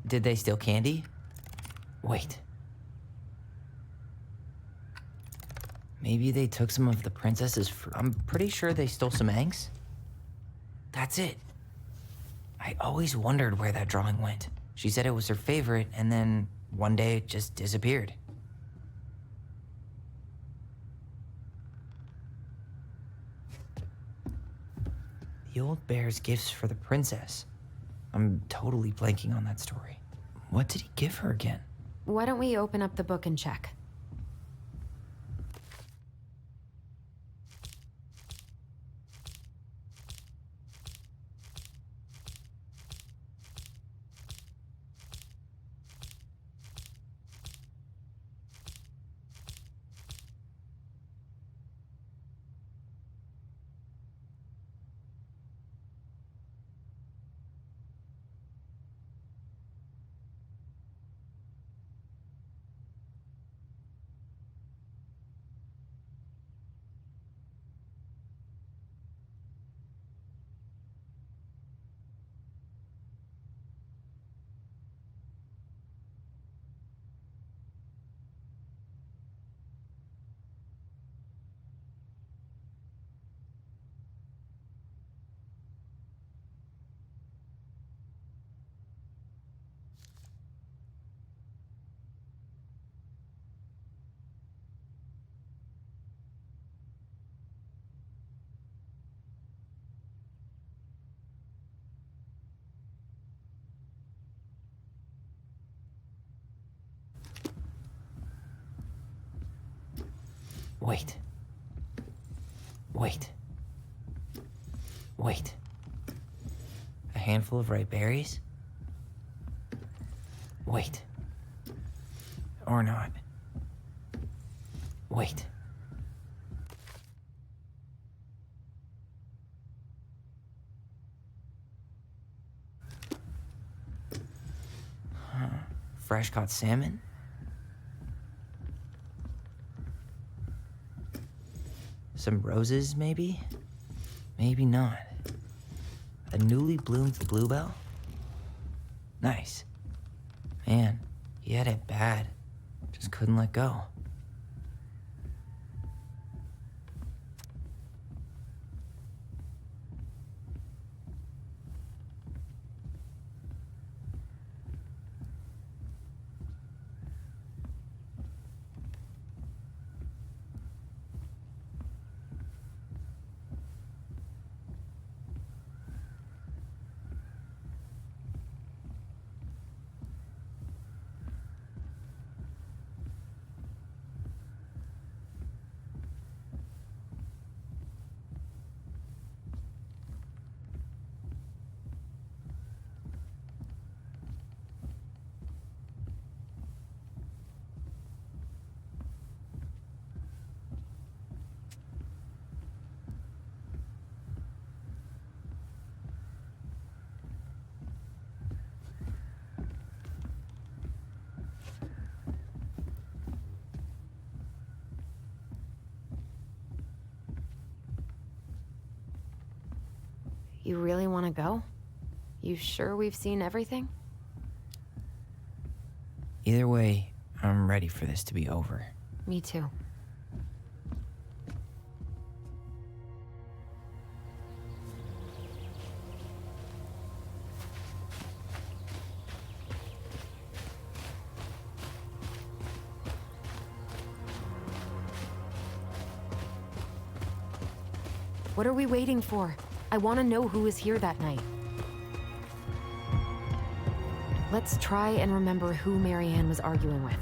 Did they steal candy? Wait. Maybe they took some of the princess's fruit. I'm pretty sure they stole some eggs. That's it. I always wondered where that drawing went. She said it was her favorite, and then one day it just disappeared. The old bear's gifts for the princess. I'm totally blanking on that story. What did he give her again? Why don't we open up the book and check? Wait. Wait. Wait. A handful of ripe berries? Wait. Or not. Wait. Huh. Fresh caught salmon? Some roses, maybe? Maybe not. A newly bloomed bluebell? Nice. Man, he had it bad. Just couldn't let go. You really want to go? You sure we've seen everything? Either way, I'm ready for this to be over. Me too. What are we waiting for? I want to know who was here that night. Let's try and remember who Marianne was arguing with.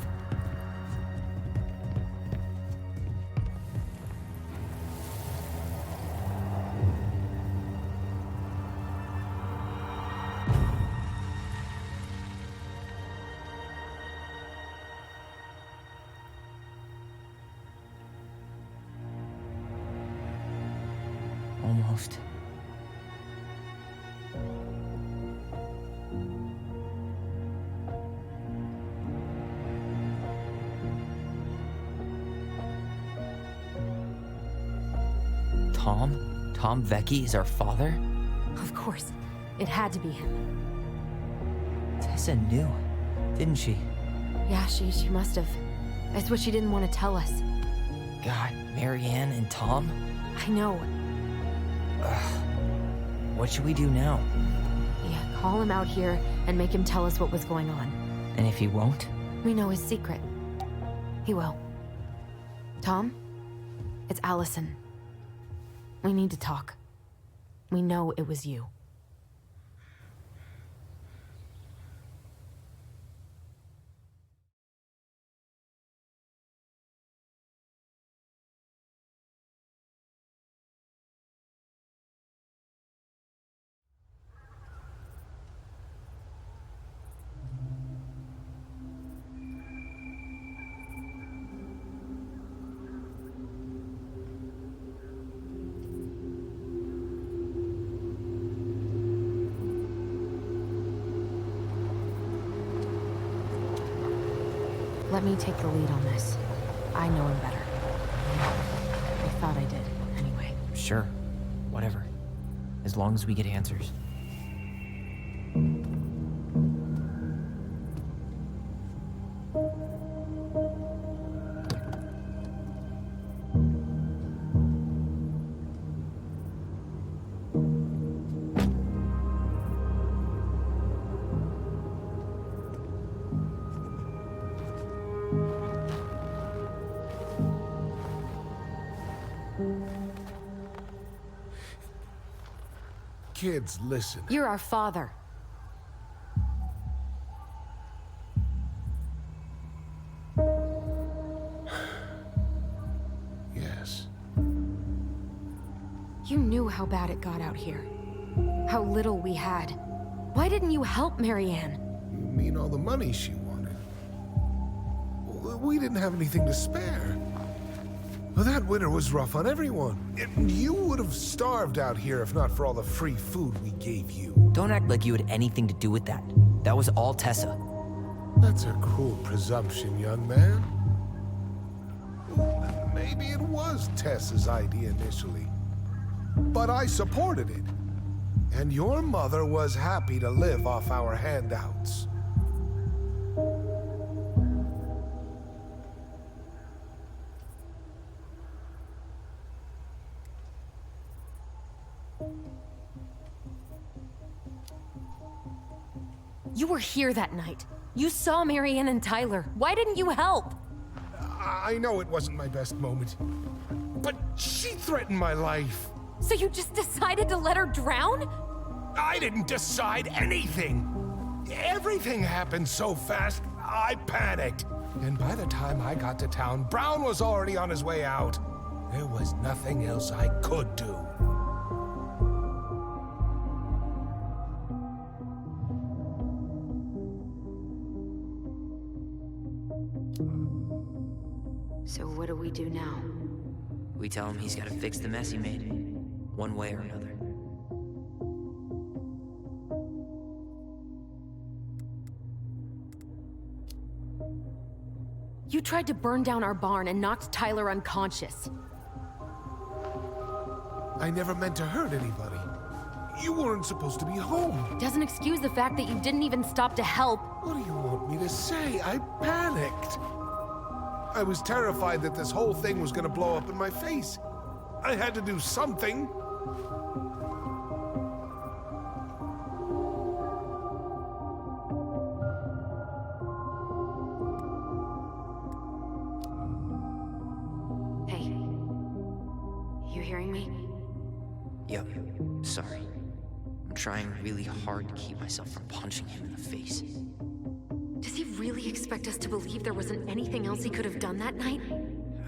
Almost. Tom? Tom Vecchi is our father? Of course. It had to be him. Tessa knew, didn't she? Yeah, she must have. That's what she didn't want to tell us. God, Marianne and Tom? I know. What should we do now? Yeah, call him out here and make him tell us what was going on. And if he won't? We know his secret. He will. Tom? It's Alyson. We need to talk. We know it was you. Let me take the lead on this. I know him better. I thought I did, anyway. Sure. Whatever. As long as we get answers. Kids, listen. You're our father. Yes. You knew how bad it got out here. How little we had. Why didn't you help Marianne? You mean all the money she wanted? We didn't have anything to spare. Well, that winter was rough on everyone. You would have starved out here if not for all the free food we gave you. Don't act like you had anything to do with that. That was all Tessa. That's a cruel presumption, young man. Maybe it was Tessa's idea initially. But I supported it. And your mother was happy to live off our handouts. You were here that night. You saw Marianne and Tyler. Why didn't you help? I know it wasn't my best moment, but she threatened my life. So you just decided to let her drown? I didn't decide anything. Everything happened so fast, I panicked. And by the time I got to town, Brown was already on his way out. There was nothing else I could do. So what do we do now? We tell him he's got to fix the mess he made, one way or another. You tried to burn down our barn and knocked Tyler unconscious. I never meant to hurt anybody. You weren't supposed to be home. Doesn't excuse the fact that you didn't even stop to help. What do you want me to say? I panicked. I was terrified that this whole thing was gonna blow up in my face. I had to do something. Hey, you hearing me? Yep, sorry. I'm trying really hard to keep myself from punching him in the face. Does he really expect us to believe there wasn't anything else he could have done that night?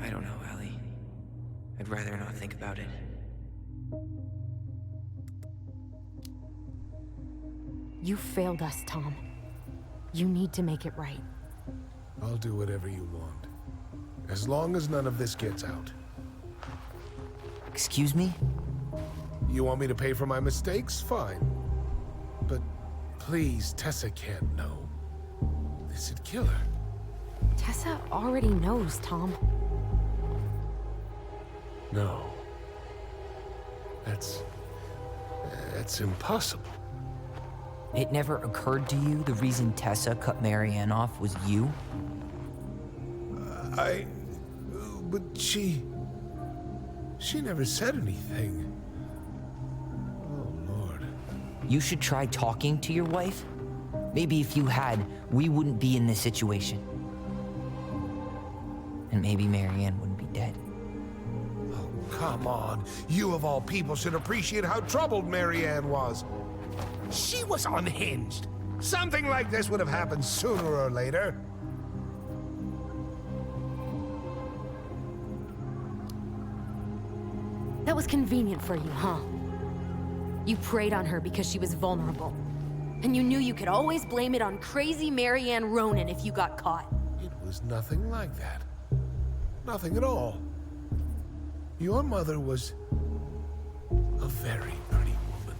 I don't know, Ellie. I'd rather not think about it. You failed us, Tom. You need to make it right. I'll do whatever you want. As long as none of this gets out. Excuse me? You want me to pay for my mistakes? Fine. But please, Tessa can't know. This'd kill her. Tessa already knows, Tom. No. That's impossible. It never occurred to you the reason Tessa cut Marianne off was you? But she never said anything. Oh, Lord. You should try talking to your wife. Maybe if you had, we wouldn't be in this situation. And maybe Marianne wouldn't be dead. Oh, come on. You of all people should appreciate how troubled Marianne was. She was unhinged. Something like this would have happened sooner or later. That was convenient for you, huh? You preyed on her because she was vulnerable. And you knew you could always blame it on crazy Marianne Ronan if you got caught. It was nothing like that. Nothing at all. Your mother was a very pretty woman.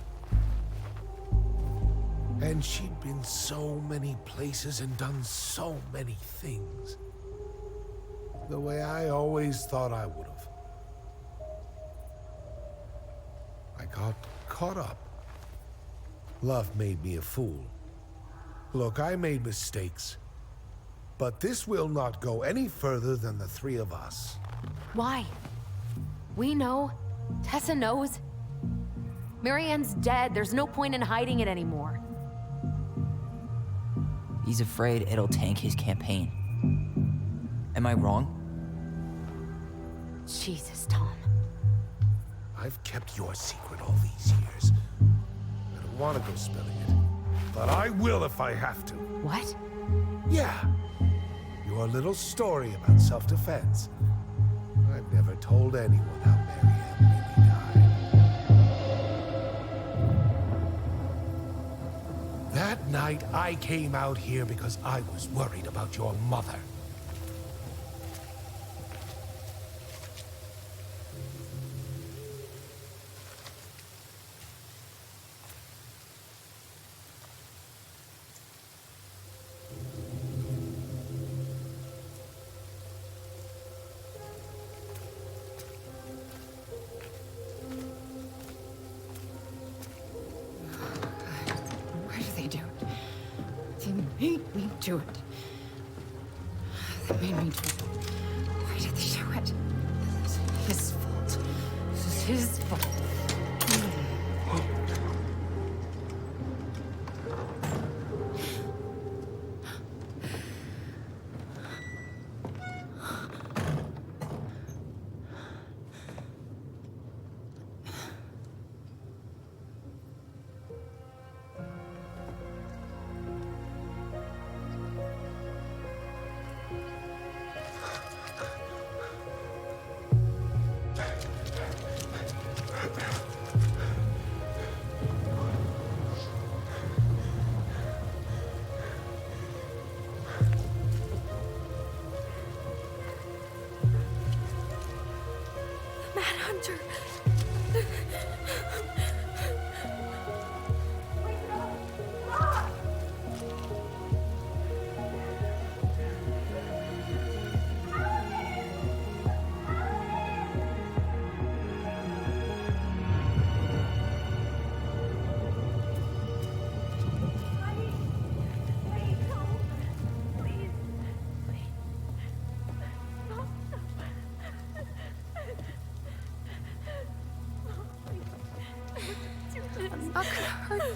And she'd been so many places and done so many things. The way I always thought I would have. I got caught up. Love made me a fool. Look, I made mistakes. But this will not go any further than the three of us. Why? We know. Tessa knows. Marianne's dead. There's no point in hiding it anymore. He's afraid it'll tank his campaign. Am I wrong? Jesus, Tom. I've kept your secret all these years. I don't want to go spilling it. But I will if I have to. What? Yeah. Your little story about self-defense. I've never told anyone how Marianne really died. That night, I came out here because I was worried about your mother. Why do they do it? They made me do it. They made me do it. Why did they do it? This is his fault. This is his fault. Hunter. I'm not gonna hurt you.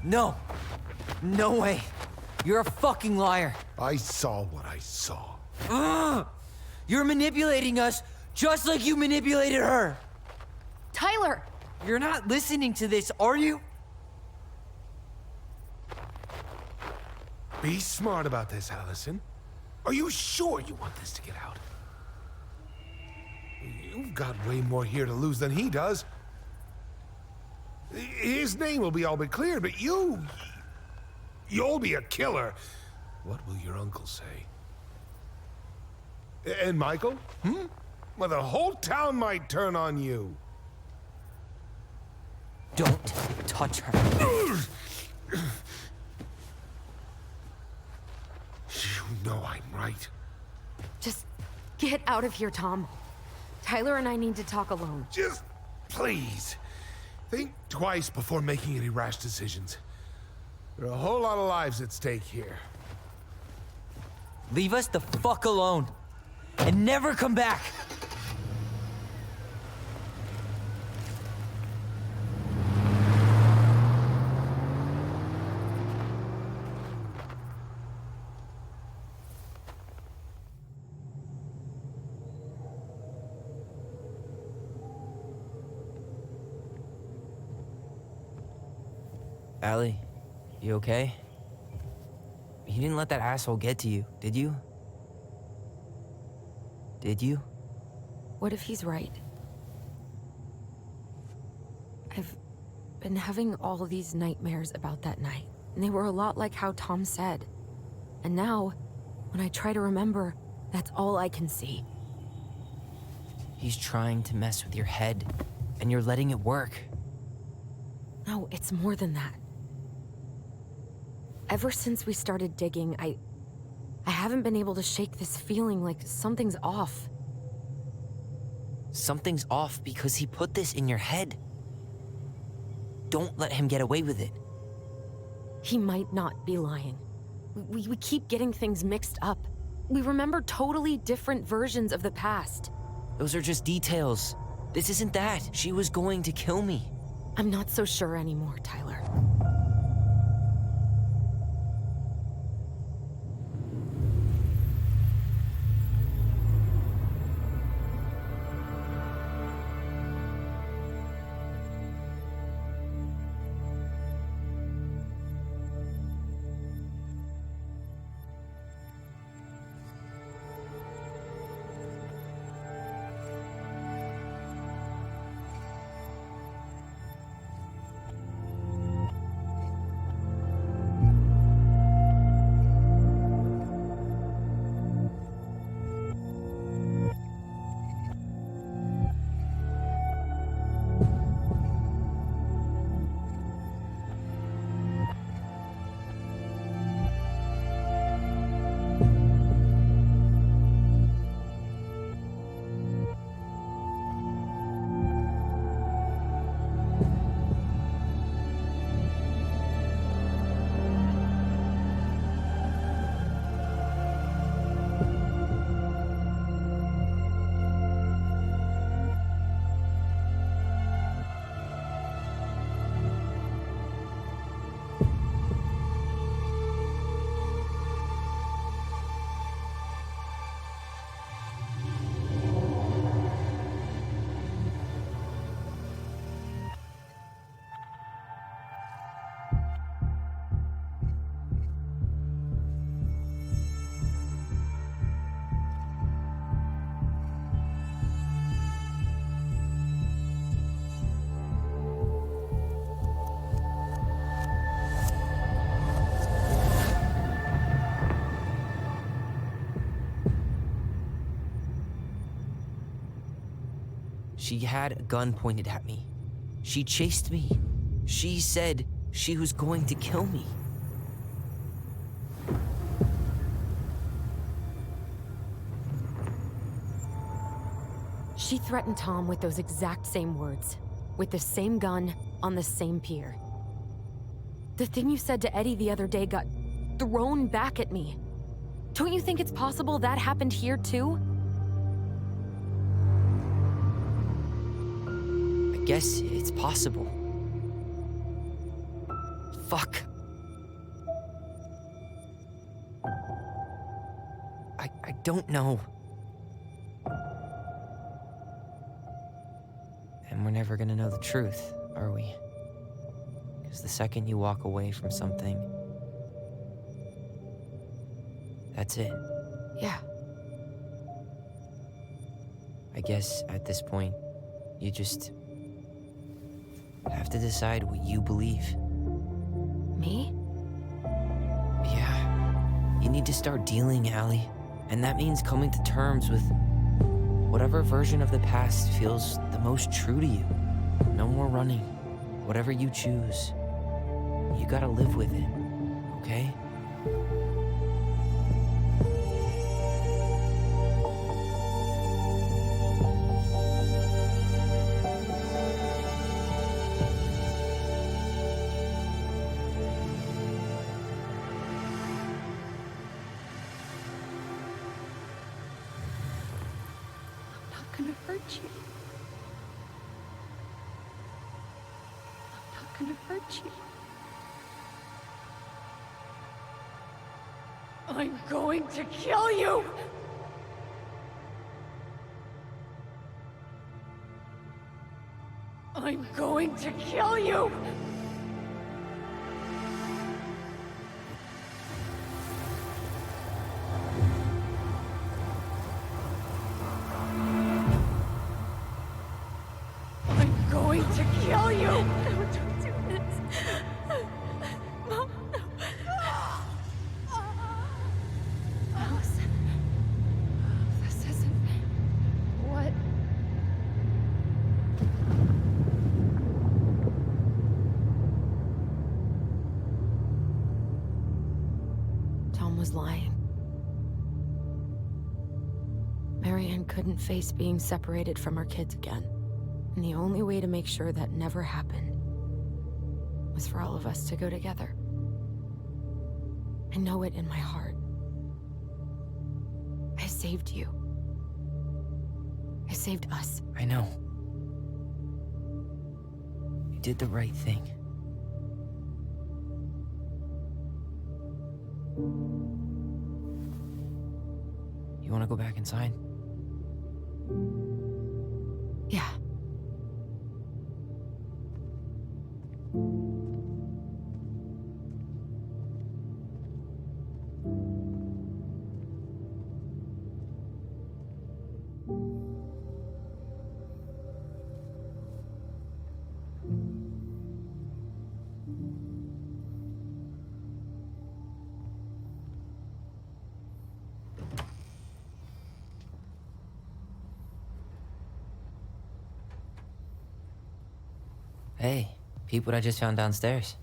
No. No way. You're a fucking liar. I saw what I saw. Ugh! You're manipulating us just like you manipulated her. Tyler! You're not listening to this, are you? Be smart about this, Alyson. Are you sure you want this to get out? You've got way more here to lose than he does. His name will be all but cleared, but you'll be a killer. What will your uncle say? And Michael? Well, the whole town might turn on you. Don't touch her. You know I'm right. Just get out of here, Tom. Tyler and I need to talk alone. Just please. Think twice before making any rash decisions. There are a whole lot of lives at stake here. Leave us the fuck alone. And never come back. Allie, you okay? You didn't let that asshole get to you, did you? Did you? What if he's right? I've been having all these nightmares about that night, and they were a lot like how Tom said. And now, when I try to remember, that's all I can see. He's trying to mess with your head, and you're letting it work. No, it's more than that. Ever since we started digging, I haven't been able to shake this feeling like something's off. Something's off because he put this in your head. Don't let him get away with it. He might not be lying. We keep getting things mixed up. We remember totally different versions of the past. Those are just details. This isn't that. She was going to kill me. I'm not so sure anymore, Tyler. She had a gun pointed at me. She chased me. She said she was going to kill me. She threatened Tom with those exact same words, with the same gun on the same pier. The thing you said to Eddie the other day got thrown back at me. Don't you think it's possible that happened here too? I guess it's possible. Fuck. I don't know. And we're never gonna know the truth, are we? Because the second you walk away from something, that's it. Yeah. I guess at this point, you just have to decide what you believe. Me? Yeah. You need to start dealing, Allie. And that means coming to terms with whatever version of the past feels the most true to you. No more running. Whatever you choose, you gotta live with it, okay? I'm not gonna hurt you. I'm not gonna hurt you. I'm going to kill you! I'm going to kill you! I'm going to kill you! No, don't do this. Mom, no. Alyson. This isn't... What? Tom was lying. Marianne couldn't face being separated from her kids again. And the only way to make sure that never happened was for all of us to go together. I know it in my heart. I saved you. I saved us. I know. You did the right thing. You want to go back inside? Yeah. Hey, peep what I just found downstairs.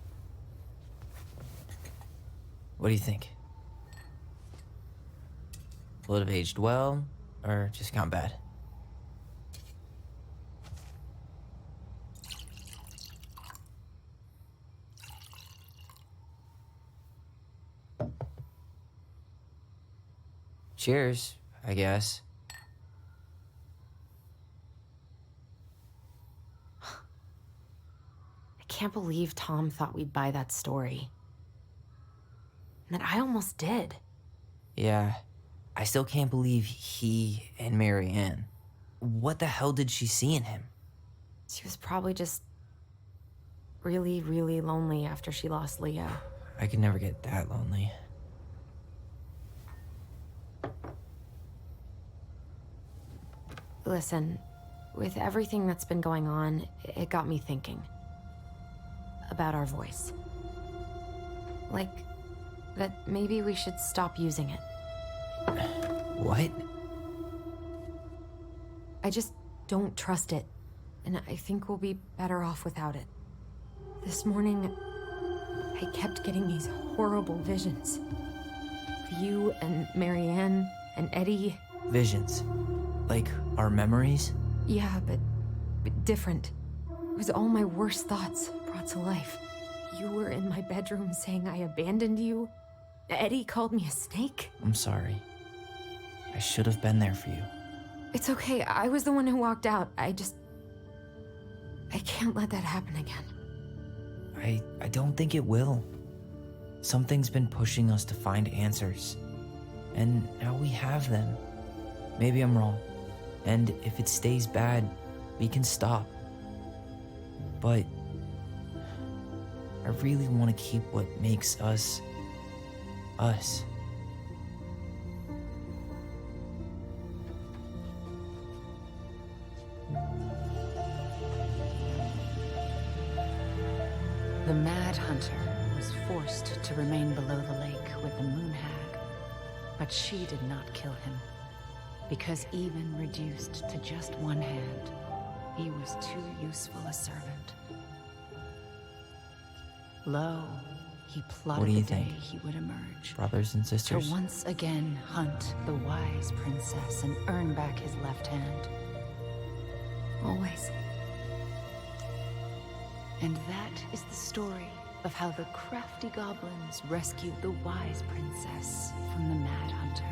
What do you think? Will it have aged well, or just gone bad? Cheers, I guess. I can't believe Tom thought we'd buy that story. And that I almost did. Yeah, I still can't believe he and Marianne. What the hell did she see in him? She was probably just really, really lonely after she lost Leo. I could never get that lonely. Listen, with everything that's been going on, it got me thinking. About our voice. Like, that maybe we should stop using it. What? I just don't trust it, and I think we'll be better off without it. This morning, I kept getting these horrible visions. Of you and Marianne and Eddie. Visions? Like our memories? Yeah, but different. It was all my worst thoughts brought to life. You were in my bedroom saying I abandoned you. Eddie called me a snake. I'm sorry. I should have been there for you. It's okay, I was the one who walked out. I can't let that happen again. I don't think it will. Something's been pushing us to find answers. And now we have them. Maybe I'm wrong. And if it stays bad, we can stop. But I really want to keep what makes us, us. The Mad Hunter was forced to remain below the lake with the Moon Hag, but she did not kill him, because even reduced to just one hand, he was too useful a servant. Lo, he plotted What do you the day think? he would emerge. Brothers and sisters? To once again hunt the wise princess and earn back his left hand. Always. And that is the story of how the crafty goblins rescued the wise princess from the Mad Hunter.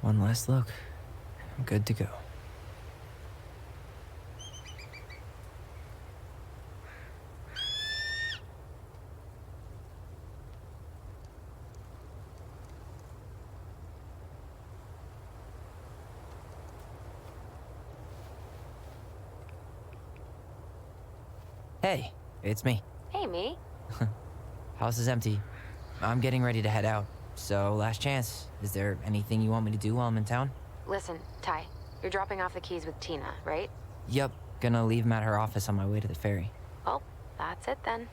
One last look. I'm good to go. Hey, it's me. Hey, me. House is empty. I'm getting ready to head out. So, last chance. Is there anything you want me to do while I'm in town? Listen, Ty, you're dropping off the keys with Tina, right? Yep, gonna leave them at her office on my way to the ferry. Well, that's it then.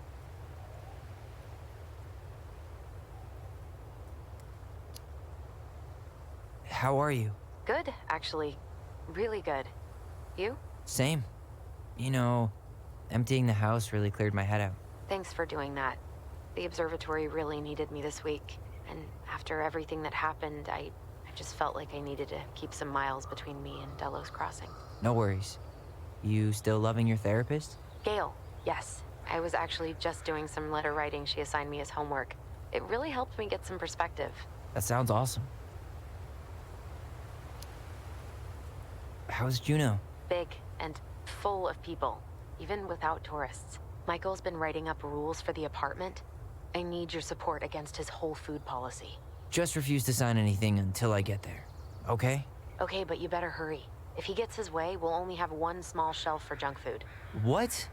How are you? Good, actually. Really good. You? Same. You know, emptying the house really cleared my head out. Thanks for doing that. The observatory really needed me this week. And after everything that happened, I just felt like I needed to keep some miles between me and Delos Crossing. No worries. You still loving your therapist? Gail, yes. I was actually just doing some letter writing she assigned me as homework. It really helped me get some perspective. That sounds awesome. How's Juneau? Big and full of people, even without tourists. Michael's been writing up rules for the apartment. I need your support against his whole food policy. Just refuse to sign anything until I get there, okay? Okay, but you better hurry. If he gets his way, we'll only have one small shelf for junk food. What?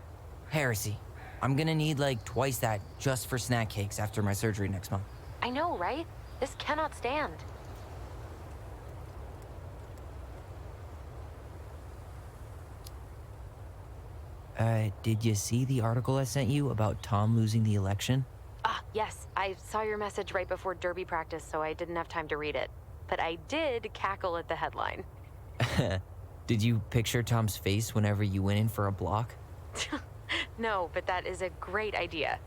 Heresy. I'm gonna need like twice that just for snack cakes after my surgery next month. I know, right? This cannot stand. Did you see the article I sent you about Tom losing the election? Yes, I saw your message right before derby practice, so I didn't have time to read it. But I did cackle at the headline. Did you picture Tom's face whenever you went in for a block? No, but that is a great idea.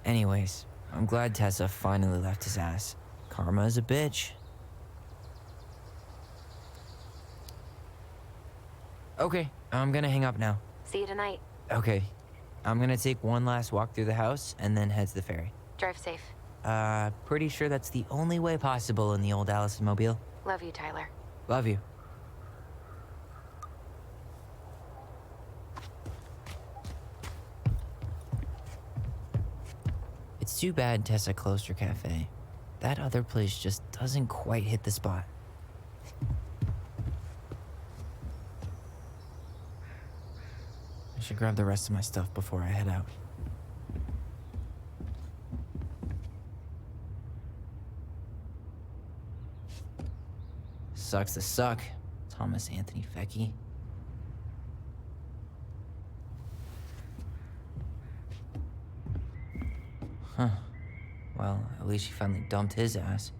Anyways, I'm glad Tessa finally left his ass. Karma is a bitch. Okay, I'm gonna hang up now. See you tonight. Okay, I'm gonna take one last walk through the house and then head to the ferry. Drive safe. Pretty sure that's the only way possible in the old Alyson mobile. Love you, Tyler. Love you. It's too bad Tessa closed her cafe. That other place just doesn't quite hit the spot. I should grab the rest of my stuff before I head out. Sucks to suck, Thomas Anthony Fecky. Huh. Well, at least she finally dumped his ass.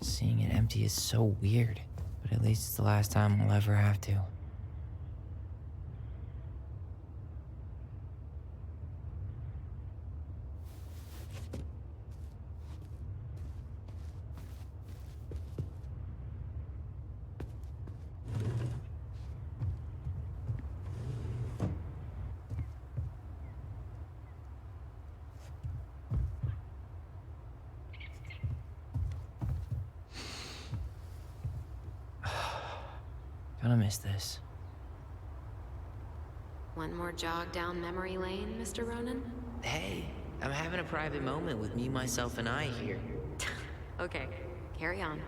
Seeing it empty is so weird, but at least it's the last time we'll ever have to. Gonna miss this. One more jog down memory lane, Mr. Ronan? Hey, I'm having a private moment with me, myself, and I here. Okay, carry on.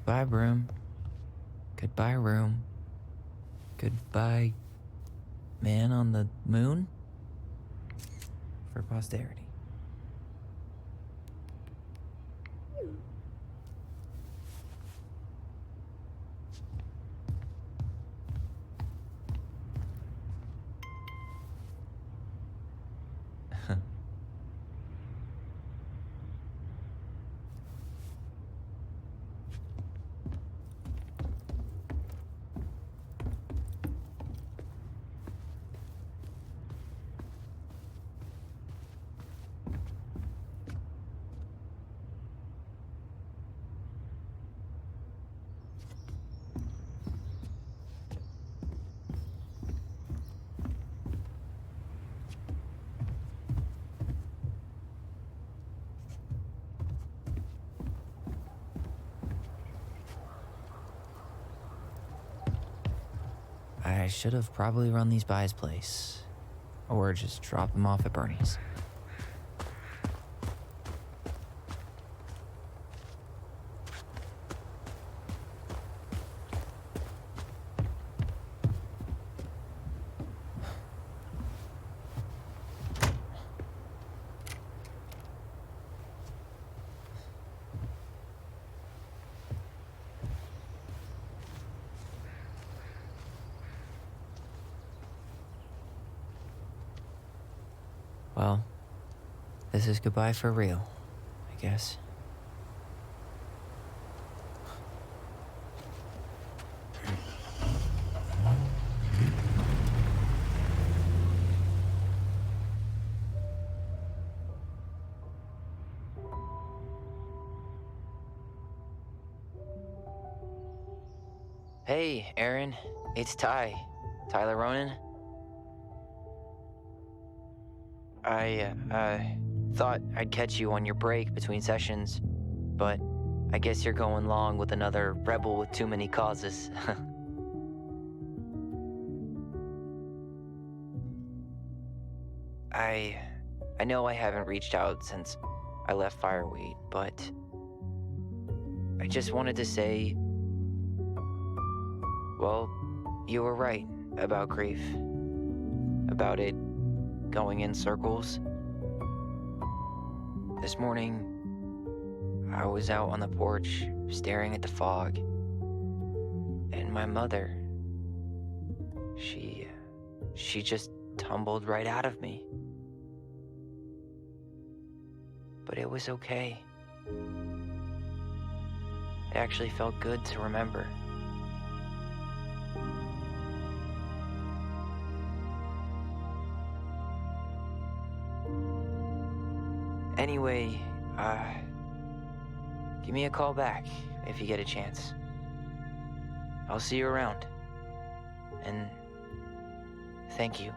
Goodbye, room. Goodbye, room. Goodbye, man on the moon? For posterity. I should have probably run these by his place. Or just dropped them off at Bernie's. Well, this is goodbye for real, I guess. Hey, Aaron. It's Tyler Ronan. I thought I'd catch you on your break between sessions, but I guess you're going along with another rebel with too many causes. I know I haven't reached out since I left Fireweed, but I just wanted to say, well, you were right about grief, about it going in circles. This morning, I was out on the porch staring at the fog, and my mother, she just tumbled right out of me. But it was okay. It actually felt good to remember. Anyway, give me a call back if you get a chance. I'll see you around. And thank you.